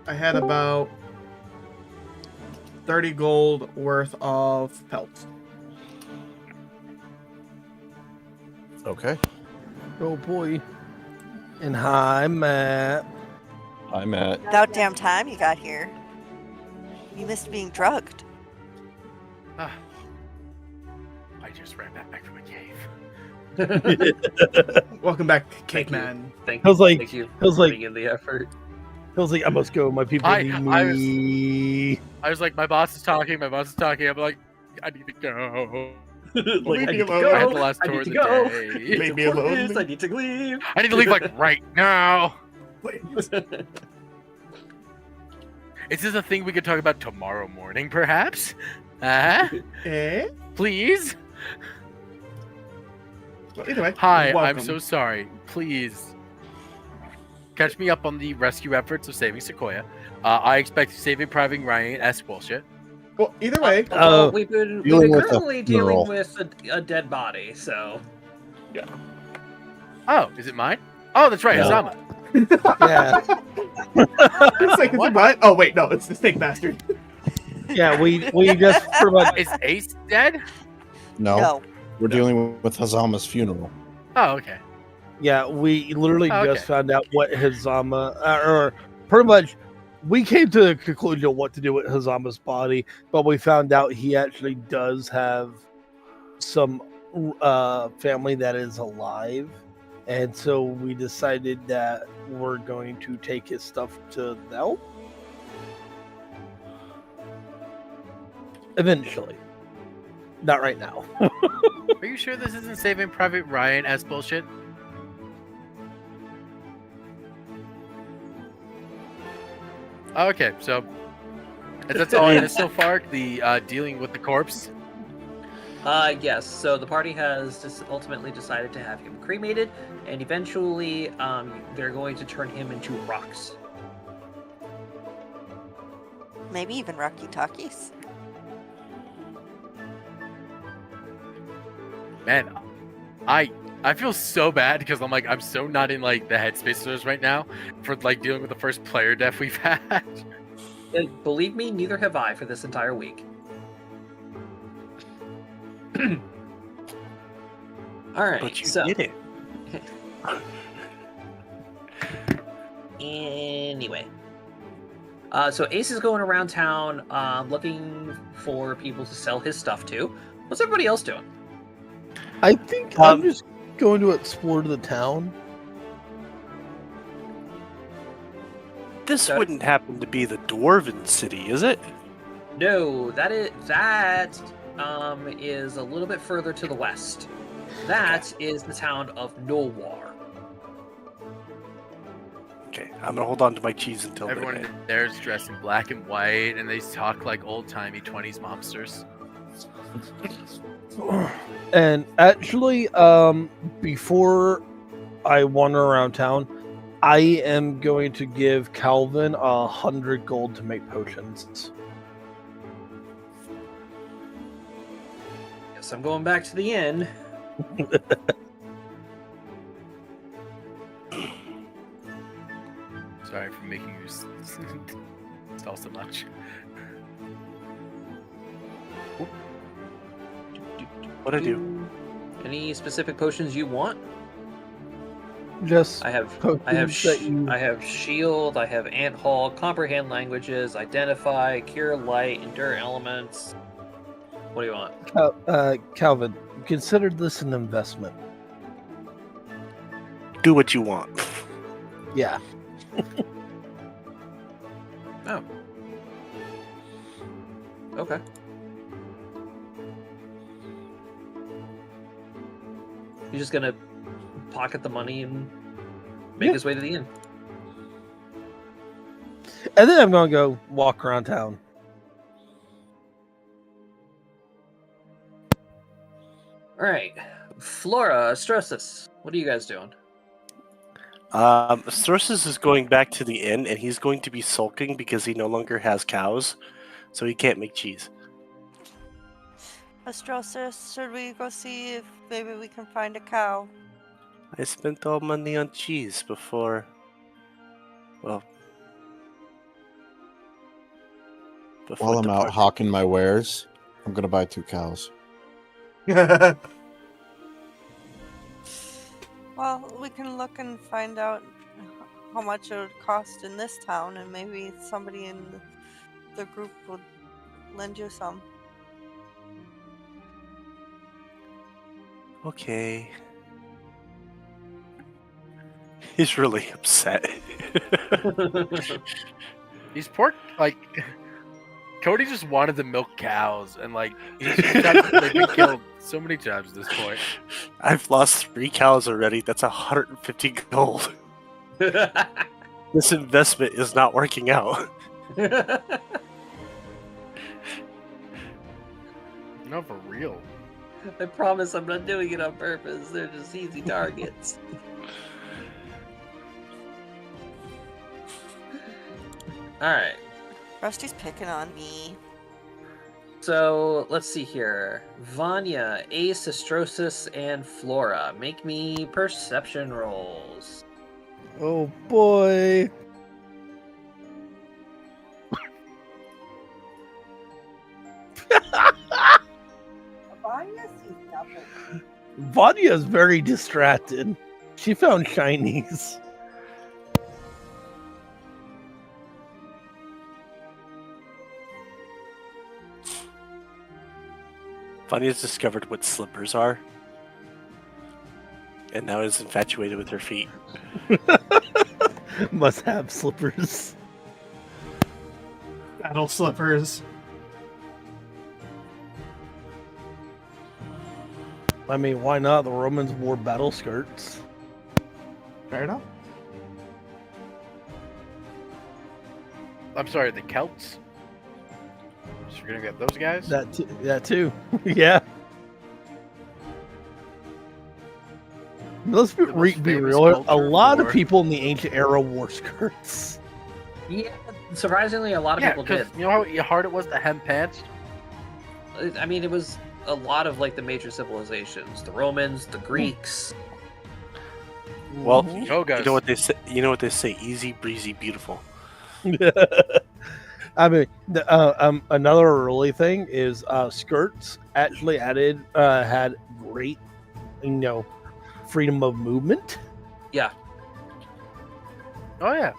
[SPEAKER 1] I had about 30 gold worth of pelts.
[SPEAKER 6] Okay.
[SPEAKER 4] Oh boy. And hi, Matt.
[SPEAKER 6] I'm at.
[SPEAKER 3] About damn time you got here. You missed being drugged.
[SPEAKER 8] I just ran back from a cave.
[SPEAKER 1] Welcome back,
[SPEAKER 5] Thank you.
[SPEAKER 1] caveman.
[SPEAKER 5] Thank
[SPEAKER 4] I was like-
[SPEAKER 5] thank you
[SPEAKER 4] I was
[SPEAKER 5] for
[SPEAKER 4] like-
[SPEAKER 5] putting in the effort.
[SPEAKER 4] I was like, I must go. My people
[SPEAKER 8] I-
[SPEAKER 4] need
[SPEAKER 8] I was-
[SPEAKER 4] me.
[SPEAKER 8] I was like, my boss is talking. I'm like, I need to go.
[SPEAKER 1] Leave
[SPEAKER 5] I
[SPEAKER 1] me
[SPEAKER 5] need to
[SPEAKER 1] alone.
[SPEAKER 8] I had
[SPEAKER 5] go.
[SPEAKER 8] the last
[SPEAKER 5] I
[SPEAKER 8] tour
[SPEAKER 5] need
[SPEAKER 8] of
[SPEAKER 5] to
[SPEAKER 8] the
[SPEAKER 5] go.
[SPEAKER 8] day.
[SPEAKER 1] Leave me alone.
[SPEAKER 5] I need to leave.
[SPEAKER 8] I need to leave like right now. Is this a thing we could talk about tomorrow morning, perhaps?
[SPEAKER 1] Eh?
[SPEAKER 8] Please?
[SPEAKER 1] Well, either way.
[SPEAKER 8] Hi,
[SPEAKER 1] welcome.
[SPEAKER 8] I'm so sorry. Please catch me up on the rescue efforts of saving Sequoia. I expect Saving Private Ryan as bullshit.
[SPEAKER 1] Well, either way.
[SPEAKER 5] Well, we've been
[SPEAKER 6] dealing with a
[SPEAKER 5] currently dealing
[SPEAKER 6] funeral.
[SPEAKER 5] with a dead body, so
[SPEAKER 8] Oh, is it mine? Oh, that's right,
[SPEAKER 6] Yeah.
[SPEAKER 8] Osama.
[SPEAKER 4] Yeah,
[SPEAKER 1] It's like,
[SPEAKER 8] What?
[SPEAKER 1] what? Oh, wait, no, it's the snake bastard.
[SPEAKER 4] yeah. We just pretty much.
[SPEAKER 8] Is Ace dead?
[SPEAKER 6] No,
[SPEAKER 3] No.
[SPEAKER 6] we're dealing with Hazama's funeral.
[SPEAKER 8] Oh, okay.
[SPEAKER 4] Yeah, we literally
[SPEAKER 8] Oh,
[SPEAKER 4] just
[SPEAKER 8] okay.
[SPEAKER 4] found out what Hazama, or pretty much, we came to the conclusion of what to do with Hazama's body, but we found out he actually does have some family that is alive, and so we decided that we're going to take his stuff to them. Eventually. Not right now.
[SPEAKER 8] Are you sure this isn't Saving Private Ryan as bullshit? Okay, so that's all it is so far. The dealing with the corpse.
[SPEAKER 5] yes. So the party has just ultimately decided to have him cremated, and eventually, they're going to turn him into rocks.
[SPEAKER 3] Maybe even Rocky Talkies.
[SPEAKER 8] Man, I feel so bad because I'm so not in like the headspace of this right now for like dealing with the first player death we've had.
[SPEAKER 5] And believe me, neither have I for this entire week. All right,
[SPEAKER 2] But you
[SPEAKER 5] so
[SPEAKER 2] did it.
[SPEAKER 5] anyway, so Ace is going around town, looking for people to sell his stuff to. What's everybody else doing?
[SPEAKER 4] I think I'm just going to explore the town.
[SPEAKER 2] This
[SPEAKER 5] Sorry?
[SPEAKER 2] wouldn't happen to be the Dwarven city, is it?
[SPEAKER 5] No, that is a little bit further to the west. That is the town of Nolwar.
[SPEAKER 2] Okay, I'm gonna hold on to my cheese until
[SPEAKER 8] Everyone
[SPEAKER 2] midnight.
[SPEAKER 8] there's dressed in black and white, and they talk like old-timey 20s mobsters.
[SPEAKER 4] And actually, before I wander around town, I am going to give Calvin 100 gold to make potions.
[SPEAKER 5] Guess I'm going back to the inn.
[SPEAKER 8] Sorry for making you stall so much.
[SPEAKER 2] What'd I do?
[SPEAKER 5] Any specific potions you want?
[SPEAKER 4] Just
[SPEAKER 5] I have
[SPEAKER 4] potions that you.
[SPEAKER 5] I have shield, I have ant haul, comprehend languages, identify, cure light, endure elements. What do you want?
[SPEAKER 4] Calvin, consider this an investment.
[SPEAKER 2] Do what you want.
[SPEAKER 4] Yeah.
[SPEAKER 5] Oh. Okay. He's just gonna pocket the money and make
[SPEAKER 4] Yeah.
[SPEAKER 5] his way to the inn.
[SPEAKER 4] And then I'm going to go walk around town.
[SPEAKER 5] All right, Flora, Astrosis, what are you guys doing?
[SPEAKER 2] Sorces is going back to the inn, and he's going to be sulking because he no longer has cows, so he can't make cheese.
[SPEAKER 3] Astrosis, should we go see if maybe we can find a cow?
[SPEAKER 2] I spent all money on cheese before. Well, before
[SPEAKER 6] While I'm out
[SPEAKER 2] departing.
[SPEAKER 6] hawking my wares, I'm gonna buy 2 cows.
[SPEAKER 3] Well, we can look and find out how much it would cost in this town, and maybe somebody in the group would lend you some.
[SPEAKER 2] Okay. He's really upset.
[SPEAKER 8] These poor, like, Cody just wanted to milk cows, and like they've been killed so many times at this point.
[SPEAKER 2] I've lost 3 cows already. That's 150 gold. This investment is not working out.
[SPEAKER 8] No, for real.
[SPEAKER 5] I promise I'm not doing it on purpose. They're just easy targets. Alright.
[SPEAKER 3] Rusty's picking on me.
[SPEAKER 5] So let's see here. Vanya, Ace, Astrosis, and Flora. Make me perception rolls.
[SPEAKER 4] Oh boy.
[SPEAKER 3] Vanya sees nothing.
[SPEAKER 4] Vanya's very distracted. She found shinies.
[SPEAKER 2] Vanya's discovered what slippers are. And now is infatuated with her feet.
[SPEAKER 4] Must have slippers.
[SPEAKER 1] Battle slippers.
[SPEAKER 4] I mean, why not? The Romans wore battle skirts.
[SPEAKER 1] Fair enough.
[SPEAKER 8] I'm sorry, the Celts. So you're gonna get those guys?
[SPEAKER 4] That too. Yeah. Let's be
[SPEAKER 8] The most famous
[SPEAKER 4] real. A
[SPEAKER 8] culture
[SPEAKER 4] lot of
[SPEAKER 8] for-
[SPEAKER 4] people in the ancient era wore skirts.
[SPEAKER 5] Yeah, surprisingly, a lot of
[SPEAKER 8] Yeah,
[SPEAKER 5] people did.
[SPEAKER 8] because you know how hard it was to hem pants?
[SPEAKER 5] I mean, it was a lot of like the major civilizations: the Romans, the Greeks.
[SPEAKER 2] Well,
[SPEAKER 4] Mhm.
[SPEAKER 8] Go guys.
[SPEAKER 2] you know what they say. You know what they say. Easy breezy, beautiful.
[SPEAKER 4] I mean, another early thing is skirts actually had great, freedom of movement.
[SPEAKER 5] Yeah.
[SPEAKER 8] Oh yeah.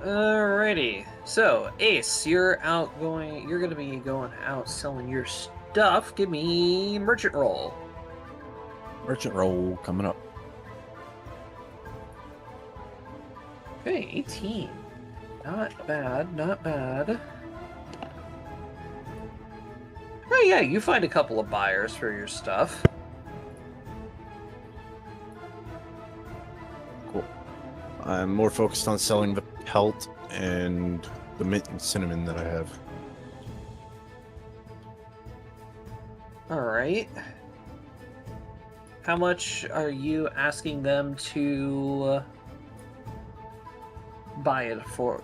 [SPEAKER 5] Alrighty. So, Ace, you're gonna be going out selling your stuff. Give me merchant roll.
[SPEAKER 6] Merchant roll coming up.
[SPEAKER 5] Okay, 18. Not bad, not bad. Oh yeah, you find a couple of buyers for your stuff.
[SPEAKER 6] Cool. I'm more focused on selling the pelt and the mint and cinnamon that I have.
[SPEAKER 5] Alright. How much are you asking them to buy it for?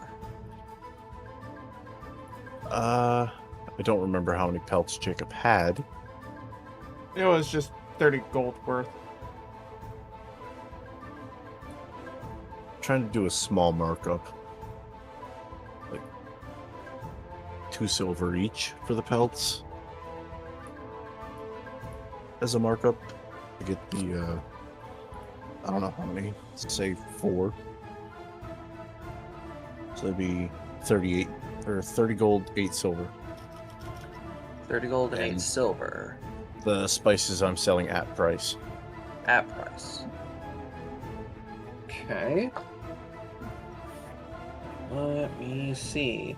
[SPEAKER 6] I don't remember how many pelts Jacob had.
[SPEAKER 1] It was just 30 gold worth.
[SPEAKER 6] Trying to do a small markup. Like 2 silver each for the pelts. As a markup. To get the I don't know how many. Let's say 4. So that'd be 38 or 30 gold, 8 silver.
[SPEAKER 5] 30 gold and 8
[SPEAKER 6] And-
[SPEAKER 5] silver.
[SPEAKER 6] The spices I'm selling at price.
[SPEAKER 5] At price. Okay. Let me see.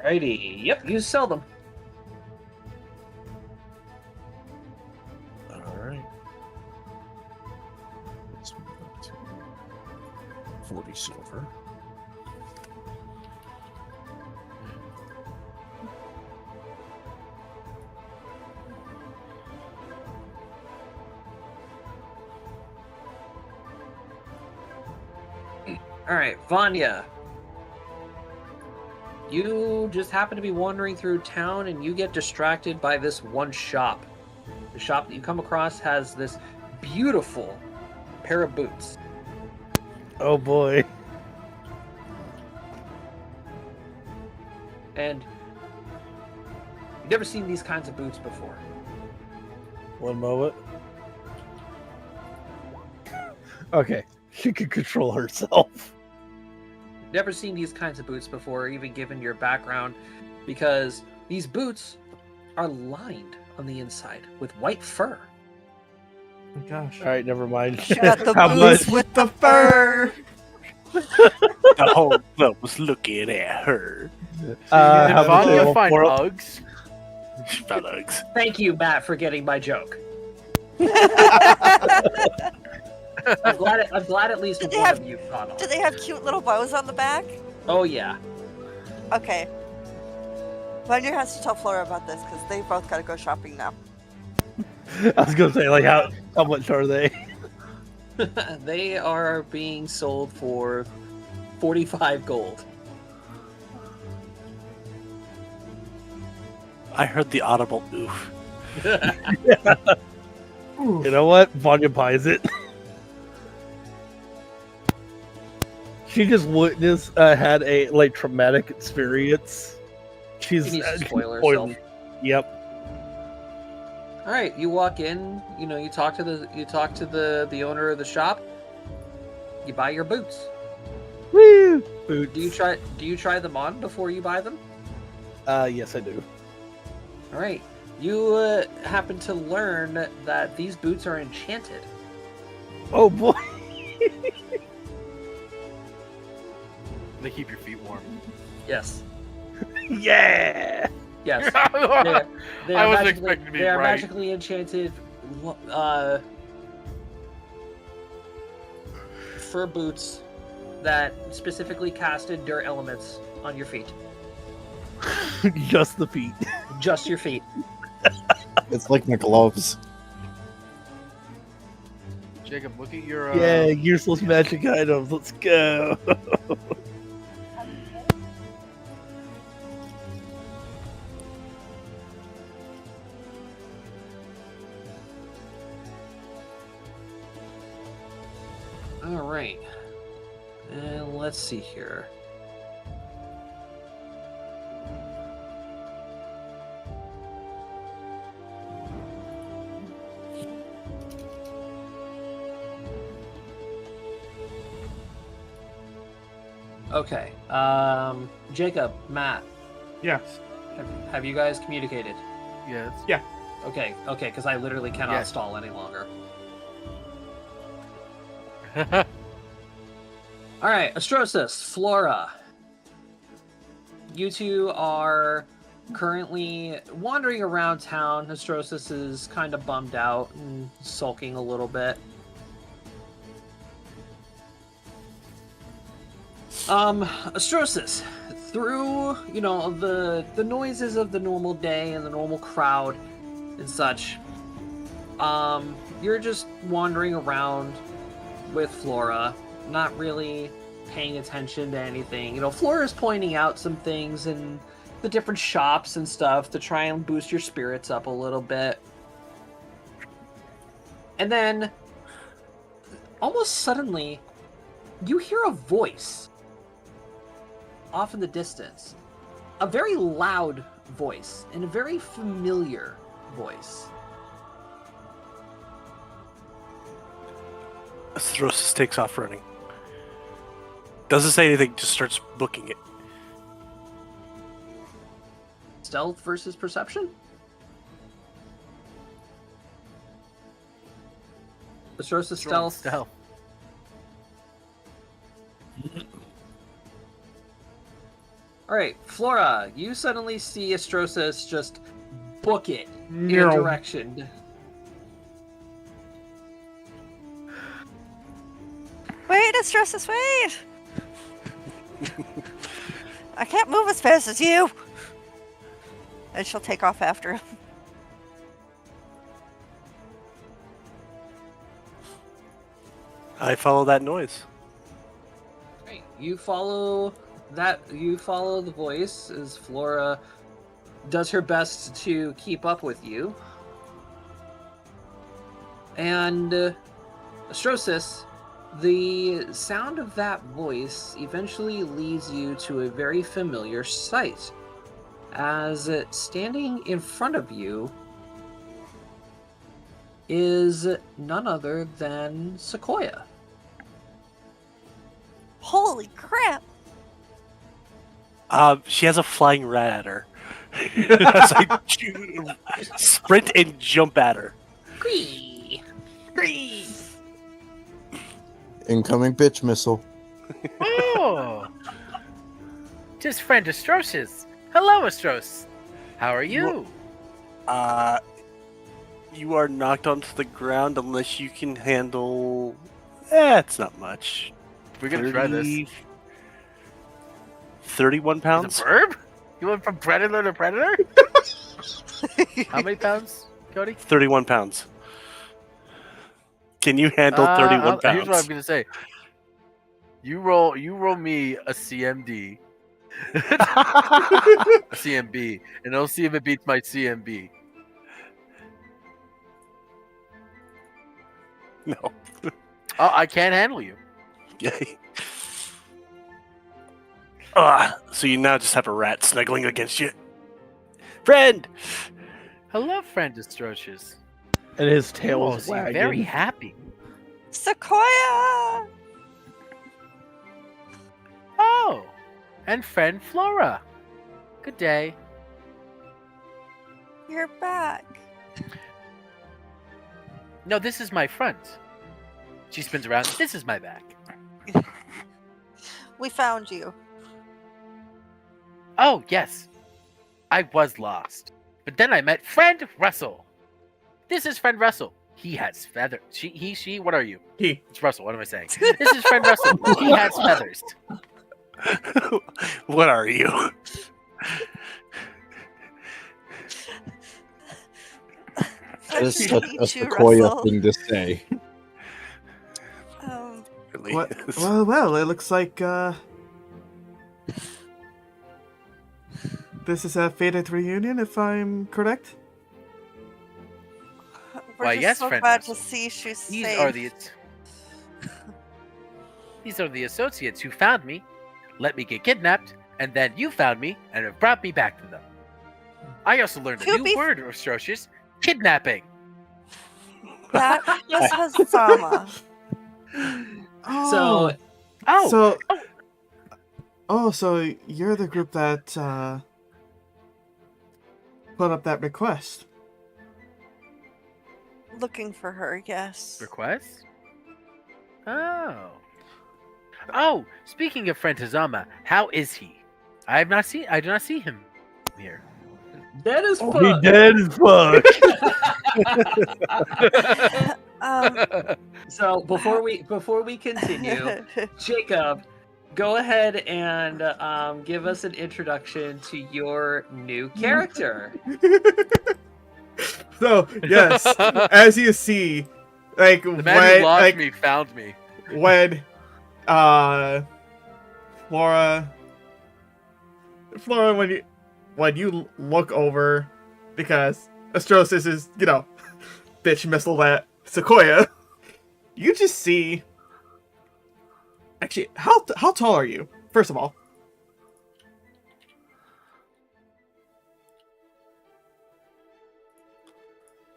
[SPEAKER 5] Alrighty. Yep, you sell them.
[SPEAKER 6] Alright. Let's move up to 40 silver.
[SPEAKER 5] Alright, Vanya. You just happen to be wandering through town and you get distracted by this one shop. The shop that you come across has this beautiful pair of boots.
[SPEAKER 4] Oh boy.
[SPEAKER 5] And you've never seen these kinds of boots before.
[SPEAKER 4] One moment. Okay. She could control herself.
[SPEAKER 5] Never seen these kinds of boots before, even given your background, because these boots are lined on the inside with white fur.
[SPEAKER 1] Oh my gosh.
[SPEAKER 4] All right, never mind.
[SPEAKER 3] She got the
[SPEAKER 4] How
[SPEAKER 3] boots
[SPEAKER 4] much?
[SPEAKER 3] with the fur.
[SPEAKER 2] The whole club was looking at her.
[SPEAKER 4] How
[SPEAKER 8] Did
[SPEAKER 4] much
[SPEAKER 8] Vanya
[SPEAKER 4] level
[SPEAKER 8] find
[SPEAKER 4] four-
[SPEAKER 8] Uggs?
[SPEAKER 2] Bugs.
[SPEAKER 5] Thank you, Matt, for getting my joke. I'm glad at least
[SPEAKER 3] Did they
[SPEAKER 5] one
[SPEAKER 3] have-
[SPEAKER 5] of you caught on.
[SPEAKER 3] Do they have cute little bows on the back?
[SPEAKER 5] Oh yeah.
[SPEAKER 3] Okay. Vanya has to tell Flora about this because they both gotta go shopping now.
[SPEAKER 4] I was gonna say, like, how much are they?
[SPEAKER 5] They are being sold for 45 gold.
[SPEAKER 2] I heard the audible oof.
[SPEAKER 4] You know what? Vanya buys it. She just witnessed had a traumatic experience. She's
[SPEAKER 5] She needs to spoil
[SPEAKER 4] spoiled.
[SPEAKER 5] herself.
[SPEAKER 4] Yep.
[SPEAKER 5] All right, you walk in. You talk to the owner of the shop. You buy your boots.
[SPEAKER 4] Woo! Boots.
[SPEAKER 5] Do you try them on before you buy them?
[SPEAKER 4] Yes, I do.
[SPEAKER 5] All right. You happen to learn that these boots are enchanted.
[SPEAKER 4] Oh boy.
[SPEAKER 8] They keep your feet warm.
[SPEAKER 5] Yes.
[SPEAKER 4] Yeah.
[SPEAKER 5] Yes.
[SPEAKER 8] I
[SPEAKER 5] They're
[SPEAKER 8] wasn't
[SPEAKER 5] magically-
[SPEAKER 8] expecting to be
[SPEAKER 5] They are
[SPEAKER 8] right.
[SPEAKER 5] magically enchanted fur boots that specifically cast Endure elements on your feet.
[SPEAKER 4] Just the feet.
[SPEAKER 5] Just your feet.
[SPEAKER 6] It's like my gloves.
[SPEAKER 8] Jacob, look at your.
[SPEAKER 4] Yeah, useless magic items. Let's go.
[SPEAKER 5] All right. And let's see here. Okay. Jacob, Matt,
[SPEAKER 1] Yes.
[SPEAKER 5] have you guys communicated?
[SPEAKER 8] Yes.
[SPEAKER 5] Okay, because I literally cannot
[SPEAKER 8] Yes.
[SPEAKER 5] stall any longer. All right, Astrosis, Flora. You two are currently wandering around town. Astrosis is kind of bummed out and sulking a little bit. Astrosis, through, the noises of the normal day and the normal crowd and such, you're just wandering around with Flora, not really paying attention to anything. Flora's pointing out some things in the different shops and stuff to try and boost your spirits up a little bit. And then, almost suddenly, you hear a voice off in the distance. A very loud voice, and a very familiar voice.
[SPEAKER 2] Throsis takes off running. Doesn't say anything, just starts booking it.
[SPEAKER 5] Stealth versus perception? Astrosis stealth.
[SPEAKER 8] Stealth.
[SPEAKER 5] Alright, Flora, you suddenly see Astrosis just book it in
[SPEAKER 1] No.
[SPEAKER 5] a direction.
[SPEAKER 3] Wait, Astrosis, wait! I can't move as fast as you! And she'll take off after him.
[SPEAKER 2] I follow that noise.
[SPEAKER 5] Right, you follow the voice as Flora does her best to keep up with you. And Astrosis, the sound of that voice eventually leads you to a very familiar sight, as standing in front of you is none other than Sequoia.
[SPEAKER 3] Holy crap!
[SPEAKER 2] She has a flying rat at her. As I sprint and jump at her.
[SPEAKER 5] Gree. Gree.
[SPEAKER 6] Incoming bitch missile.
[SPEAKER 8] Oh! Just friend Astrocious. Hello, Astros. How are you?
[SPEAKER 2] You are knocked onto the ground unless you can handle. It's not much.
[SPEAKER 8] We're gonna try this.
[SPEAKER 2] 31
[SPEAKER 8] Is
[SPEAKER 2] pounds?
[SPEAKER 8] a verb? You went from predator to predator? How many pounds, Cody?
[SPEAKER 2] 31 pounds. Can you handle 31 pounds?
[SPEAKER 8] Here's what I'm gonna say. You roll me a CMD. A CMB. And I'll see if it beats my CMB.
[SPEAKER 2] No.
[SPEAKER 8] Oh, I can't handle you.
[SPEAKER 2] Yay. So you now just have a rat snuggling against you. Friend!
[SPEAKER 8] Hello, friend Astrocious.
[SPEAKER 4] And his
[SPEAKER 8] You
[SPEAKER 4] tail
[SPEAKER 8] all
[SPEAKER 4] is
[SPEAKER 8] seem
[SPEAKER 4] wagging.
[SPEAKER 8] very happy.
[SPEAKER 3] Sequoia!
[SPEAKER 8] Oh, and friend Flora. Good day.
[SPEAKER 3] You're back.
[SPEAKER 8] No, this is my front. She spins around. This is my back.
[SPEAKER 3] We found you.
[SPEAKER 8] Oh, yes. I was lost. But then I met friend Russell. This is friend Russell. He has feathers. She, what are you?
[SPEAKER 1] He.
[SPEAKER 8] It's Russell. What am I saying? This is friend Russell. He has feathers.
[SPEAKER 2] What are you?
[SPEAKER 6] That is
[SPEAKER 3] Pleasure
[SPEAKER 6] such
[SPEAKER 3] to
[SPEAKER 6] a
[SPEAKER 3] meet you,
[SPEAKER 6] Sequoia
[SPEAKER 3] Russell.
[SPEAKER 6] thing to say.
[SPEAKER 2] Really?
[SPEAKER 1] What? Well, it looks like this is a fated reunion, if I'm correct.
[SPEAKER 3] We're
[SPEAKER 8] Why,
[SPEAKER 3] just
[SPEAKER 8] yes,
[SPEAKER 3] so
[SPEAKER 8] friend
[SPEAKER 3] glad
[SPEAKER 8] Russell.
[SPEAKER 3] to see she's
[SPEAKER 8] These
[SPEAKER 3] safe.
[SPEAKER 8] are the associates who found me, let me get kidnapped, and then you found me and have brought me back to them. I also learned a
[SPEAKER 3] To
[SPEAKER 8] new
[SPEAKER 3] be-
[SPEAKER 8] word, Astrocious. Kidnapping.
[SPEAKER 3] That was Hazama.
[SPEAKER 5] So,
[SPEAKER 8] Oh,
[SPEAKER 1] So you're the group that put up that request.
[SPEAKER 3] Looking for her, yes.
[SPEAKER 8] request? Oh, speaking of friend Hazama, how is he? I do not see him here.
[SPEAKER 5] that is
[SPEAKER 4] Oh, he dead as fuck.
[SPEAKER 5] So before we continue, Jacob, go ahead and give us an introduction to your new character.
[SPEAKER 1] So yes, as you see, like
[SPEAKER 8] The man who lost
[SPEAKER 1] like
[SPEAKER 8] me found me.
[SPEAKER 1] when Flora, when you look over, because Astrosis is, bitch missile that Sequoia, you just see. Actually, how tall are you? First of all,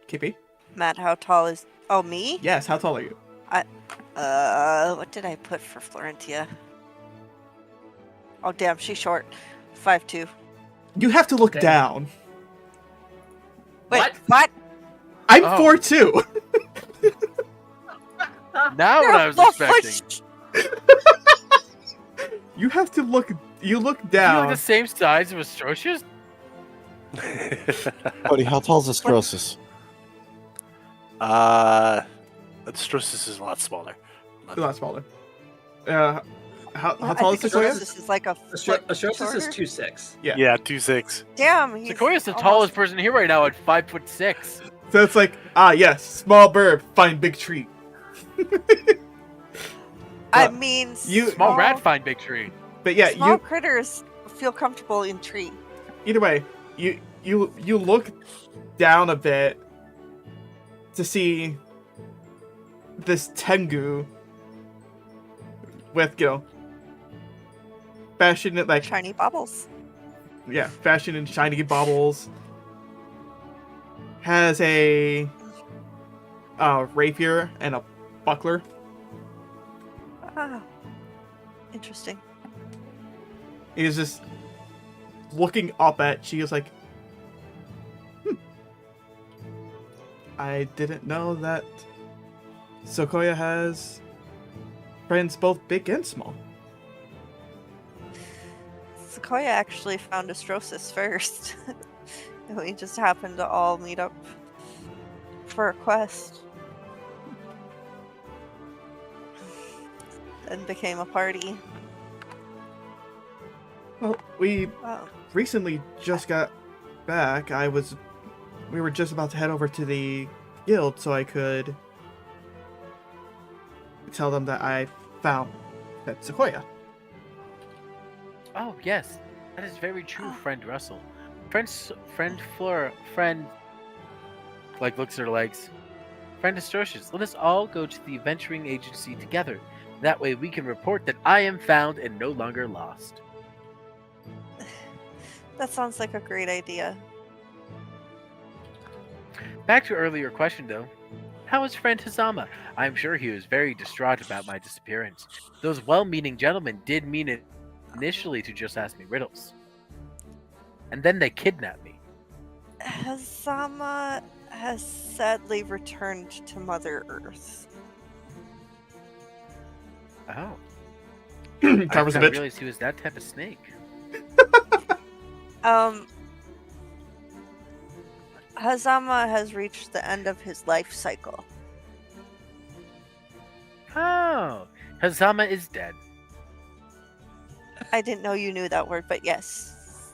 [SPEAKER 1] Kippy.
[SPEAKER 3] Matt, how tall is... Oh, me?
[SPEAKER 1] Yes, how tall are you?
[SPEAKER 3] What did I put for Florentia? Oh, damn, she's short. 5'2".
[SPEAKER 1] You have to look
[SPEAKER 5] Damn.
[SPEAKER 1] down.
[SPEAKER 3] Wait, what?
[SPEAKER 1] I'm
[SPEAKER 8] Oh.
[SPEAKER 1] 4'2".
[SPEAKER 8] Now what I was expecting.
[SPEAKER 1] You have to look. You look
[SPEAKER 8] You
[SPEAKER 1] down.
[SPEAKER 8] look the same size as Astrocious?
[SPEAKER 6] Cody, how tall is Astrosis?
[SPEAKER 2] Astrosis is a lot smaller.
[SPEAKER 1] A lot smaller. How
[SPEAKER 3] I
[SPEAKER 1] tall is
[SPEAKER 3] think
[SPEAKER 1] Sequoia?
[SPEAKER 3] This is like a foot
[SPEAKER 5] Astrosis is
[SPEAKER 3] shorter.
[SPEAKER 5] 2'6".
[SPEAKER 2] Yeah, 2'6".
[SPEAKER 3] Damn, he's
[SPEAKER 8] Sequoia's the
[SPEAKER 3] almost-
[SPEAKER 8] tallest person here right now at 5'6".
[SPEAKER 1] So it's like, yes, small bird, find big tree.
[SPEAKER 3] I mean,
[SPEAKER 8] Small rat find big tree.
[SPEAKER 1] But yeah,
[SPEAKER 3] small critters feel comfortable in tree.
[SPEAKER 1] either way, you look down a bit to see this Tengu with, fashion like
[SPEAKER 3] Shiny bubbles.
[SPEAKER 1] fashion in shiny baubles. Has a rapier and a buckler.
[SPEAKER 3] Ah, Interesting.
[SPEAKER 1] He's just looking up at. She is like, I didn't know that Sequoia has friends both big and small.
[SPEAKER 3] Sequoia actually found Astrosis first. And we just happened to all meet up for a quest. And became a party.
[SPEAKER 1] Well, we
[SPEAKER 3] Wow.
[SPEAKER 1] recently just got back. We were just about to head over to the guild so I could tell them that I found that Sequoia.
[SPEAKER 8] Oh, yes. That is very true, friend Russell. Friend Flora, looks at her legs. Friend Astrocious, let us all go to the adventuring agency together. That way we can report that I am found and no longer lost.
[SPEAKER 3] That sounds like a great idea.
[SPEAKER 8] Back to earlier question, though. How is friend Hazama? I'm sure he was very distraught about my disappearance. Those well-meaning gentlemen did mean it initially to just ask me riddles. And then they kidnapped me.
[SPEAKER 3] Hazama has sadly returned to Mother Earth.
[SPEAKER 8] Oh.
[SPEAKER 1] Covers
[SPEAKER 8] I
[SPEAKER 1] a
[SPEAKER 8] didn't
[SPEAKER 1] bitch.
[SPEAKER 8] realize he was that type of snake.
[SPEAKER 3] Hazama has reached the end of his life cycle.
[SPEAKER 8] Oh. Hazama is dead.
[SPEAKER 3] I didn't know you knew that word, but yes.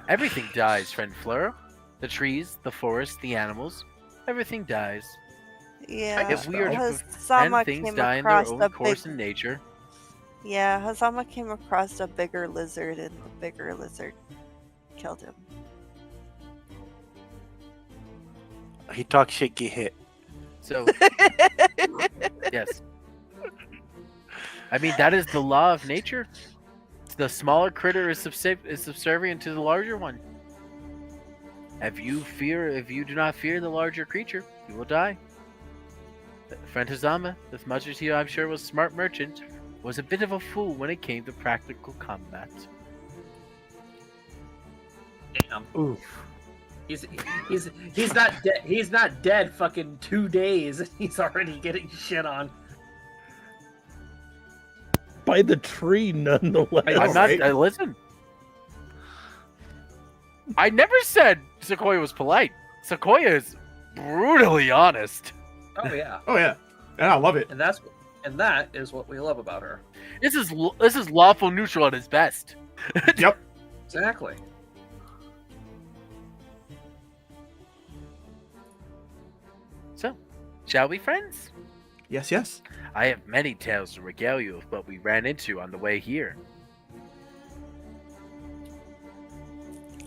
[SPEAKER 8] Everything dies, friend Fleur. The trees, the forest, the animals. Everything dies.
[SPEAKER 3] Yeah,
[SPEAKER 8] If we are to
[SPEAKER 3] Hazama
[SPEAKER 8] pretend things
[SPEAKER 3] came
[SPEAKER 8] die in their
[SPEAKER 3] across
[SPEAKER 8] own
[SPEAKER 3] a
[SPEAKER 8] course
[SPEAKER 3] big.
[SPEAKER 8] in nature.
[SPEAKER 3] Yeah, Hazama came across a bigger lizard, and the bigger lizard killed him.
[SPEAKER 2] He talks shit, get hit.
[SPEAKER 8] So, yes. I mean, that is the law of nature. The smaller critter is subservient to the larger one. If you do not fear the larger creature, you will die. Friend Hazama, as much as he, I'm sure, was a smart merchant, was a bit of a fool when it came to practical combat.
[SPEAKER 5] Damn.
[SPEAKER 2] Oof.
[SPEAKER 5] He's not dead. He's not dead. Fucking 2 days. And he's already getting shit on.
[SPEAKER 4] By the tree, nonetheless.
[SPEAKER 8] I'm not. Listen. I never said Sequoia was polite. Sequoia is brutally honest.
[SPEAKER 5] Oh yeah.
[SPEAKER 1] Oh yeah, and I love it.
[SPEAKER 5] And that is what we love about her.
[SPEAKER 8] This is lawful neutral at its best.
[SPEAKER 1] Yep.
[SPEAKER 5] Exactly.
[SPEAKER 8] So, shall we, friends?
[SPEAKER 1] Yes, yes.
[SPEAKER 8] I have many tales to regale you of what we ran into on the way here.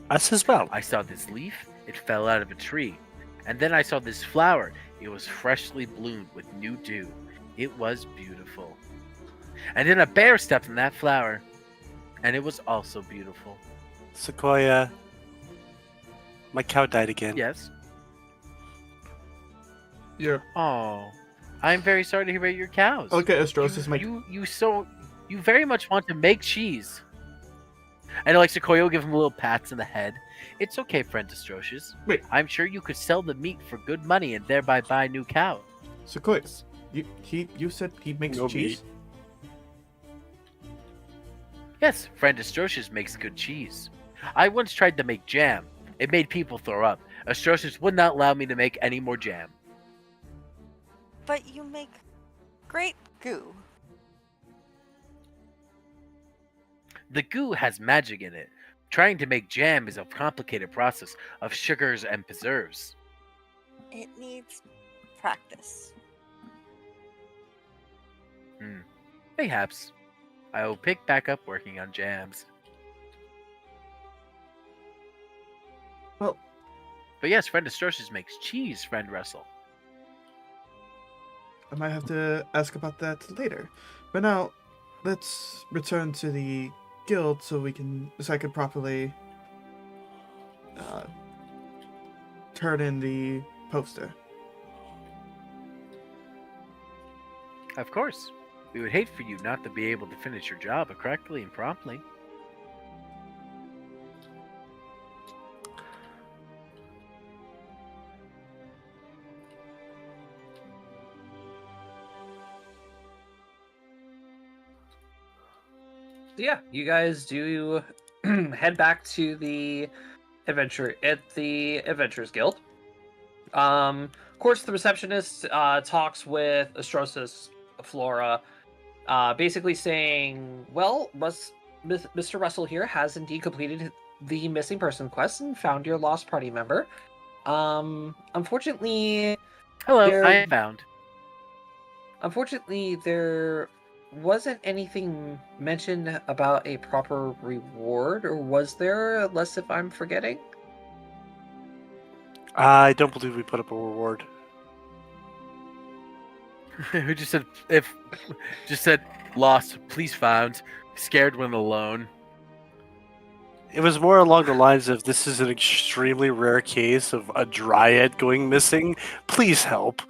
[SPEAKER 2] Us as well.
[SPEAKER 8] I saw this leaf, it fell out of a tree. And then I saw this flower, it was freshly bloomed with new dew. It was beautiful. And then a bear stepped on that flower, and it was also beautiful.
[SPEAKER 2] Sequoia. My cow died again.
[SPEAKER 8] Yes?
[SPEAKER 1] Yeah.
[SPEAKER 8] Oh, I'm very sorry to hear about your cows.
[SPEAKER 1] Okay, Astrosis,
[SPEAKER 8] You very much want to make cheese. And like Sequoia will give him little pats in the head. It's okay, friend Astrocious.
[SPEAKER 1] Wait.
[SPEAKER 8] I'm sure you could sell the meat for good money and thereby buy new cows.
[SPEAKER 1] Sequoia, you said he makes
[SPEAKER 2] No
[SPEAKER 1] cheese?
[SPEAKER 8] Yes, friend Astrocious makes good cheese. I once tried to make jam. It made people throw up. Astrocious would not allow me to make any more jam.
[SPEAKER 3] But you make great goo.
[SPEAKER 8] The goo has magic in it. Trying to make jam is a complicated process of sugars and preserves.
[SPEAKER 3] It needs practice.
[SPEAKER 8] Perhaps. I will pick back up working on jams.
[SPEAKER 1] Well,
[SPEAKER 8] But yes, friend Astrocious makes cheese, friend Russell.
[SPEAKER 1] I might have to ask about that later. But now, let's return to the guild so I can properly turn in the poster.
[SPEAKER 8] Of course. We would hate for you not to be able to finish your job correctly and promptly.
[SPEAKER 5] So yeah, you guys do head back to the Adventurers Guild. Of course, the receptionist talks with Astrosis Flora, basically saying, "Well, Mr. Russell here has indeed completed the missing person quest and found your lost party member. Unfortunately,
[SPEAKER 8] Hello,
[SPEAKER 5] There-
[SPEAKER 8] I am bound.
[SPEAKER 5] there wasn't anything mentioned about a proper reward, or was there? Unless if I'm forgetting."
[SPEAKER 2] I don't believe we put up a reward.
[SPEAKER 8] Who just said lost, please found, scared when alone.
[SPEAKER 2] It was more along the lines of this is an extremely rare case of a dryad going missing. Please help.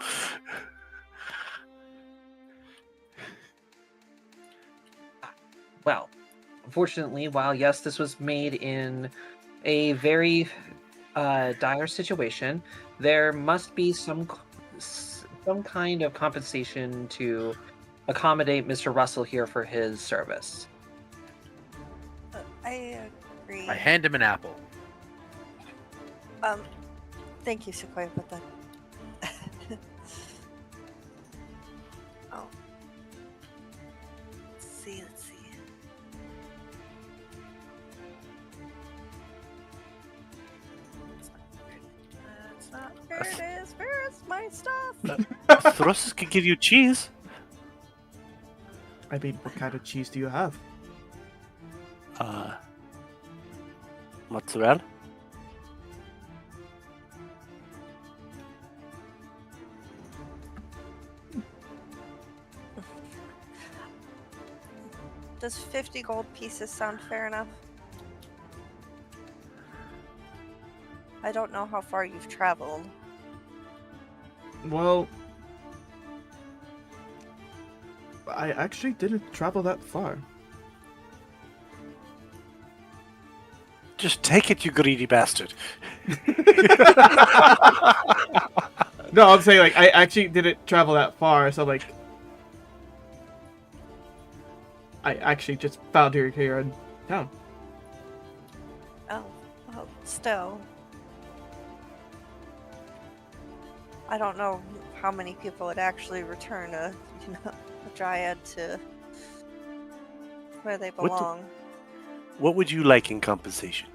[SPEAKER 5] Well, unfortunately, while yes, this was made in a very dire situation, there must be some kind of compensation to accommodate Mr. Russell here for his service.
[SPEAKER 3] I agree.
[SPEAKER 8] I hand him an apple.
[SPEAKER 3] Thank you, Sequoia, but then. Oh. Let's see. That's not where it is. Where's my stuff?
[SPEAKER 2] Thrustus could give you cheese.
[SPEAKER 1] I mean, what kind of cheese do you have?
[SPEAKER 2] Mozzarella?
[SPEAKER 3] Does 50 gold pieces sound fair enough? I don't know how far you've traveled.
[SPEAKER 1] Well, I actually didn't travel that far.
[SPEAKER 2] Just take it, you greedy bastard.
[SPEAKER 1] No, I'm saying, like, I actually didn't travel that far, so, like, I actually just found her here in town.
[SPEAKER 3] Oh, well, still. I don't know how many people would actually return a dryad to where they
[SPEAKER 2] What the-
[SPEAKER 3] belong.
[SPEAKER 2] What would you like in compensation?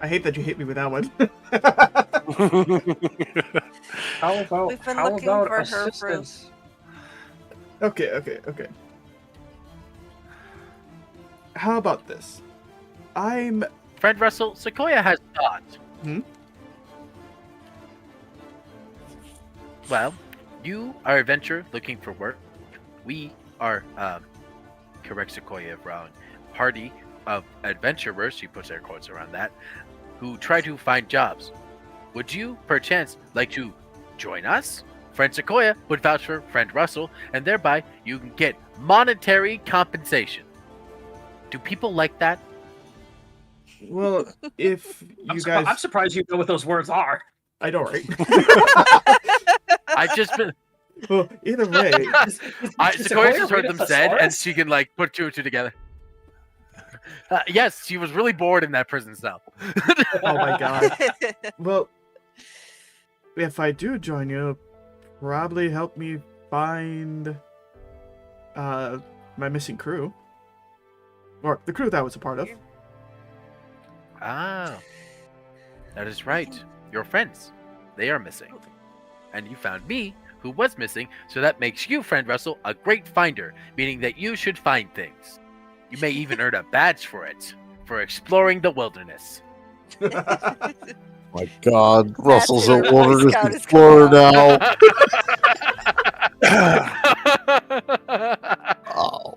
[SPEAKER 1] I hate that you hit me with that one.
[SPEAKER 5] How about
[SPEAKER 3] We've been looking for her for-
[SPEAKER 5] assistance?
[SPEAKER 1] Okay. How about this? I'm...
[SPEAKER 8] Friend Russell, Sequoia has thought. Well, you are a adventurer looking for work. We are, correct Sequoia if wrong, party of adventurers, she puts air quotes around that, who try to find jobs. Would you, perchance, like to join us? Friend Sequoia would vouch for Friend Russell, and thereby you can get monetary compensation. Do people like that?
[SPEAKER 1] Well, if you guys...
[SPEAKER 5] I'm surprised you know what those words are.
[SPEAKER 1] I know, right?
[SPEAKER 8] I've just been...
[SPEAKER 1] Well, either way...
[SPEAKER 8] Sequoia just heard
[SPEAKER 5] read a
[SPEAKER 8] them said, and
[SPEAKER 5] thesaurus?
[SPEAKER 8] she can, like, put two and two together. Yes, she was really bored in that prison cell.
[SPEAKER 1] Oh my god. Well, if I do join you, probably help me find my missing crew. Or the crew that I was a part of.
[SPEAKER 8] Ah, that is right. Your friends, they are missing. And you found me, who was missing, so that makes you, Friend Russell, a great finder, meaning that you should find things. You may even earn a badge for it, for exploring the wilderness.
[SPEAKER 6] My God, Russell's
[SPEAKER 3] where
[SPEAKER 6] at
[SPEAKER 3] Boy
[SPEAKER 6] Wilderness
[SPEAKER 3] Scout is
[SPEAKER 6] Explorer
[SPEAKER 3] coming
[SPEAKER 6] now. Oh,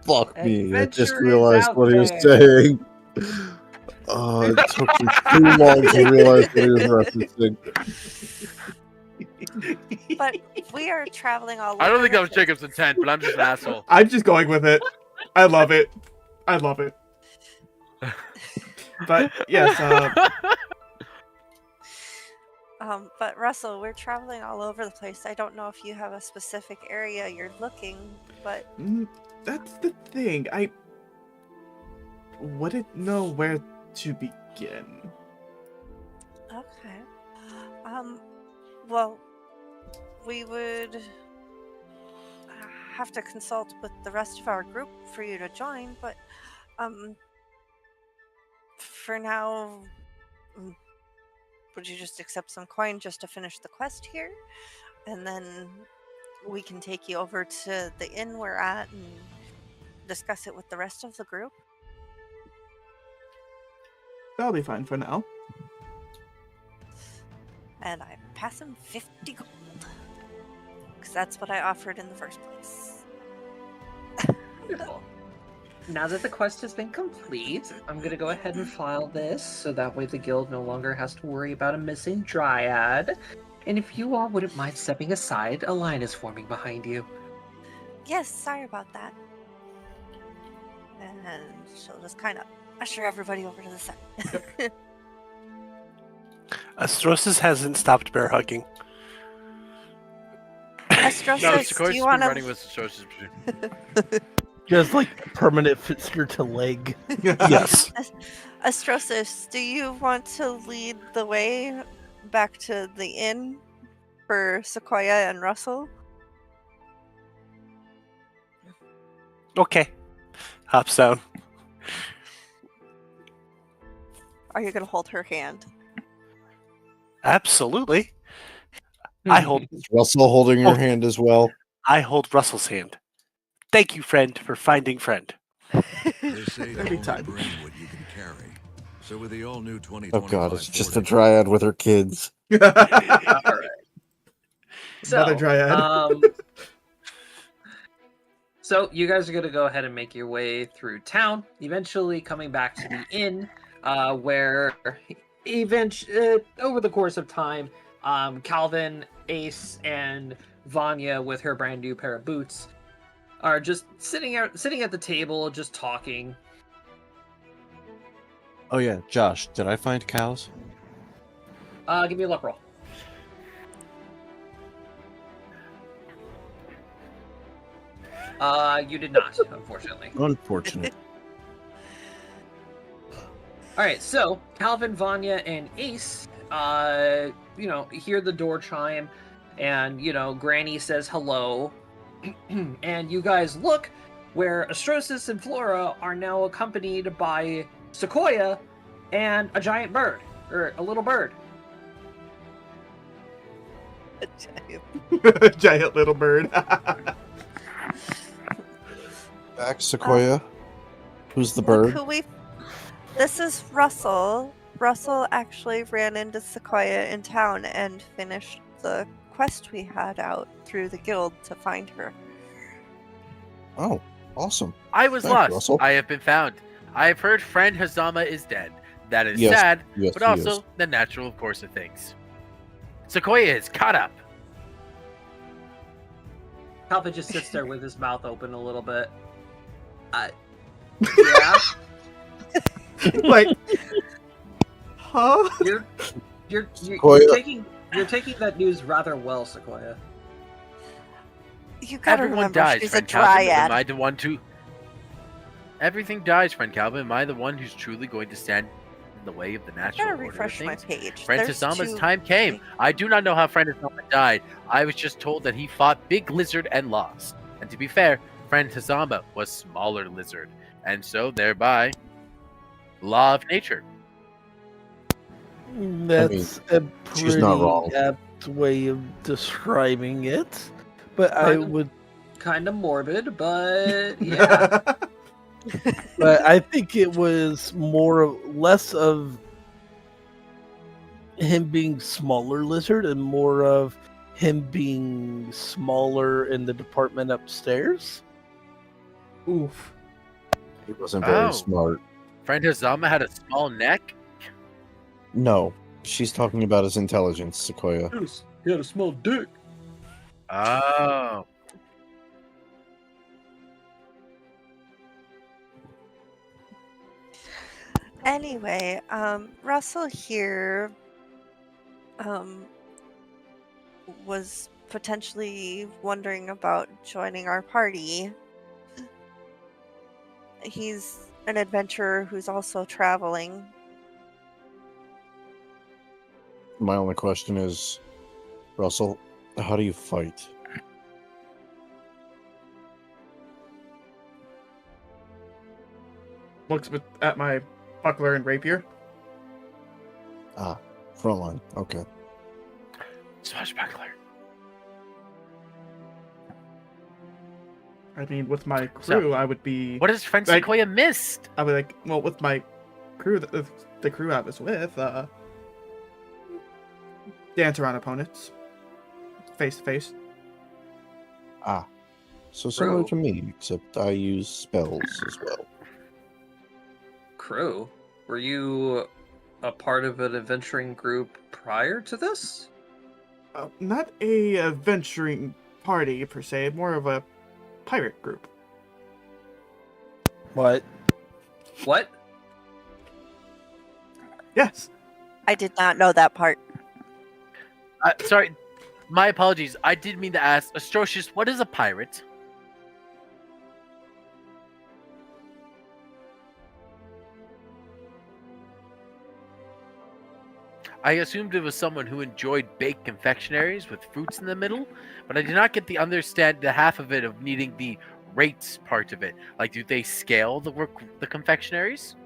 [SPEAKER 6] fuck me. I just
[SPEAKER 5] Adventure is
[SPEAKER 6] realized
[SPEAKER 5] out
[SPEAKER 6] what he was
[SPEAKER 5] there.
[SPEAKER 6] saying. It took me too long to realize what he was referencing.
[SPEAKER 3] But we are traveling all over.
[SPEAKER 8] I don't think
[SPEAKER 3] the
[SPEAKER 8] that was
[SPEAKER 3] place.
[SPEAKER 8] Jacob's intent, but I'm just an asshole.
[SPEAKER 1] I'm just going with it. I love it. I love it. But yes,
[SPEAKER 3] But Russell, we're traveling all over the place. I don't know if you have a specific area you're looking, but
[SPEAKER 1] that's the thing. I wouldn't know where to begin.
[SPEAKER 3] okay. Well, we would have to consult with the rest of our group for you to join, but for now, would you just accept some coin just to finish the quest here? And then we can take you over to the inn we're at and discuss it with the rest of the group.
[SPEAKER 1] That'll be fine for now.
[SPEAKER 3] And I pass him 50 gold. Because that's what I offered in the first place.
[SPEAKER 5] Beautiful. Now that the quest has been complete, I'm going to go ahead and file this, so that way the guild no longer has to worry about a missing dryad. And if you all wouldn't mind stepping aside, a line is forming behind you.
[SPEAKER 3] Yes, sorry about that. And she'll just kind of usher everybody over to the side.
[SPEAKER 2] Astrosis hasn't stopped bear hugging.
[SPEAKER 3] Astrosis,
[SPEAKER 8] No,
[SPEAKER 3] do
[SPEAKER 8] Sequoia's
[SPEAKER 3] you
[SPEAKER 8] been
[SPEAKER 3] want
[SPEAKER 8] running
[SPEAKER 3] to...
[SPEAKER 8] with Astrosis.
[SPEAKER 4] Just like permanent fixture to leg.
[SPEAKER 2] Yes.
[SPEAKER 3] Astrosis, do you want to lead the way back to the inn for Sequoia and Russell?
[SPEAKER 2] Okay. Hops down.
[SPEAKER 3] Are you going to hold her hand?
[SPEAKER 2] Absolutely. I hold
[SPEAKER 6] Is Russell holding your hand as well?
[SPEAKER 2] I hold Russell's hand. Thank you, friend, for finding friend.
[SPEAKER 9] They say
[SPEAKER 1] Every
[SPEAKER 9] don't
[SPEAKER 1] time.
[SPEAKER 9] bring what you can carry. So with the all-new 2025
[SPEAKER 6] Oh god, it's just a
[SPEAKER 9] Ford
[SPEAKER 6] dryad with her kids.
[SPEAKER 5] All right.
[SPEAKER 1] Another dryad.
[SPEAKER 5] So you guys are going to go ahead and make your way through town, eventually coming back to the inn, where over the course of time, Calvin, Ace, and Vanya, with her brand new pair of boots, are just sitting at the table, just talking.
[SPEAKER 6] Oh yeah, Josh, did I find cows?
[SPEAKER 5] Give me a luck roll. You did not, unfortunately.
[SPEAKER 6] Unfortunate.
[SPEAKER 5] All right, so Calvin, Vanya, and Ace, hear the door chime, and Granny says hello, and you guys look where Astrosis and Flora are now accompanied by Sequoia and a giant bird, or a little bird.
[SPEAKER 1] Giant little bird.
[SPEAKER 6] Back, Sequoia. Who's the bird?
[SPEAKER 3] This is Russell. Russell actually ran into Sequoia in town and finished the quest we had out through the guild to find her.
[SPEAKER 6] Oh, awesome.
[SPEAKER 8] I was
[SPEAKER 6] Thanks,
[SPEAKER 8] lost.
[SPEAKER 6] Russell.
[SPEAKER 8] I have been found. I have heard friend Hazama is dead. That is
[SPEAKER 6] Yes,
[SPEAKER 8] sad,
[SPEAKER 6] yes,
[SPEAKER 8] but
[SPEAKER 6] he
[SPEAKER 8] also
[SPEAKER 6] is.
[SPEAKER 8] the natural course of things. Sequoia is caught up.
[SPEAKER 5] Calvin just sits there with his mouth open a little bit. Yeah.
[SPEAKER 1] Like, huh?
[SPEAKER 5] You're
[SPEAKER 6] Sequoia.
[SPEAKER 5] taking that news rather well, Sequoia.
[SPEAKER 3] You gotta
[SPEAKER 8] Everyone
[SPEAKER 3] remember,
[SPEAKER 8] dies,
[SPEAKER 3] she's a
[SPEAKER 8] friend Calvin. Am
[SPEAKER 3] dryad.
[SPEAKER 8] I the one to... Everything dies, friend Calvin. Am I the one who's truly going to stand in the way of the
[SPEAKER 3] I
[SPEAKER 8] natural
[SPEAKER 3] gotta
[SPEAKER 8] order of
[SPEAKER 3] refresh my
[SPEAKER 8] things?
[SPEAKER 3] page.
[SPEAKER 8] Friend
[SPEAKER 3] There's
[SPEAKER 8] Hazama's
[SPEAKER 3] two-
[SPEAKER 8] time came. I do not know how Friend Hazama died. I was just told that he fought Big Lizard and lost. And to be fair, Friend Hazama was Smaller Lizard. And so, thereby, law of nature.
[SPEAKER 4] That's a pretty
[SPEAKER 6] she's not wrong.
[SPEAKER 4] apt way of describing it. But I would,
[SPEAKER 5] Kind of morbid, but yeah.
[SPEAKER 4] but I think it was less of him being smaller lizard and more of him being smaller in the department upstairs.
[SPEAKER 1] Oof.
[SPEAKER 6] He wasn't very
[SPEAKER 8] Oh.
[SPEAKER 6] smart.
[SPEAKER 8] Friend Hazama had a small neck?
[SPEAKER 6] No, she's talking about his intelligence, Sequoia.
[SPEAKER 5] He had a small dick.
[SPEAKER 8] Oh.
[SPEAKER 3] Anyway, Russell here was potentially wondering about joining our party. He's an adventurer who's also traveling.
[SPEAKER 6] My only question is, Russell, how do you fight?
[SPEAKER 1] Looks at my buckler and rapier.
[SPEAKER 6] Ah, frontline. Okay.
[SPEAKER 8] Swashbuckler.
[SPEAKER 1] I mean, with my crew, I would be.
[SPEAKER 8] What has friend
[SPEAKER 1] Like-
[SPEAKER 8] Sequoia missed?
[SPEAKER 1] I would like. Well, with my crew, the crew I was with, dance around opponents, face to face.
[SPEAKER 6] Ah, so similar
[SPEAKER 5] Bro.
[SPEAKER 6] to me, except I use spells as well.
[SPEAKER 5] Crew, were you a part of an adventuring group prior to this?
[SPEAKER 1] Not a adventuring party per se, more of a pirate group.
[SPEAKER 4] What?
[SPEAKER 5] What?
[SPEAKER 1] Yes.
[SPEAKER 3] I did not know that part.
[SPEAKER 8] Sorry, my apologies. I did mean to ask, Astrocious, what is a pirate? I assumed it was someone who enjoyed baked confectionaries with fruits in the middle, but I did not get the half of it of needing the rates part of it. Like, do they scale the confectionaries?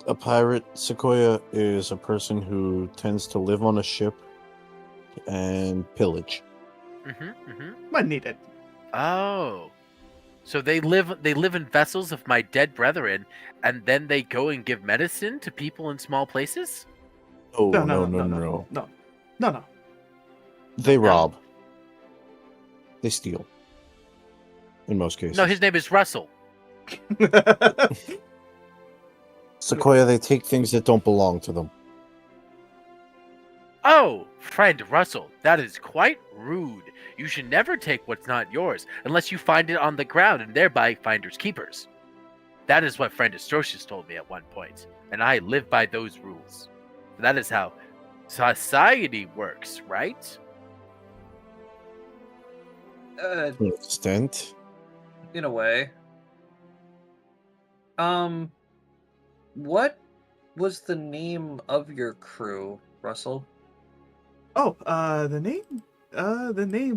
[SPEAKER 6] A pirate, Sequoia, is a person who tends to live on a ship and pillage.
[SPEAKER 1] When needed.
[SPEAKER 8] Oh, so they live in vessels of my dead brethren, and then they go and give medicine to people in small places.
[SPEAKER 6] Oh,
[SPEAKER 1] No.
[SPEAKER 6] They rob. They steal. In most cases.
[SPEAKER 8] No, his name is Russell.
[SPEAKER 6] Sequoia, they take things that don't belong to them.
[SPEAKER 8] Oh, friend Russell, that is quite rude. You should never take what's not yours unless you find it on the ground and thereby finders keepers. That is what friend Astrocious told me at one point, and I live by those rules. That is how society works, right?
[SPEAKER 6] To an extent.
[SPEAKER 5] In a way. What was the name of your crew, Russell?
[SPEAKER 1] Oh, the name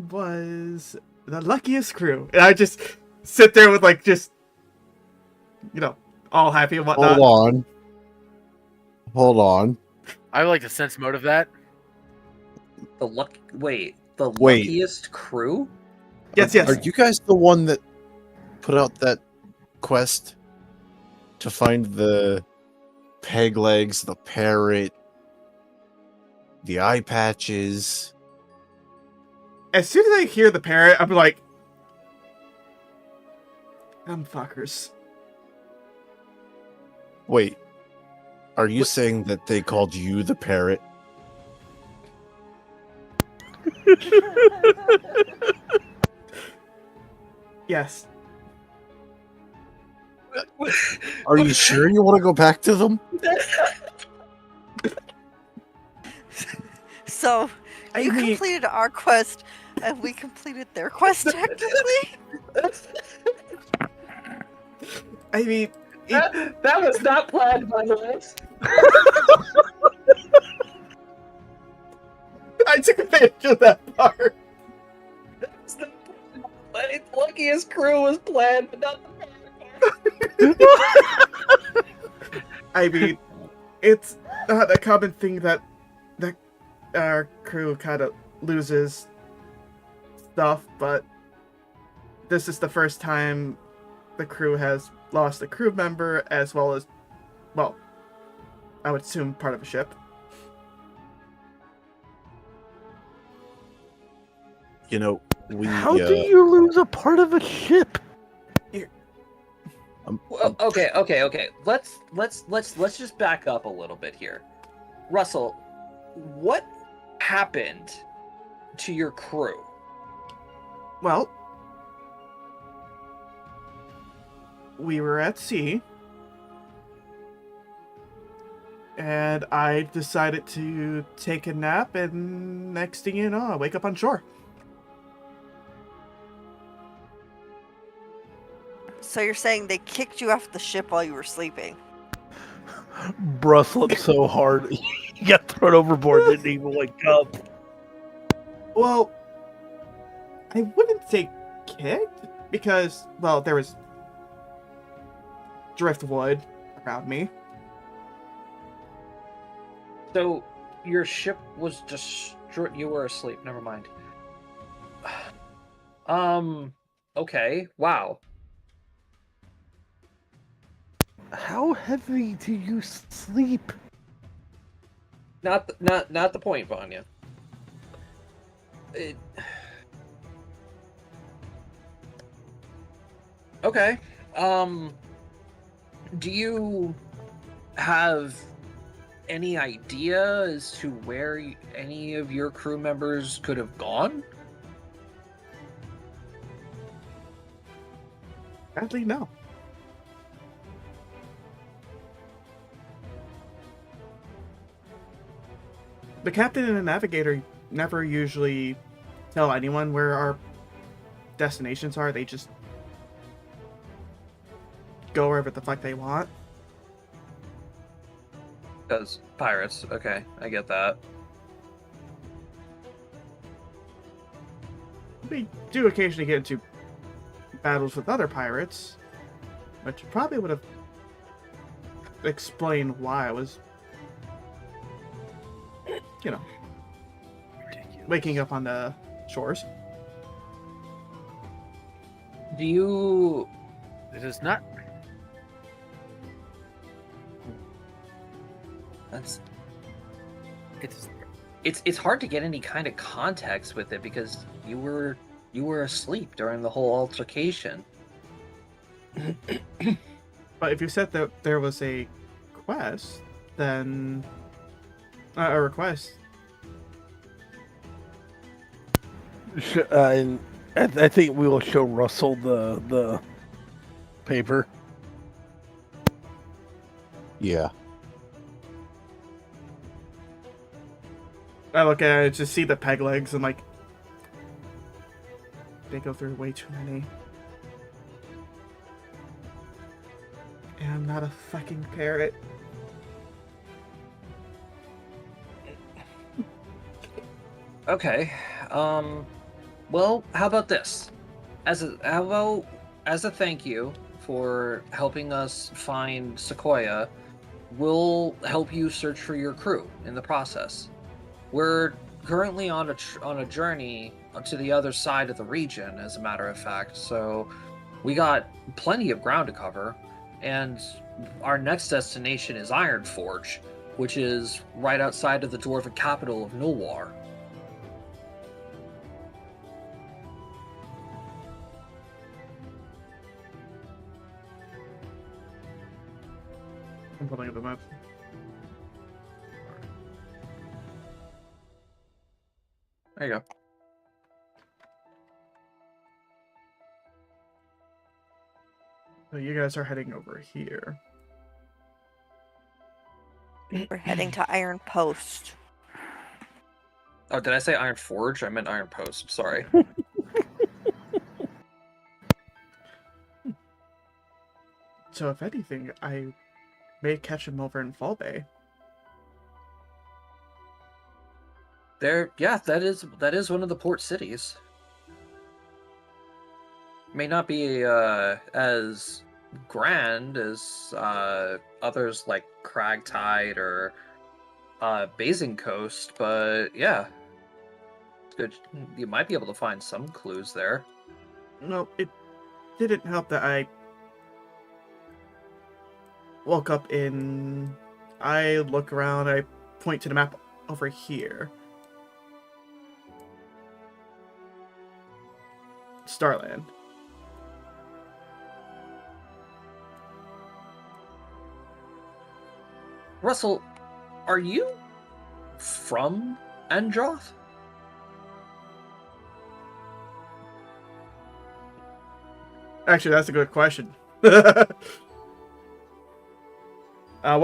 [SPEAKER 1] was the Luckiest Crew. And I just sit there with like just, all happy and whatnot.
[SPEAKER 6] Hold on.
[SPEAKER 8] I would like to sense motive that.
[SPEAKER 5] The luckiest crew?
[SPEAKER 1] Yes.
[SPEAKER 6] Are you guys the one that put out that quest to find the peg legs, the parrot, the eye patches?
[SPEAKER 1] As soon as I hear the parrot, I'm like, them fuckers.
[SPEAKER 6] Wait, are you saying that they called you the parrot?
[SPEAKER 1] Yes.
[SPEAKER 6] Are you sure you want to go back to them?
[SPEAKER 3] So, you completed our quest, and we completed their quest, technically?
[SPEAKER 1] I mean...
[SPEAKER 5] That was not planned, by the way.
[SPEAKER 1] I took advantage of that part.
[SPEAKER 5] The luckiest crew was planned, but not the
[SPEAKER 1] I mean, it's not a common thing that our crew kind of loses stuff, but this is the first time the crew has lost a crew member as well as, well, I would assume part of a ship.
[SPEAKER 6] You know, we...
[SPEAKER 4] How do you lose a part of a ship?
[SPEAKER 5] Well, okay. Let's just back up a little bit here. Russell, what happened to your crew?
[SPEAKER 1] Well, we were at sea, and I decided to take a nap, and next thing you know, I wake up on shore.
[SPEAKER 3] So you're saying they kicked you off the ship while you were sleeping?
[SPEAKER 4] Bruh slept so hard he got thrown overboard, didn't even wake up.
[SPEAKER 1] Well, I wouldn't say kicked, because, well, there was driftwood around me.
[SPEAKER 5] So your ship was destroyed. You were asleep. Never mind. Okay. Wow.
[SPEAKER 4] How heavy do you sleep?
[SPEAKER 5] Not the point, Vanya. Okay. Do you have any idea as to where any of your crew members could have gone?
[SPEAKER 1] Sadly, no. The captain and the navigator never usually tell anyone where our destinations are. They just go wherever the fuck they want.
[SPEAKER 5] Because pirates. Okay, I get that.
[SPEAKER 1] We do occasionally get into battles with other pirates, which probably would have explained why I was, you know, waking up on the shores.
[SPEAKER 5] Do you...
[SPEAKER 8] It is not.
[SPEAKER 5] That's...
[SPEAKER 8] It's
[SPEAKER 5] It's hard to get any kind of context with it because you were asleep during the whole altercation.
[SPEAKER 1] But if you said that there was a quest, then a request.
[SPEAKER 4] And I think we will show Russell the paper.
[SPEAKER 6] Yeah.
[SPEAKER 1] I look at it, just see the peg legs, and like, they go through way too many. And I'm not a fucking parrot.
[SPEAKER 5] Okay. Well, how about this? As a thank you for helping us find Sequoia, we'll help you search for your crew in the process. We're currently on a journey to the other side of the region, as a matter of fact. So we got plenty of ground to cover, and our next destination is Ironforge, which is right outside of the dwarven capital of Nulwar.
[SPEAKER 1] I'm pulling up the map.
[SPEAKER 5] There you go.
[SPEAKER 1] So you guys are heading over here.
[SPEAKER 3] We're heading to Iron Post.
[SPEAKER 5] Oh, did I say Iron Forge? I meant Iron Post. Sorry.
[SPEAKER 1] So if anything, I may catch him over in Fall Bay.
[SPEAKER 5] Yeah, that is one of the port cities. May not be as grand as others like Cragtide or Basing Coast, but yeah, it's good. You might be able to find some clues there.
[SPEAKER 1] No, it didn't help that I woke up in... I look around, I point to the map over here. Starland.
[SPEAKER 5] Russell, are you from Endroth?
[SPEAKER 1] Actually, that's a good question. What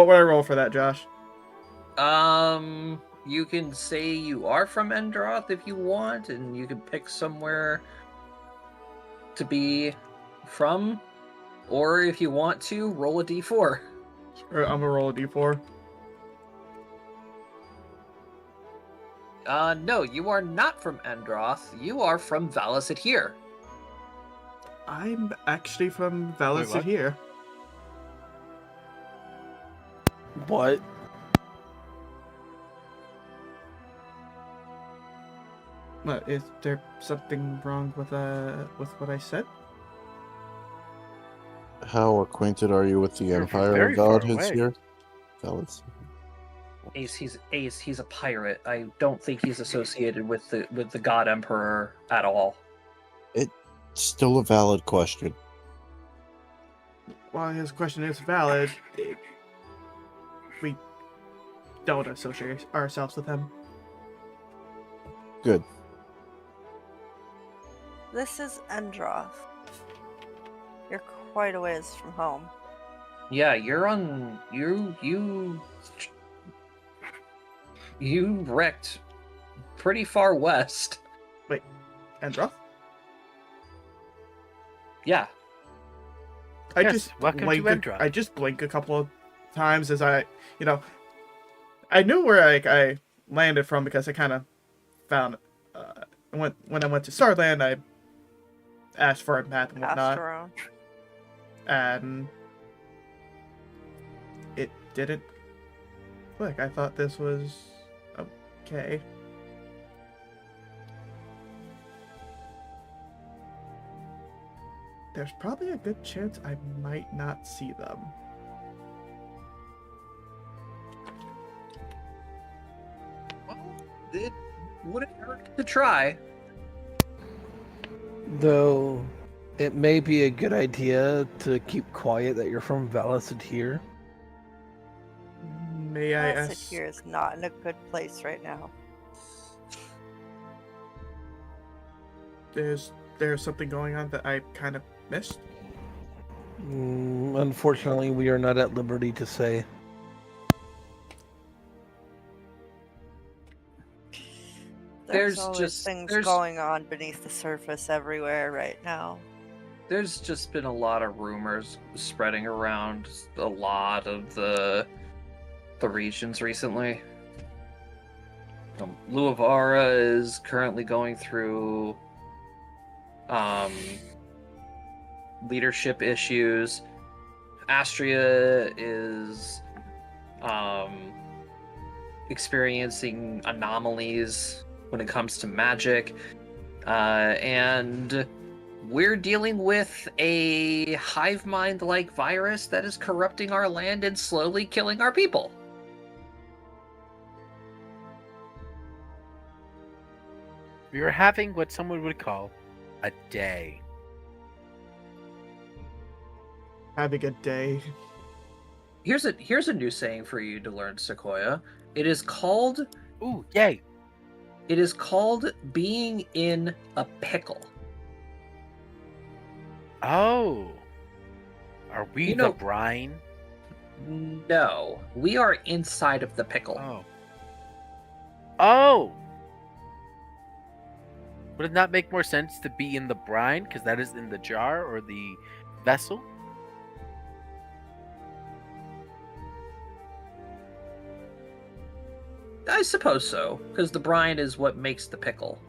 [SPEAKER 1] would I roll for that, Josh?
[SPEAKER 5] You can say you are from Endroth if you want, and you can pick somewhere to be from, or if you want to, roll a d4.
[SPEAKER 1] Or I'm gonna roll a d4.
[SPEAKER 5] No, you are not from Endroth. You are from Valis Adhere.
[SPEAKER 1] I'm actually from Valis
[SPEAKER 8] what?
[SPEAKER 1] here.
[SPEAKER 4] What?
[SPEAKER 1] What, is there something wrong with what I said?
[SPEAKER 6] How acquainted are you with the
[SPEAKER 8] You're from
[SPEAKER 6] Empire
[SPEAKER 8] very
[SPEAKER 6] of
[SPEAKER 8] far
[SPEAKER 6] Valid
[SPEAKER 8] away.
[SPEAKER 6] here? Valid.
[SPEAKER 5] Ace, he's a pirate. I don't think he's associated with the God Emperor at all.
[SPEAKER 6] It's still a valid question.
[SPEAKER 1] While his question is valid, we don't associate ourselves with him.
[SPEAKER 6] Good.
[SPEAKER 3] This is Endroth. You're quite a ways from home.
[SPEAKER 5] Yeah, you're on you wrecked pretty far west.
[SPEAKER 1] Wait, Endroth?
[SPEAKER 5] Yeah.
[SPEAKER 8] Yes, welcome to Endroth.
[SPEAKER 1] I just blink a couple of times as I knew where I landed from because I kind of found when I went to Starland, I asked for a map and
[SPEAKER 3] Passed
[SPEAKER 1] whatnot,
[SPEAKER 3] around.
[SPEAKER 1] and it didn't click. I thought this was okay. There's probably a good chance I might not see them.
[SPEAKER 5] Well, it wouldn't hurt to try.
[SPEAKER 4] Though it may be a good idea to keep quiet that you're from Valis here.
[SPEAKER 1] May I
[SPEAKER 3] Valis
[SPEAKER 1] ask?
[SPEAKER 3] here is not in a good place right now.
[SPEAKER 1] There's something going on that I kind of missed.
[SPEAKER 4] Unfortunately, we are not at liberty to say.
[SPEAKER 3] There's
[SPEAKER 5] There's
[SPEAKER 3] always
[SPEAKER 5] just-
[SPEAKER 3] things
[SPEAKER 5] there's-
[SPEAKER 3] going on beneath the surface everywhere right now.
[SPEAKER 5] There's just been a lot of rumors spreading around a lot of the regions recently. Luavara is currently going through leadership issues. Astria is experiencing anomalies when it comes to magic, and we're dealing with a hive mind-like virus that is corrupting our land and slowly killing our people.
[SPEAKER 8] We were having what someone would call a day.
[SPEAKER 1] Having a day.
[SPEAKER 5] Here's a new saying for you to learn, Sequoia. It is called
[SPEAKER 8] Ooh, yay!
[SPEAKER 5] It is called being in a pickle.
[SPEAKER 8] Oh, are we
[SPEAKER 5] You
[SPEAKER 8] the
[SPEAKER 5] know-
[SPEAKER 8] brine?
[SPEAKER 5] No, we are inside of the pickle.
[SPEAKER 8] Oh. Would it not make more sense to be in the brine because that is in the jar or the vessel?
[SPEAKER 5] I suppose so, because the brine is what makes the pickle.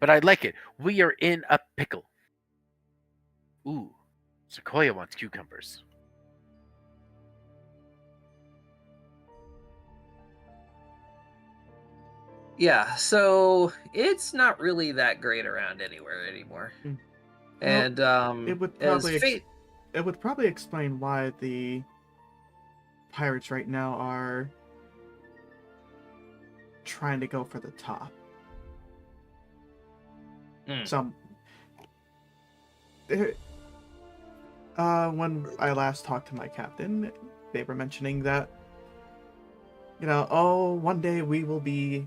[SPEAKER 8] But I like it. We are in a pickle. Ooh, Sequoia wants cucumbers.
[SPEAKER 5] Yeah, so it's not really that great around anywhere anymore. And
[SPEAKER 1] It would
[SPEAKER 5] as
[SPEAKER 1] probably
[SPEAKER 5] fate,
[SPEAKER 1] it would probably explain why the pirates right now are trying to go for the top.
[SPEAKER 5] Mm.
[SPEAKER 1] Some there- when I last talked to my captain, they were mentioning that, oh, one day we will be,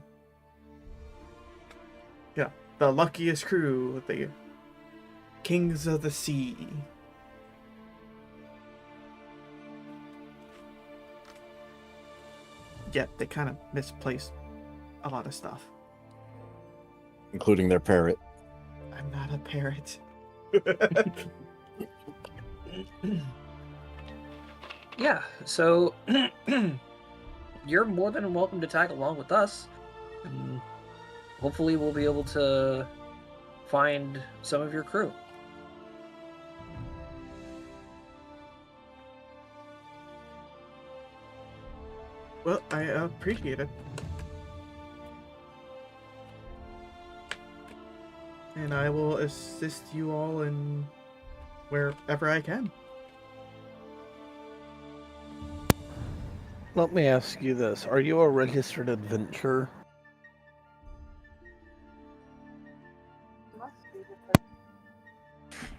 [SPEAKER 1] the luckiest crew, the kings of the sea. Yet they kind of misplaced a lot of stuff.
[SPEAKER 6] Including their parrot.
[SPEAKER 1] I'm not a parrot.
[SPEAKER 5] Yeah, so you're more than welcome to tag along with us. And hopefully we'll be able to find some of your crew.
[SPEAKER 1] Well, I appreciate it. And I will assist you all in wherever I can.
[SPEAKER 4] Let me ask you this. Are you a registered adventurer?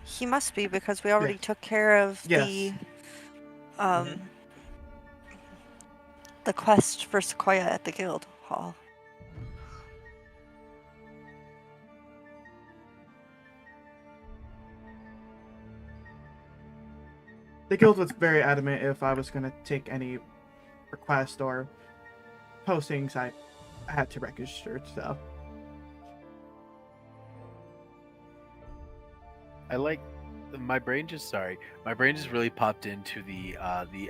[SPEAKER 3] He must be, because we already took care of
[SPEAKER 1] Yes.
[SPEAKER 3] the quest for Sequoia at the guild hall.
[SPEAKER 1] The guild was very adamant if I was going to take any request or postings, I had to register, so.
[SPEAKER 8] I like my brain just really popped into the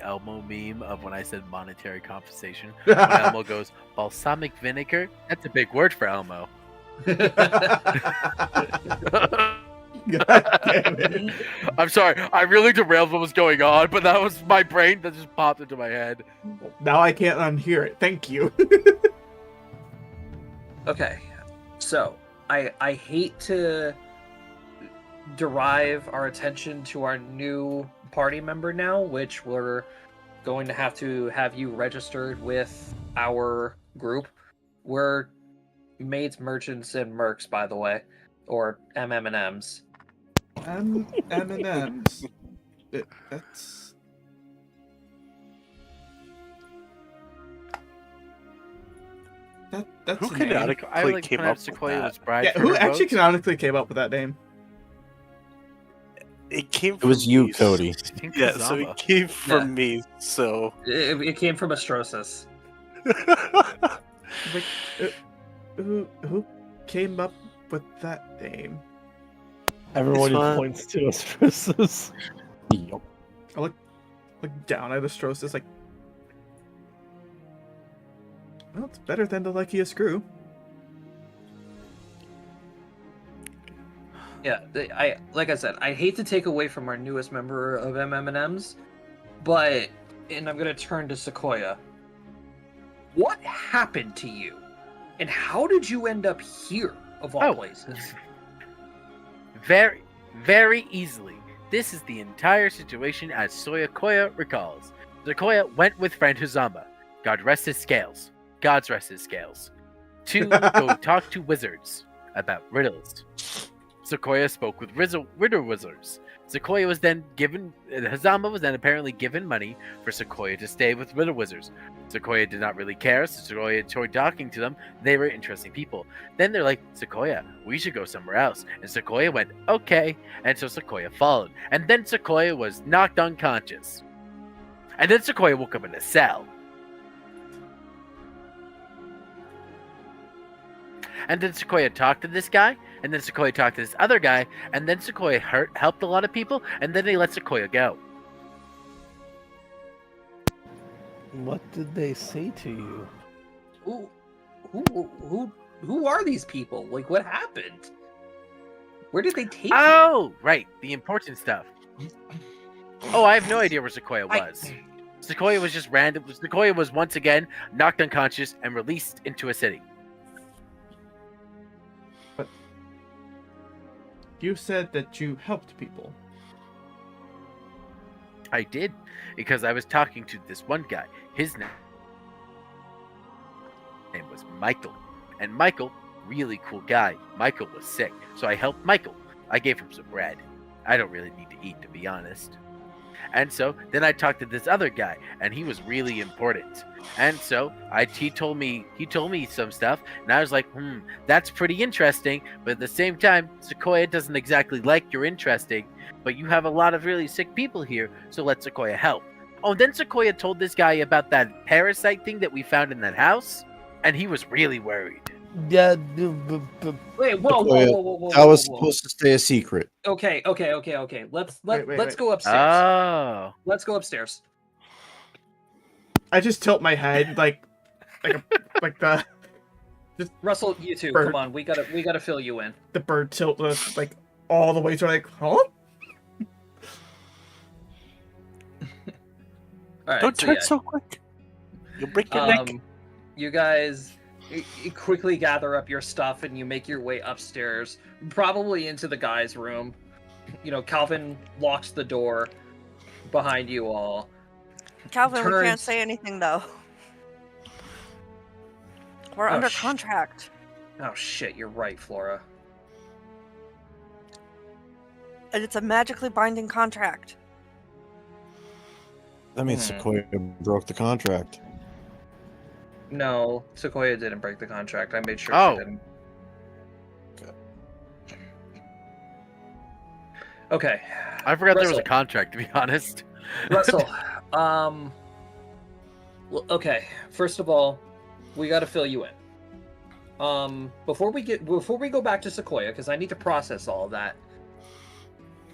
[SPEAKER 8] Elmo meme of when I said monetary compensation. When Elmo goes balsamic vinegar, that's a big word for Elmo.
[SPEAKER 1] God damn it.
[SPEAKER 8] I'm sorry, I really derailed what was going on, but that was my brain that just popped into my head.
[SPEAKER 1] Now I can't unhear it. Thank you.
[SPEAKER 5] Okay, so I hate to derive our attention to our new party member now, which we're going to have you registered with our group. We're maids, merchants, and mercs, by the way, or MM&Ms.
[SPEAKER 1] M&M's. That's... That's
[SPEAKER 2] Who
[SPEAKER 1] a name.
[SPEAKER 2] canonically
[SPEAKER 8] I like
[SPEAKER 2] came
[SPEAKER 8] when
[SPEAKER 2] up with
[SPEAKER 8] Sequoia
[SPEAKER 2] that?
[SPEAKER 8] was bride
[SPEAKER 1] Yeah,
[SPEAKER 8] for
[SPEAKER 1] who
[SPEAKER 8] her
[SPEAKER 1] actually
[SPEAKER 8] votes.
[SPEAKER 1] canonically came up with that name?
[SPEAKER 2] It came.
[SPEAKER 6] It was
[SPEAKER 2] from
[SPEAKER 6] you,
[SPEAKER 2] me.
[SPEAKER 6] Cody.
[SPEAKER 8] I think
[SPEAKER 2] Yeah, so
[SPEAKER 8] Kazama.
[SPEAKER 2] it came from
[SPEAKER 5] Yeah.
[SPEAKER 2] me. So
[SPEAKER 5] It came from Astrosis.
[SPEAKER 1] Like, who came up with that name?
[SPEAKER 4] Everyone
[SPEAKER 2] one.
[SPEAKER 4] points to Astrosis.
[SPEAKER 6] Yup.
[SPEAKER 1] I look down at Astrosis like, well, it's better than the luckiest crew.
[SPEAKER 5] Yeah, like I said, I hate to take away from our newest member of MM&Ms, but I'm gonna turn to Sequoia. What happened to you, and how did you end up here of all places?
[SPEAKER 8] Very, very easily. This is the entire situation as Sequoia recalls. Sequoia went with friend Hazama. God rest his scales. God's rest his scales. To go talk to wizards about riddles. Sequoia spoke with riddle wizards. Sequoia was then given... Hazama was then apparently given money for Sequoia to stay with riddle wizards. Sequoia did not really care, so Sequoia enjoyed talking to them. They were interesting people. Then they're like, Sequoia, we should go somewhere else. And Sequoia went, okay. And so Sequoia followed. And then Sequoia was knocked unconscious. And then Sequoia woke up in a cell. And then Sequoia talked to this guy, and then Sequoia talked to this other guy, and then Sequoia helped a lot of people, and then they let Sequoia go.
[SPEAKER 4] What did they say to you?
[SPEAKER 5] Who are these people? Like, what happened? Where did they take you?
[SPEAKER 8] Oh, right, the important stuff. Oh, I have no idea where Sequoia was. Sequoia was just random. Sequoia was once again knocked unconscious and released into a city.
[SPEAKER 1] You said that you helped people.
[SPEAKER 8] I did, because I was talking to this one guy. His name was Michael. And Michael, really cool guy. Michael was sick, so I helped Michael. I gave him some bread. I don't really need to eat, to be honest. And so then I talked to this other guy, and he was really important. And so he told me some stuff, and I was like, that's pretty interesting. But at the same time, Sequoia doesn't exactly like you're interesting, but you have a lot of really sick people here, so let Sequoia help. Oh, and then Sequoia told this guy about that parasite thing that we found in that house, and he was really worried.
[SPEAKER 4] Yeah.
[SPEAKER 5] Wait, whoa.
[SPEAKER 6] That was supposed to stay a secret.
[SPEAKER 5] Okay. Let's
[SPEAKER 1] Wait.
[SPEAKER 5] go upstairs.
[SPEAKER 8] Oh.
[SPEAKER 5] Let's go upstairs.
[SPEAKER 1] I just tilt my head like the
[SPEAKER 5] Russell, you too.
[SPEAKER 1] Bird.
[SPEAKER 5] Come on, we gotta fill you in.
[SPEAKER 1] the bird tilt like all the way to like, huh?
[SPEAKER 5] All right,
[SPEAKER 2] Don't
[SPEAKER 5] so
[SPEAKER 2] turn
[SPEAKER 5] yeah,
[SPEAKER 2] so quick. You'll break your neck.
[SPEAKER 5] you guys you quickly gather up your stuff and you make your way upstairs, probably into the guy's room. Calvin locks the door behind you all.
[SPEAKER 3] Calvin, we can't
[SPEAKER 5] Turns-
[SPEAKER 3] say anything though. We're
[SPEAKER 5] Oh,
[SPEAKER 3] under
[SPEAKER 5] sh-
[SPEAKER 3] contract.
[SPEAKER 5] Oh shit, you're right, Flora.
[SPEAKER 3] And it's a magically binding contract.
[SPEAKER 6] That means Sequoia broke the contract.
[SPEAKER 5] No, Sequoia didn't break the contract. I made sure
[SPEAKER 8] Oh.
[SPEAKER 5] she didn't. Okay.
[SPEAKER 8] I forgot there was a
[SPEAKER 5] Russell.
[SPEAKER 8] contract, to be honest.
[SPEAKER 5] Russell, well, okay. First of all, we got to fill you in. Before we go back to Sequoia, because I need to process all of that,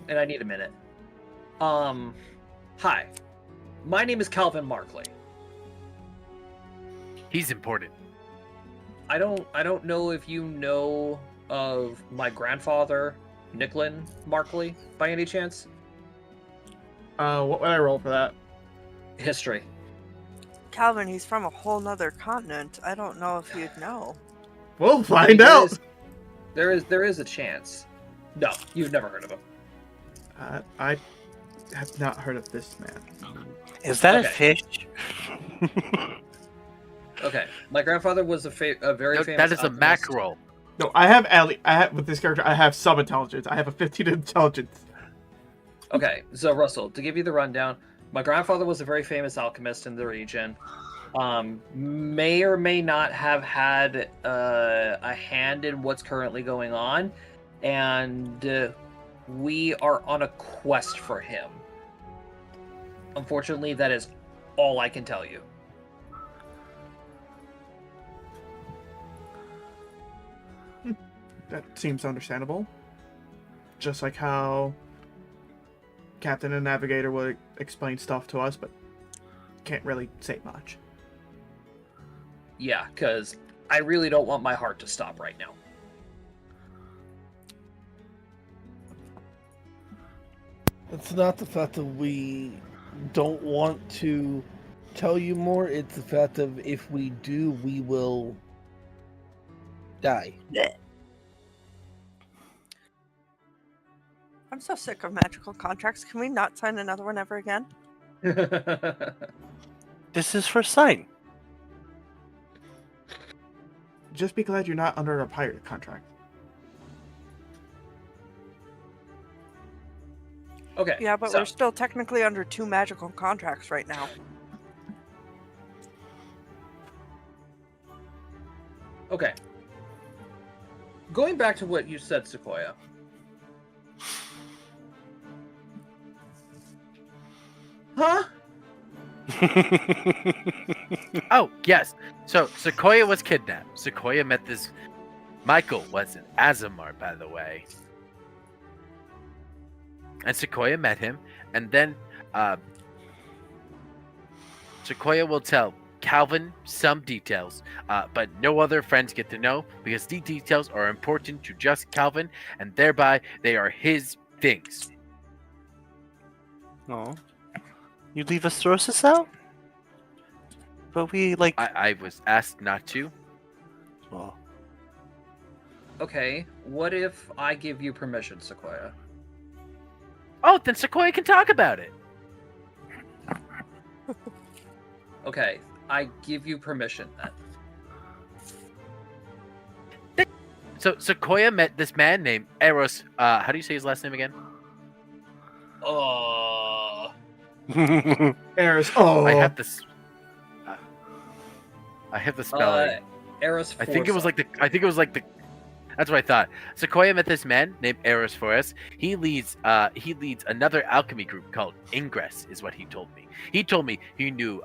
[SPEAKER 5] and I need a minute. Hi, my name is Calvin Markley.
[SPEAKER 8] He's important.
[SPEAKER 5] I don't know if you know of my grandfather, Nicklin Markley, by any chance.
[SPEAKER 1] What would I roll for that?
[SPEAKER 5] History.
[SPEAKER 3] Calvin, he's from a whole nother continent. I don't know if you'd know.
[SPEAKER 1] We'll find out.
[SPEAKER 5] There is a chance. No, you've never heard of him.
[SPEAKER 1] I have not heard of this man.
[SPEAKER 2] Is that a
[SPEAKER 5] Okay.
[SPEAKER 2] fish?
[SPEAKER 5] Okay, my grandfather was a very
[SPEAKER 8] No,
[SPEAKER 5] famous.
[SPEAKER 8] that is a
[SPEAKER 5] alchemist.
[SPEAKER 8] mackerel.
[SPEAKER 1] No, I have with this character. I have some intelligence. I have a 15 intelligence.
[SPEAKER 5] Okay, so Russell, to give you the rundown, my grandfather was a very famous alchemist in the region. May or may not have had a hand in what's currently going on, and we are on a quest for him. Unfortunately, that is all I can tell you.
[SPEAKER 1] That seems understandable. Just like how Captain and Navigator would explain stuff to us, but can't really say much.
[SPEAKER 5] Yeah, because I really don't want my heart to stop right now.
[SPEAKER 4] It's not the fact that we don't want to tell you more. It's the fact that if we do, we will die.
[SPEAKER 3] I'm so sick of magical contracts. Can we not sign another one ever again?
[SPEAKER 2] This is for sign.
[SPEAKER 1] Just be glad you're not under a pirate contract.
[SPEAKER 5] Okay.
[SPEAKER 3] Yeah, but
[SPEAKER 5] so-
[SPEAKER 3] we're still technically under 2 magical contracts right now.
[SPEAKER 5] Okay. Going back to what you said, Sequoia. Huh?
[SPEAKER 8] Oh, yes. So Sequoia was kidnapped. Sequoia met this. Michael was an Azamar, by the way. And Sequoia met him, and then Sequoia will tell Calvin some details, but no other friends get to know because these details are important to just Calvin, and thereby they are his things.
[SPEAKER 2] No. You leave us Rosas out? But we like.
[SPEAKER 8] I was asked not to.
[SPEAKER 2] Well,
[SPEAKER 5] Okay, what if I give you permission, Sequoia?
[SPEAKER 8] Oh, then Sequoia can talk about it.
[SPEAKER 5] Okay, I give you permission then.
[SPEAKER 8] So Sequoia met this man named Eros. How do you say his last name again?
[SPEAKER 1] Eris. Oh.
[SPEAKER 8] I have this. I have the spelling.
[SPEAKER 5] Eris
[SPEAKER 8] I think it was like the. That's what I thought. Sequoia met this man named Eris Forest. He leads another alchemy group called Ingress, is what he told me. He told me he knew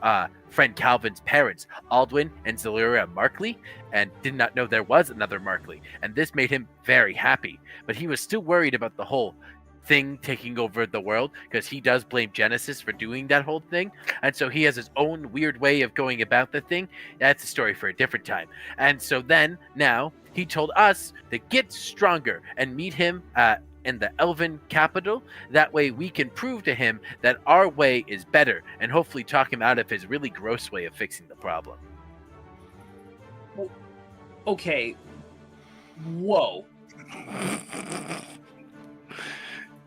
[SPEAKER 8] friend Calvin's parents, Aldwin and Zelyria Markley, and did not know there was another Markley. And this made him very happy. But he was still worried about the whole thing taking over the world, because he does blame Genesis for doing that whole thing, and so he has his own weird way of going about the thing. That's a story for a different time. And so then now he told us to get stronger and meet him in the Elven capital. That way we can prove to him that our way is better, and hopefully talk him out of his really gross way of fixing the problem.
[SPEAKER 5] Okay. Whoa.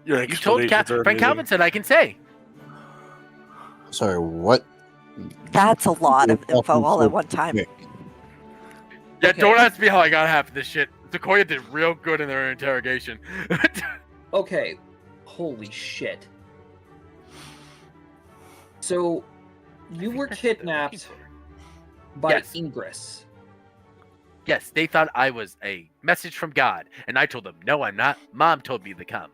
[SPEAKER 2] Your
[SPEAKER 8] You told
[SPEAKER 2] explanations are
[SPEAKER 8] Frank
[SPEAKER 2] amazing.
[SPEAKER 8] Calvin said I can say.
[SPEAKER 6] Sorry, what?
[SPEAKER 3] That's a lot of info all at one time.
[SPEAKER 8] Yeah,
[SPEAKER 5] Okay.
[SPEAKER 8] don't ask me how I got half of this shit. Sequoia did real good in their interrogation.
[SPEAKER 5] Okay. Holy shit. So, you were kidnapped by
[SPEAKER 8] Yes.
[SPEAKER 5] Ingress.
[SPEAKER 8] Yes, they thought I was a message from God, and I told them, no, I'm not. Mom told me to come.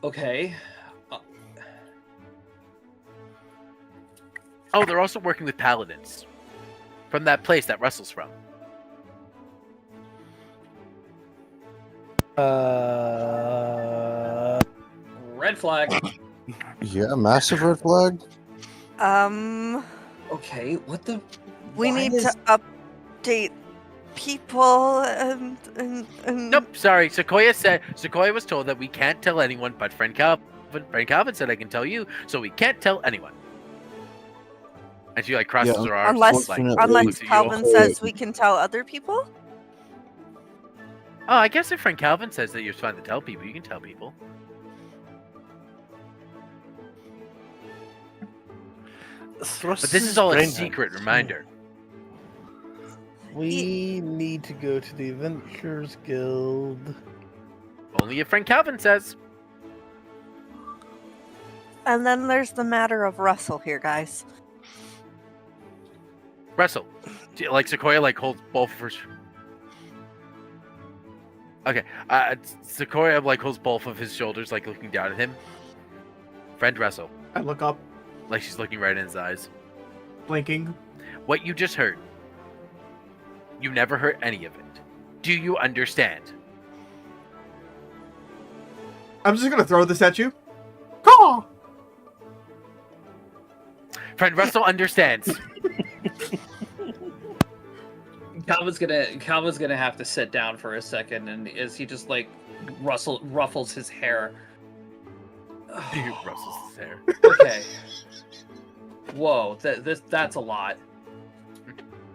[SPEAKER 5] Okay.
[SPEAKER 8] Oh, they're also working with paladins from that place that Russell's from.
[SPEAKER 5] Red flag.
[SPEAKER 6] Yeah, massive red flag.
[SPEAKER 5] Okay, what the?
[SPEAKER 3] We
[SPEAKER 5] why
[SPEAKER 3] need
[SPEAKER 5] is-
[SPEAKER 3] to update people and
[SPEAKER 8] Nope, sorry. Sequoia was told that we can't tell anyone but friend Calvin. Friend Calvin said I can tell you, so we can't tell anyone. And she like crosses
[SPEAKER 6] Yeah,
[SPEAKER 8] her arms.
[SPEAKER 3] unless
[SPEAKER 8] like,
[SPEAKER 6] unfortunately-
[SPEAKER 8] looks at you.
[SPEAKER 3] Calvin says we can tell other people.
[SPEAKER 8] Oh, I guess if friend Calvin says that you're fine to tell people, you can tell people. But this is all a secret reminder.
[SPEAKER 4] We need to go to the Adventurers Guild.
[SPEAKER 8] Only if friend Calvin says.
[SPEAKER 3] And then there's the matter of Russell here, guys.
[SPEAKER 8] Russell, like Sequoia, like holds both of her. Okay, Sequoia like holds both of his shoulders, like looking down at him. Friend Russell,
[SPEAKER 1] I look up,
[SPEAKER 8] like she's looking right in his eyes.
[SPEAKER 1] blinking.
[SPEAKER 8] What you just heard, you never heard any of it. Do you understand?
[SPEAKER 1] I'm just gonna throw this at you. Caw!
[SPEAKER 8] Friend Russell understands.
[SPEAKER 5] Calvin's gonna have to sit down for a second, and as he just like ruffles his hair.
[SPEAKER 8] He rustles his hair.
[SPEAKER 5] Okay. Whoa, that's a lot.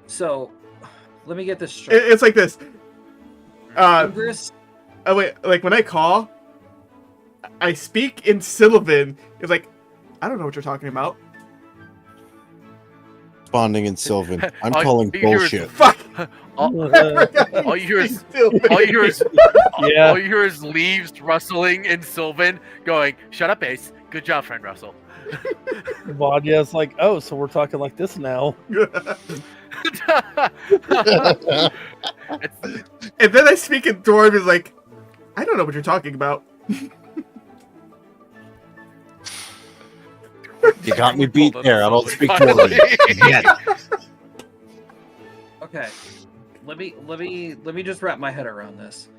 [SPEAKER 5] So, let me get this straight.
[SPEAKER 1] It's like this.
[SPEAKER 5] Ingress,
[SPEAKER 1] Oh wait, like when I call, I speak in Sylvan. It's like, I don't know what you're talking about.
[SPEAKER 6] Responding in Sylvan. I'm
[SPEAKER 8] All
[SPEAKER 6] calling
[SPEAKER 8] you hear is-
[SPEAKER 6] bullshit.
[SPEAKER 1] Fuck!
[SPEAKER 8] all you hear is
[SPEAKER 1] Sylvan.
[SPEAKER 8] all you hear is
[SPEAKER 4] Yeah.
[SPEAKER 8] all you hear is leaves rustling in Sylvan, going, "Shut up, Ace. Good job, friend Russell."
[SPEAKER 4] Vanya's like, oh, so we're talking like this now.
[SPEAKER 1] And then I speak in Dwarven. It's like, I don't know what you're talking about.
[SPEAKER 6] You got me beat there. I don't speak
[SPEAKER 8] Finally.
[SPEAKER 6] Dwarven. Yet.
[SPEAKER 5] okay. Let me just wrap my head around this.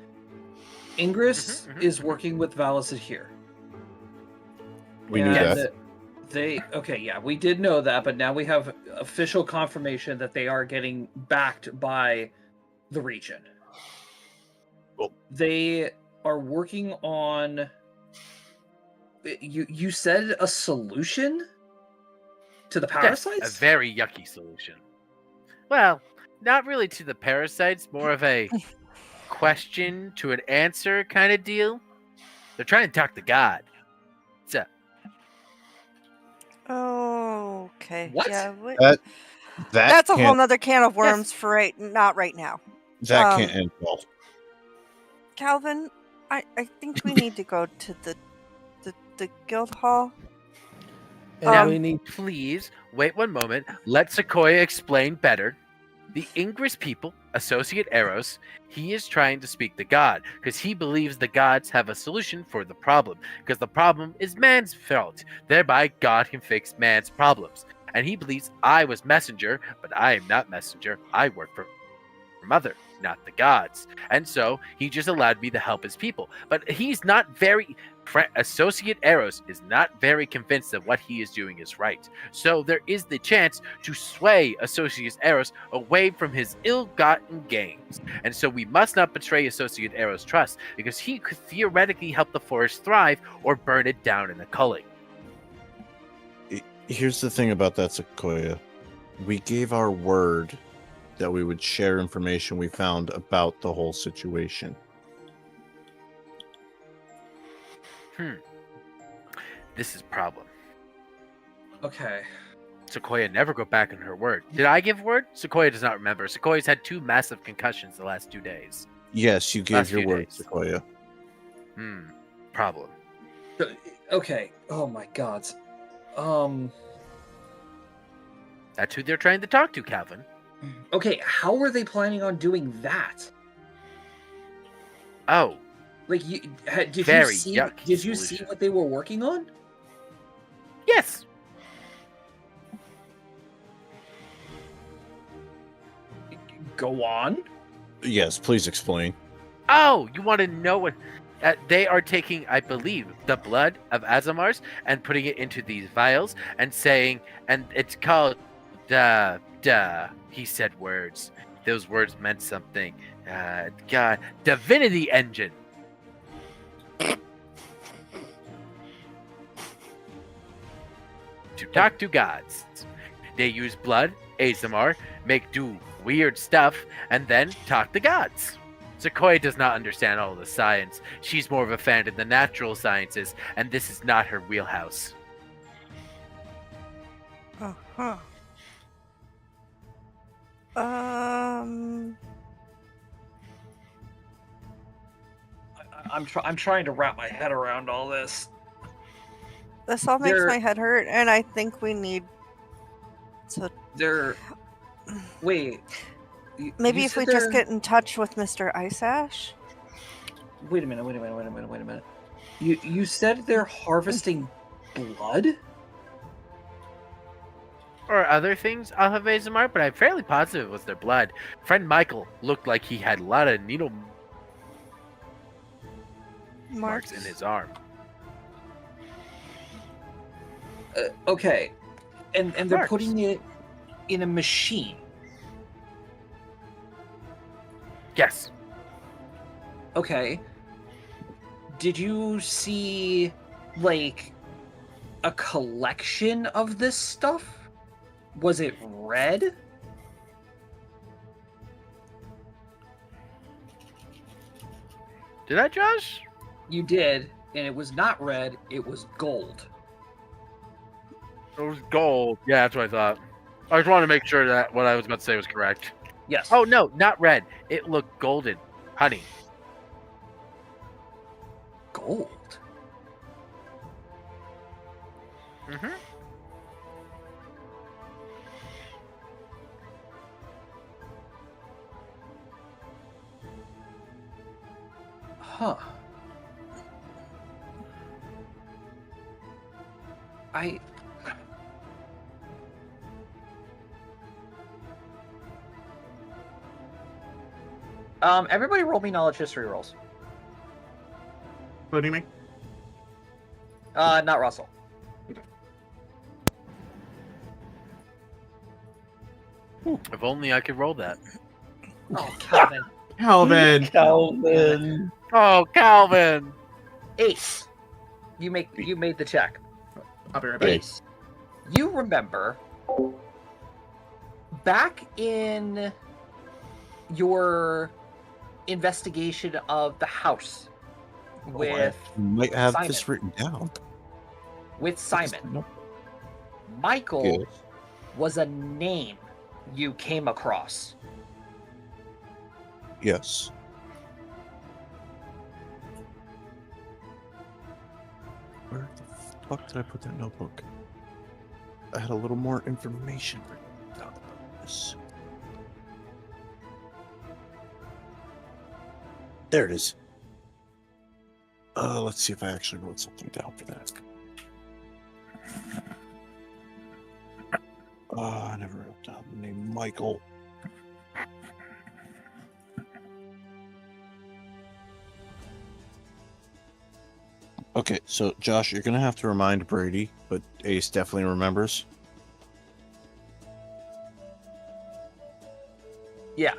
[SPEAKER 5] Ingress
[SPEAKER 8] Mhm, mhm.
[SPEAKER 5] is working with Valis here.
[SPEAKER 6] We knew
[SPEAKER 5] And
[SPEAKER 6] that.
[SPEAKER 5] we did know that, but now we have official confirmation that they are getting backed by the region.
[SPEAKER 6] Well-
[SPEAKER 5] They are working on. You said a solution to the
[SPEAKER 8] Yes,
[SPEAKER 5] parasites?
[SPEAKER 8] a very yucky solution. Well, not really to the parasites, more of a question to an answer kind of deal. They're trying to talk to God. So,
[SPEAKER 3] Oh, okay.
[SPEAKER 5] What?
[SPEAKER 3] Yeah,
[SPEAKER 6] That
[SPEAKER 3] that's a whole
[SPEAKER 6] can't,
[SPEAKER 3] nother can of worms for not right now.
[SPEAKER 6] that can't end well.
[SPEAKER 3] Calvin, I think we need to go to the the guild hall.
[SPEAKER 8] Now,
[SPEAKER 4] we need
[SPEAKER 8] please wait one moment. Let Sequoia explain better. The Ingress people, Associate Eros, he is trying to speak to God because he believes the gods have a solution for the problem because the problem is man's fault. Thereby, God can fix man's problems. And he believes I was messenger, but I am not messenger. I work for Mother, not the gods. And so he just allowed me to help his people. But he's not very. Associate Eros is not very convinced that what he is doing is right. So there is the chance to sway Associate Eros away from his ill-gotten gains. And so we must not betray Associate Eros' trust because he could theoretically help the forest thrive or burn it down in a culling.
[SPEAKER 6] Here's the thing about that, Sequoia. We gave our word that we would share information we found about the whole situation.
[SPEAKER 8] This is a problem.
[SPEAKER 5] Okay.
[SPEAKER 8] Sequoia never go back on her word. Did I give word? Sequoia does not remember. Sequoia's had 2 massive concussions the last 2 days.
[SPEAKER 6] Yes, you gave
[SPEAKER 8] Last
[SPEAKER 6] your
[SPEAKER 8] few
[SPEAKER 6] word,
[SPEAKER 8] days.
[SPEAKER 6] Sequoia.
[SPEAKER 8] Problem.
[SPEAKER 5] Okay. Oh my god.
[SPEAKER 8] That's who they're trying to talk to, Calvin.
[SPEAKER 5] Okay, how are they planning on doing that?
[SPEAKER 8] Oh,
[SPEAKER 5] Like, did you
[SPEAKER 8] Very
[SPEAKER 5] see?
[SPEAKER 8] yucky
[SPEAKER 5] Did you see
[SPEAKER 8] solution.
[SPEAKER 5] what they were working on?
[SPEAKER 8] yes.
[SPEAKER 5] Go on.
[SPEAKER 6] Yes, please explain.
[SPEAKER 8] Oh, you want to know what? They are taking, I believe, the blood of Azamars and putting it into these vials and saying, and it's called, he said words. Those words meant something. God, divinity engine. To talk to gods. They use blood, Azamar, make do weird stuff, and then talk to gods. Sequoia does not understand all the science. She's more of a fan of the natural sciences, and this is not her wheelhouse.
[SPEAKER 3] Uh-huh. Um,
[SPEAKER 5] I'm trying to wrap my head around all this.
[SPEAKER 3] this all makes
[SPEAKER 5] There-
[SPEAKER 3] my head hurt, and I think we need to
[SPEAKER 5] Wait.
[SPEAKER 3] maybe
[SPEAKER 5] you
[SPEAKER 3] if
[SPEAKER 5] said
[SPEAKER 3] we just
[SPEAKER 5] they're-
[SPEAKER 3] get in touch with Mr. Ice Ash.
[SPEAKER 5] Wait a minute. You said they're harvesting blood?
[SPEAKER 8] Or other things, I'll have Azamar, but I'm fairly positive it was their blood. Friend Michael looked like he had a lot of needle marks in his arm.
[SPEAKER 5] Okay. And they're
[SPEAKER 8] Marks.
[SPEAKER 5] putting it in a machine.
[SPEAKER 8] Yes.
[SPEAKER 5] Okay. Did you see, like, a collection of this stuff? Was it red?
[SPEAKER 8] Did I, Josh?
[SPEAKER 5] You did, and it was not red, it was gold.
[SPEAKER 8] It was gold. Yeah, that's what I thought. I just wanted to make sure that what I was about to say was correct.
[SPEAKER 5] Yes.
[SPEAKER 8] Oh, no, not red. It looked golden. Honey.
[SPEAKER 5] Gold.
[SPEAKER 8] Mm-hmm.
[SPEAKER 5] Huh. Everybody roll me knowledge history rolls.
[SPEAKER 1] Including me.
[SPEAKER 5] Not Russell.
[SPEAKER 8] If only I could roll that.
[SPEAKER 5] Oh, Calvin.
[SPEAKER 1] Calvin.
[SPEAKER 4] Calvin.
[SPEAKER 8] Oh, Calvin!
[SPEAKER 5] Ace. You made the check.
[SPEAKER 1] I'll be right back.
[SPEAKER 5] Ace. You remember back in your investigation of the house with
[SPEAKER 6] You might have
[SPEAKER 5] Simon.
[SPEAKER 6] this written down.
[SPEAKER 5] with Simon,
[SPEAKER 6] Nope.
[SPEAKER 5] Michael
[SPEAKER 6] Yes.
[SPEAKER 5] was a name you came across.
[SPEAKER 6] Yes. Where the fuck did I put that notebook? I had a little more information about this. There it is. Let's see if I actually wrote something down for that. I never wrote down the name Michael. Okay, so Josh, you're gonna have to remind Brady, but Ace definitely remembers.
[SPEAKER 5] Yeah.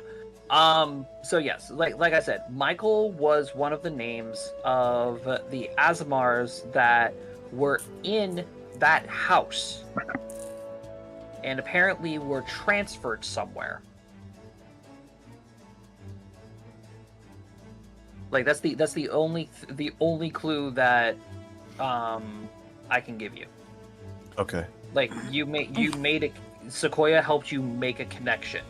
[SPEAKER 5] So yes, like I said, Michael was one of the names of the Azamars that were in that house, and apparently were transferred somewhere. Like that's the only clue that I can give you.
[SPEAKER 6] Okay.
[SPEAKER 5] Like you made a Sequoia helped you make a connection.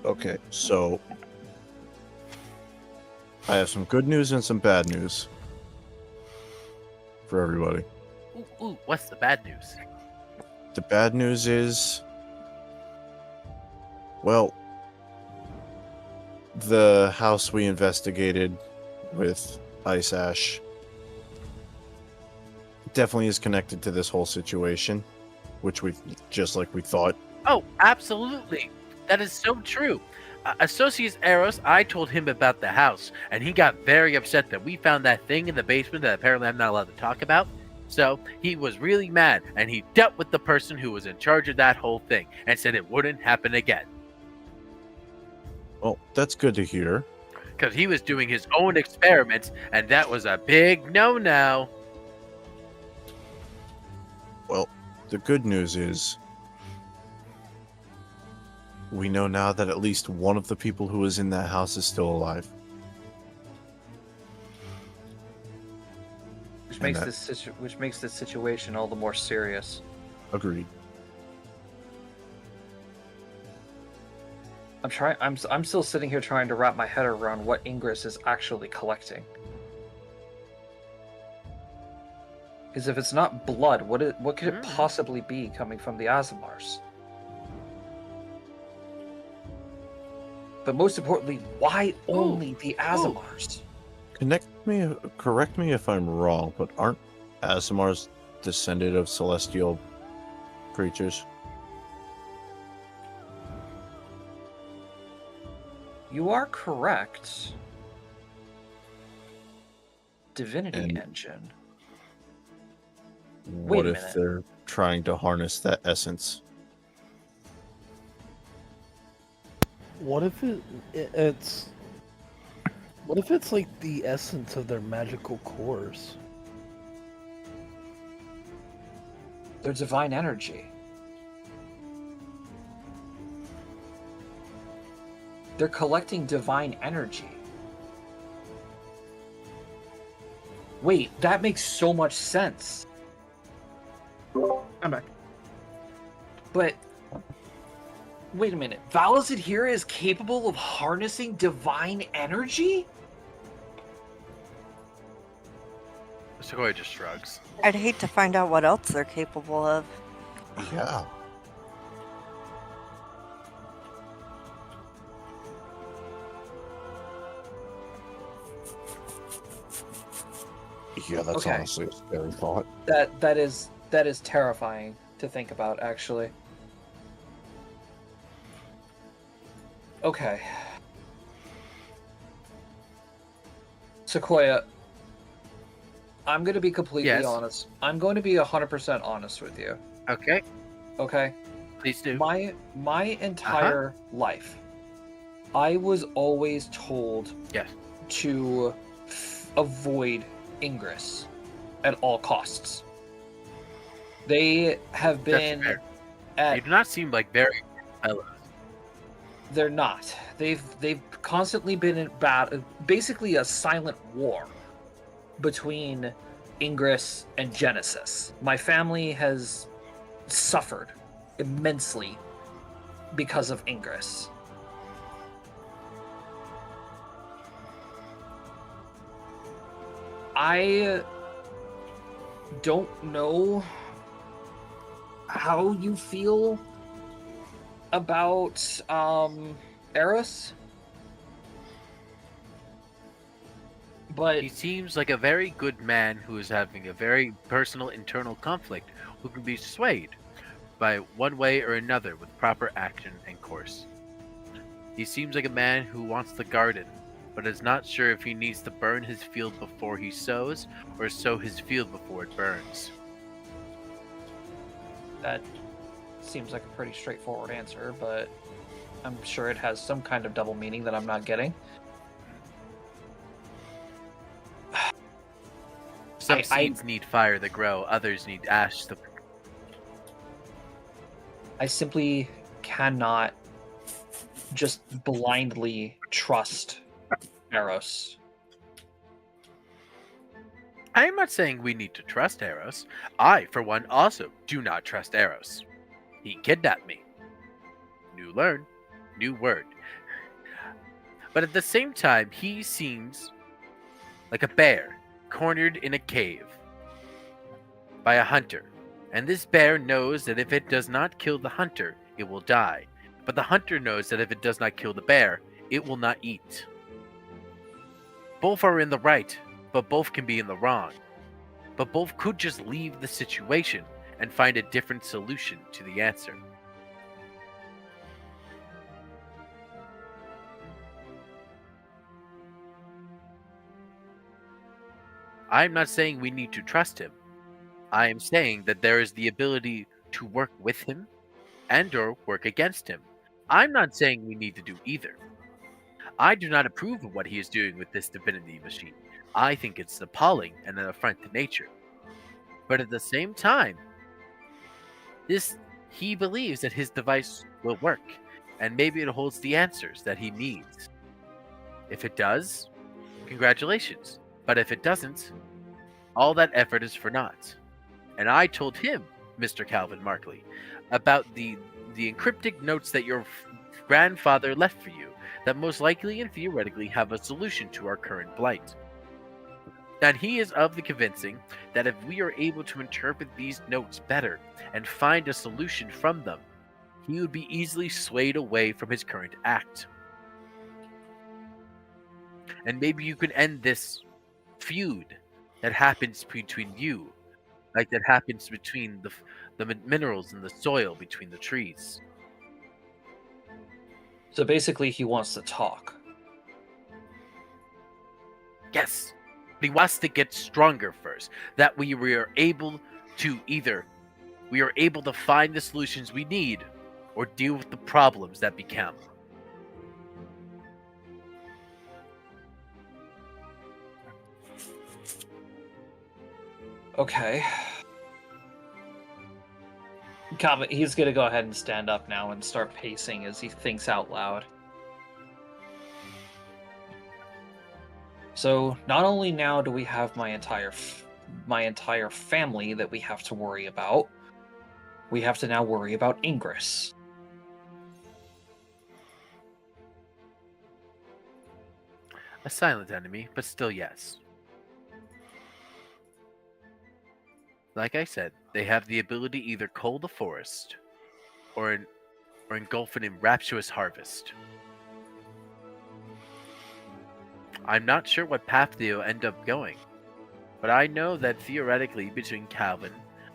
[SPEAKER 6] Okay, so I have some good news and some bad news for everybody.
[SPEAKER 8] Ooh, what's the bad news?
[SPEAKER 6] The bad news is, well, the house we investigated with Ice Ash definitely is connected to this whole situation, which we just like we thought.
[SPEAKER 8] Oh, absolutely. That is so true. Associates Eros, I told him about the house, and he got very upset that we found that thing in the basement that apparently I'm not allowed to talk about. So he was really mad, and he dealt with the person who was in charge of that whole thing, and said it wouldn't happen again.
[SPEAKER 6] Well, that's good to hear.
[SPEAKER 8] Because he was doing his own experiments, and that was a big no-no.
[SPEAKER 6] Well, the good news is we know now that at least one of the people who was in that house is still alive.
[SPEAKER 5] Which makes this situation all the more serious.
[SPEAKER 6] Agreed.
[SPEAKER 5] I'm still sitting here trying to wrap my head around what Ingress is actually collecting. Because if it's not blood, what could it possibly be coming from the Azamars? But most importantly, why only the Azamars?
[SPEAKER 6] Correct me if I'm wrong, but aren't Azamars descended of celestial creatures?
[SPEAKER 5] You are correct. Divinity
[SPEAKER 6] And
[SPEAKER 5] Engine.
[SPEAKER 6] What
[SPEAKER 5] a
[SPEAKER 6] if
[SPEAKER 5] minute.
[SPEAKER 6] they're trying to harness that essence?
[SPEAKER 4] What if it's what if it's like the essence of their magical cores?
[SPEAKER 5] Their divine energy. They're collecting divine energy. Wait, that makes so much sense.
[SPEAKER 1] I'm back.
[SPEAKER 5] But wait a minute. Valazadhira is capable of harnessing divine energy?
[SPEAKER 8] Sequoia just shrugs.
[SPEAKER 3] I'd hate to find out what else they're capable of.
[SPEAKER 6] Yeah. Yeah, that's
[SPEAKER 5] Okay.
[SPEAKER 6] honestly a scary thought.
[SPEAKER 5] That is terrifying to think about, actually. Okay. Sequoia, I'm going to be completely honest. I'm going to be 100% honest with you.
[SPEAKER 8] Okay,
[SPEAKER 5] Okay?
[SPEAKER 8] please do.
[SPEAKER 5] My entire life, I was always told
[SPEAKER 8] Yes.
[SPEAKER 5] to avoid Ingress at all costs. They have been
[SPEAKER 8] fair.
[SPEAKER 5] at
[SPEAKER 8] You do not seem like very fellows.
[SPEAKER 5] They're not. They've constantly been in basically a silent war between Ingress and Genesis. My family has suffered immensely because of Ingress. I don't know how you feel about Eros, but
[SPEAKER 8] He seems like a very good man who is having a very personal internal conflict who can be swayed by one way or another with proper action and course. He seems like a man who wants the garden, but is not sure if he needs to burn his field before he sows or sow his field before it burns.
[SPEAKER 5] that seems like a pretty straightforward answer, but I'm sure it has some kind of double meaning that I'm not getting.
[SPEAKER 8] Some seeds need fire to grow, others need ash to.
[SPEAKER 5] I simply cannot just blindly trust Eros.
[SPEAKER 8] I am not saying we need to trust Eros. I, for one, also do not trust Eros. He kidnapped me. New learn, new word. But at the same time, he seems like a bear cornered in a cave by a hunter. And this bear knows that if it does not kill the hunter, it will die. But the hunter knows that if it does not kill the bear, it will not eat. Both are in the right, but both can be in the wrong. But both could just leave the situation and find a different solution to the answer. I am not saying we need to trust him. I am saying that there is the ability to work with him and or work against him. I'm not saying we need to do either. I do not approve of what he is doing with this divinity machine. I think it's appalling and an affront to nature. But at the same time, he believes that his device will work, and maybe it holds the answers that he needs. If it does, congratulations. But if it doesn't, all that effort is for naught. And I told him, Mr. Calvin Markley, about the encrypted notes that your grandfather left for you, that most likely and theoretically have a solution to our current blight. And he is of the convincing that if we are able to interpret these notes better and find a solution from them, he would be easily swayed away from his current act. And maybe you could end this feud that happens between you, like that happens between the minerals in the soil between the trees.
[SPEAKER 5] So basically, he wants to talk.
[SPEAKER 8] Yes, but he wants to get stronger first. That we are able to find the solutions we need, or deal with the problems that become.
[SPEAKER 5] Okay. He's gonna go ahead and stand up now and start pacing as he thinks out loud. So not only now do we have my entire family that we have to worry about, we have to now worry about Ingress.
[SPEAKER 8] A silent enemy, but still yes. Like I said, they have the ability to either cull the forest or engulf it in rapturous harvest. I'm not sure what path they'll end up going, but I know that theoretically between Calvin,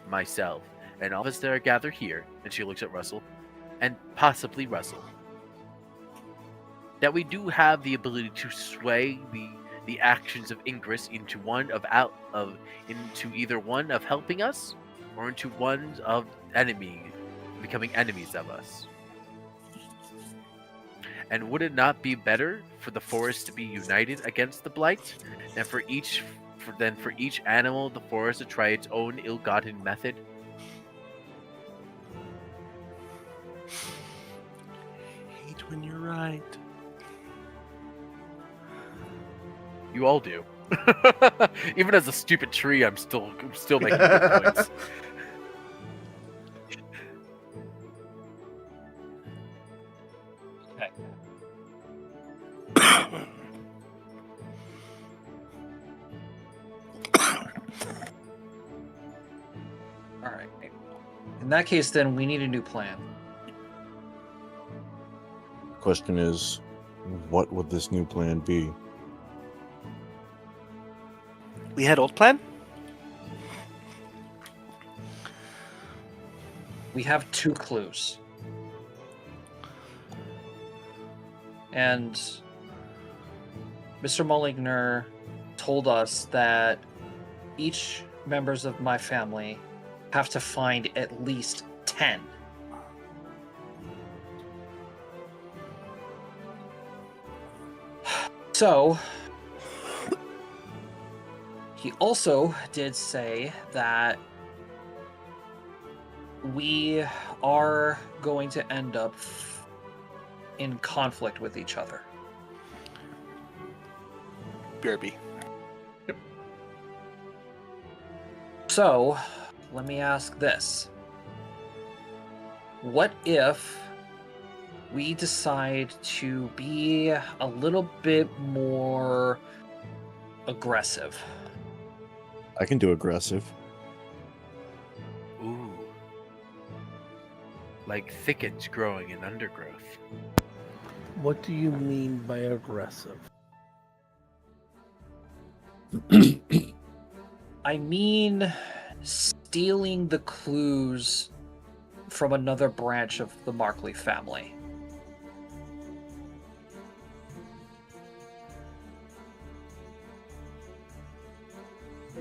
[SPEAKER 8] myself, and all of us that are gathered here, and she looks at Russell, and possibly Russell, that we do have the ability to sway the actions of Ingress into into either one of helping us or into one of becoming enemies of us. And would it not be better for the forest to be united against the blight than for each animal of the forest to try its own ill-gotten method?
[SPEAKER 2] I hate when you're right.
[SPEAKER 8] You all do. Even as a stupid tree, I'm still making good points.
[SPEAKER 5] Okay. All right. In that case, then we need a new plan.
[SPEAKER 6] Question is, what would this new plan be?
[SPEAKER 2] We had old plan?
[SPEAKER 5] We have 2 clues. And Mr. Mulligner told us that each members of my family have to find at least 10. So, he also did say that we are going to end up in conflict with each other.
[SPEAKER 2] BRB.
[SPEAKER 5] So, let me ask this. What if we decide to be a little bit more aggressive?
[SPEAKER 6] I can do aggressive.
[SPEAKER 8] Ooh. Like thickets growing in undergrowth.
[SPEAKER 4] What do you mean by aggressive?
[SPEAKER 5] I mean, stealing the clues from another branch of the Markley family.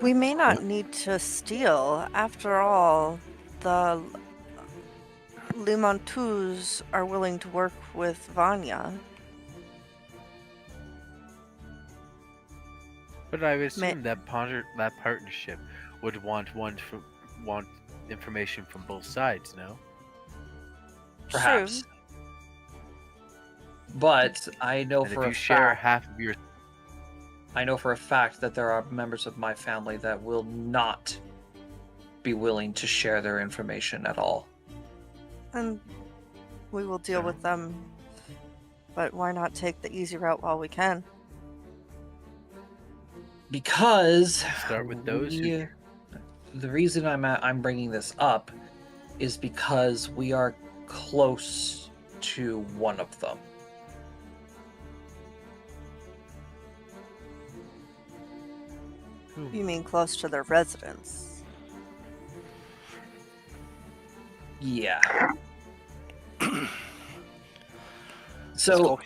[SPEAKER 3] We may not need to steal. After all, the Limontus are willing to work with Vanya.
[SPEAKER 8] But I would assume that partnership would want information from both sides, no?
[SPEAKER 5] Perhaps.
[SPEAKER 3] True.
[SPEAKER 5] But I know
[SPEAKER 8] And
[SPEAKER 5] for
[SPEAKER 8] if
[SPEAKER 5] a
[SPEAKER 8] you share
[SPEAKER 5] fact,
[SPEAKER 8] half of your
[SPEAKER 5] I know for a fact that there are members of my family that will not be willing to share their information at all.
[SPEAKER 3] And we will deal with them. But why not take the easy route while we can?
[SPEAKER 5] Because
[SPEAKER 8] start with those who...
[SPEAKER 5] the reason I'm bringing this up is because we are close to one of them.
[SPEAKER 3] You mean close to their residence?
[SPEAKER 5] Yeah. So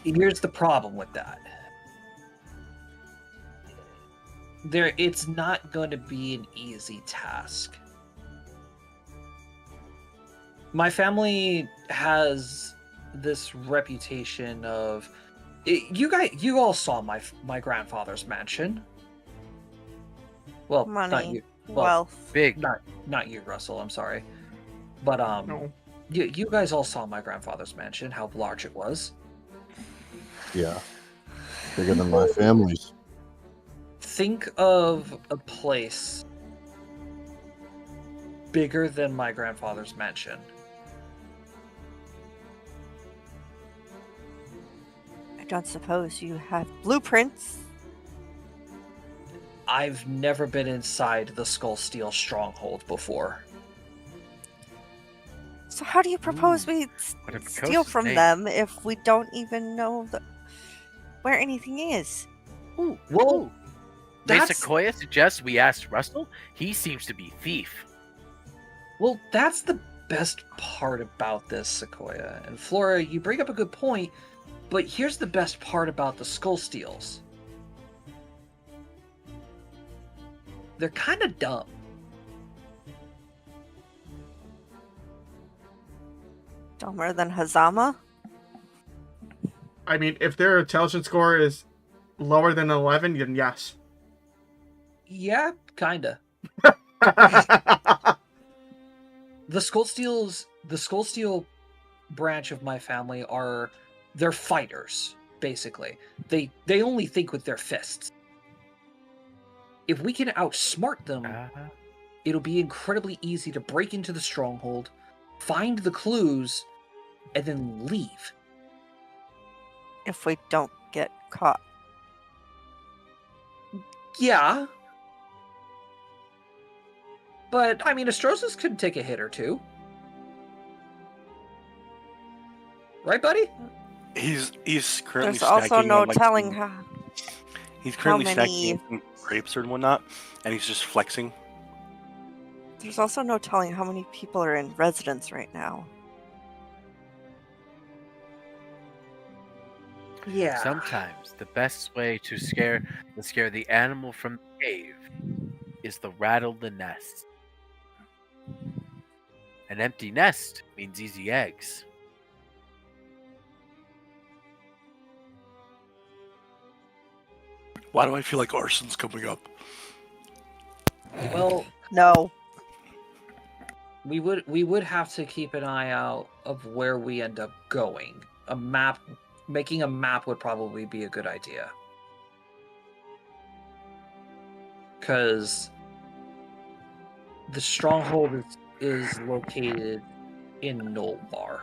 [SPEAKER 5] here's the problem with that. It's not going to be an easy task. My family has this reputation of you all saw my grandfather's mansion. Well,
[SPEAKER 3] Money,
[SPEAKER 5] not you. Well,
[SPEAKER 3] wealth.
[SPEAKER 8] Big.
[SPEAKER 5] Not you, Russell. I'm sorry, but
[SPEAKER 1] No.
[SPEAKER 5] you guys all saw my grandfather's mansion. How large it was.
[SPEAKER 6] Yeah. Bigger than my family's.
[SPEAKER 5] Think of a place bigger than my grandfather's mansion.
[SPEAKER 3] I don't suppose you have blueprints?
[SPEAKER 5] I've never been inside the Skull Steel stronghold before.
[SPEAKER 3] So how do you propose we
[SPEAKER 8] what a
[SPEAKER 3] steal
[SPEAKER 8] precocious
[SPEAKER 3] from
[SPEAKER 8] name.
[SPEAKER 3] them if we don't even know where anything is?
[SPEAKER 8] Ooh,
[SPEAKER 5] Well,
[SPEAKER 8] ooh. May
[SPEAKER 5] that's-
[SPEAKER 8] Sequoia suggests we ask Russell? He seems to be thief.
[SPEAKER 5] Well, that's the best part about this, Sequoia. And Flora, you bring up a good point, but here's the best part about the Skull Steels. They're kind of dumb.
[SPEAKER 3] Dumber than Hazama?
[SPEAKER 1] I mean, if their intelligence score is lower than 11, then yes.
[SPEAKER 5] Yeah, kinda. The Skull Steel branch of my family they're fighters, basically. They only think with their fists. If we can outsmart them, it'll be incredibly easy to break into the stronghold, find the clues, and then leave.
[SPEAKER 3] If we don't get caught.
[SPEAKER 5] Yeah. But I mean, Astrosis could take a hit or two, right, buddy?
[SPEAKER 2] He's currently
[SPEAKER 3] There's also
[SPEAKER 2] snacking
[SPEAKER 3] no
[SPEAKER 2] on like
[SPEAKER 3] telling
[SPEAKER 2] some-
[SPEAKER 3] how.
[SPEAKER 2] he's currently
[SPEAKER 3] how
[SPEAKER 2] snacking
[SPEAKER 3] many-
[SPEAKER 2] on some grapes and whatnot, and he's just flexing.
[SPEAKER 3] There's also no telling how many people are in residence right now.
[SPEAKER 5] Yeah.
[SPEAKER 8] Sometimes the best way to scare the animal from the cave is to rattle the nest. An empty nest means easy eggs.
[SPEAKER 2] Why do I feel like arson's coming up?
[SPEAKER 5] Well,
[SPEAKER 3] No.
[SPEAKER 5] we would have to keep an eye out of where we end up going. Making a map would probably be a good idea. Because the stronghold is located in Nolbar.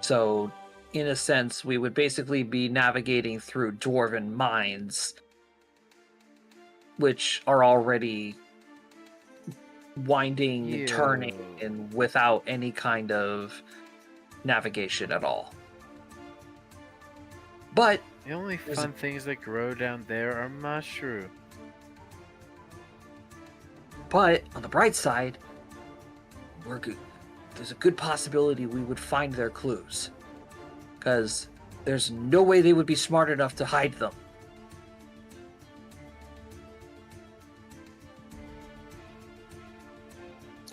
[SPEAKER 5] So, in a sense, we would basically be navigating through dwarven mines, which are already winding,
[SPEAKER 8] Ew.
[SPEAKER 5] turning, and without any kind of navigation at all. But
[SPEAKER 8] The only
[SPEAKER 5] There's
[SPEAKER 8] fun things that grow down there are mushrooms.
[SPEAKER 5] on the bright side, we're good. There's a good possibility we would find their clues, because there's no way they would be smart enough to hide them.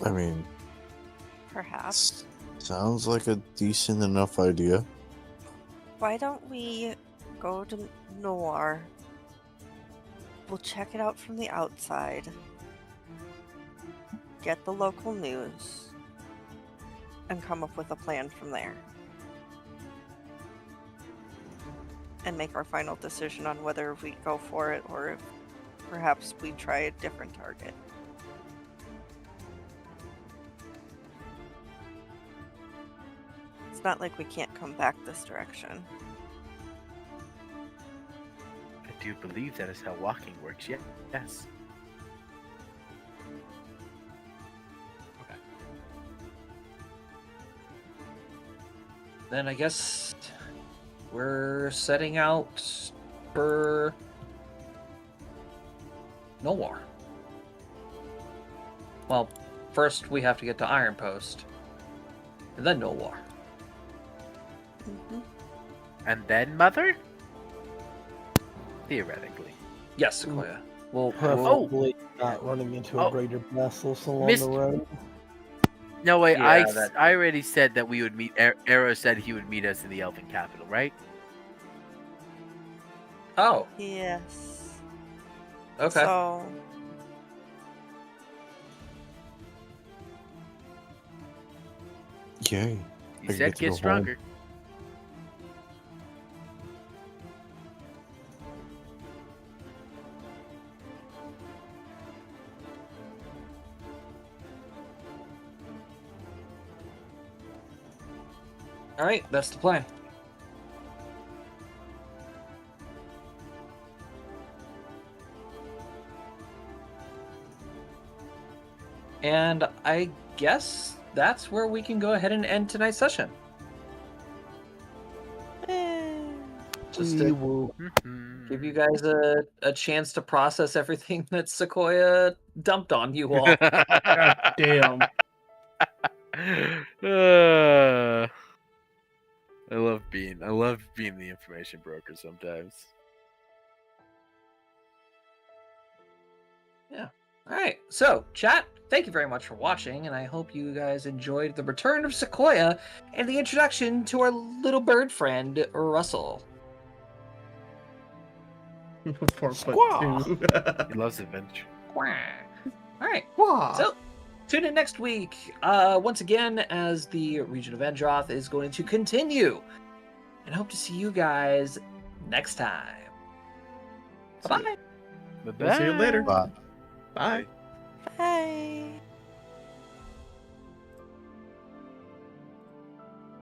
[SPEAKER 6] I mean,
[SPEAKER 3] Perhaps.
[SPEAKER 6] sounds like a decent enough idea.
[SPEAKER 3] Why don't we go to Noir? We'll check it out from the outside. Get the local news. And come up with a plan from there. And make our final decision on whether we go for it or if perhaps we try a different target. It's not like we can't come back this direction.
[SPEAKER 8] I do believe that is how walking works. Yeah. Yes.
[SPEAKER 5] Then I guess we're setting out for Nowar. Well, first we have to get to Iron Post, and then Nowar.
[SPEAKER 3] Mm-hmm.
[SPEAKER 8] And then mother? Theoretically.
[SPEAKER 5] Yes, Sequoia. We'll
[SPEAKER 4] Preferably not running into a greater vessel along
[SPEAKER 8] Missed-
[SPEAKER 4] the road.
[SPEAKER 8] No, wait,
[SPEAKER 5] Yeah, that-
[SPEAKER 8] I already said that we would meet. Arrow said he would meet us in the Elven capital, right?
[SPEAKER 5] Oh,
[SPEAKER 3] Yes.
[SPEAKER 5] okay.
[SPEAKER 3] So
[SPEAKER 6] Yay.
[SPEAKER 8] He
[SPEAKER 6] I
[SPEAKER 8] said
[SPEAKER 6] get to
[SPEAKER 8] get
[SPEAKER 6] go home.
[SPEAKER 8] stronger.
[SPEAKER 5] All right, that's the plan. And I guess that's where we can go ahead and end tonight's session. Just
[SPEAKER 4] We
[SPEAKER 5] to
[SPEAKER 4] will.
[SPEAKER 5] give you guys a chance to process everything that Sequoia dumped on you all.
[SPEAKER 1] God damn.
[SPEAKER 8] I love being the information broker sometimes.
[SPEAKER 5] All right, so chat, thank you very much for watching, and I hope you guys enjoyed the return of Sequoia and the introduction to our little bird friend, Russell.
[SPEAKER 1] 4'2".
[SPEAKER 8] He loves adventure.
[SPEAKER 5] All right,
[SPEAKER 1] Wah.
[SPEAKER 5] so tune in next week, once again, as the region of Endroth is going to continue, and hope to see you guys next time. Bye-bye.
[SPEAKER 1] We'll see you later.
[SPEAKER 6] Bye.
[SPEAKER 1] Bye.
[SPEAKER 3] bye.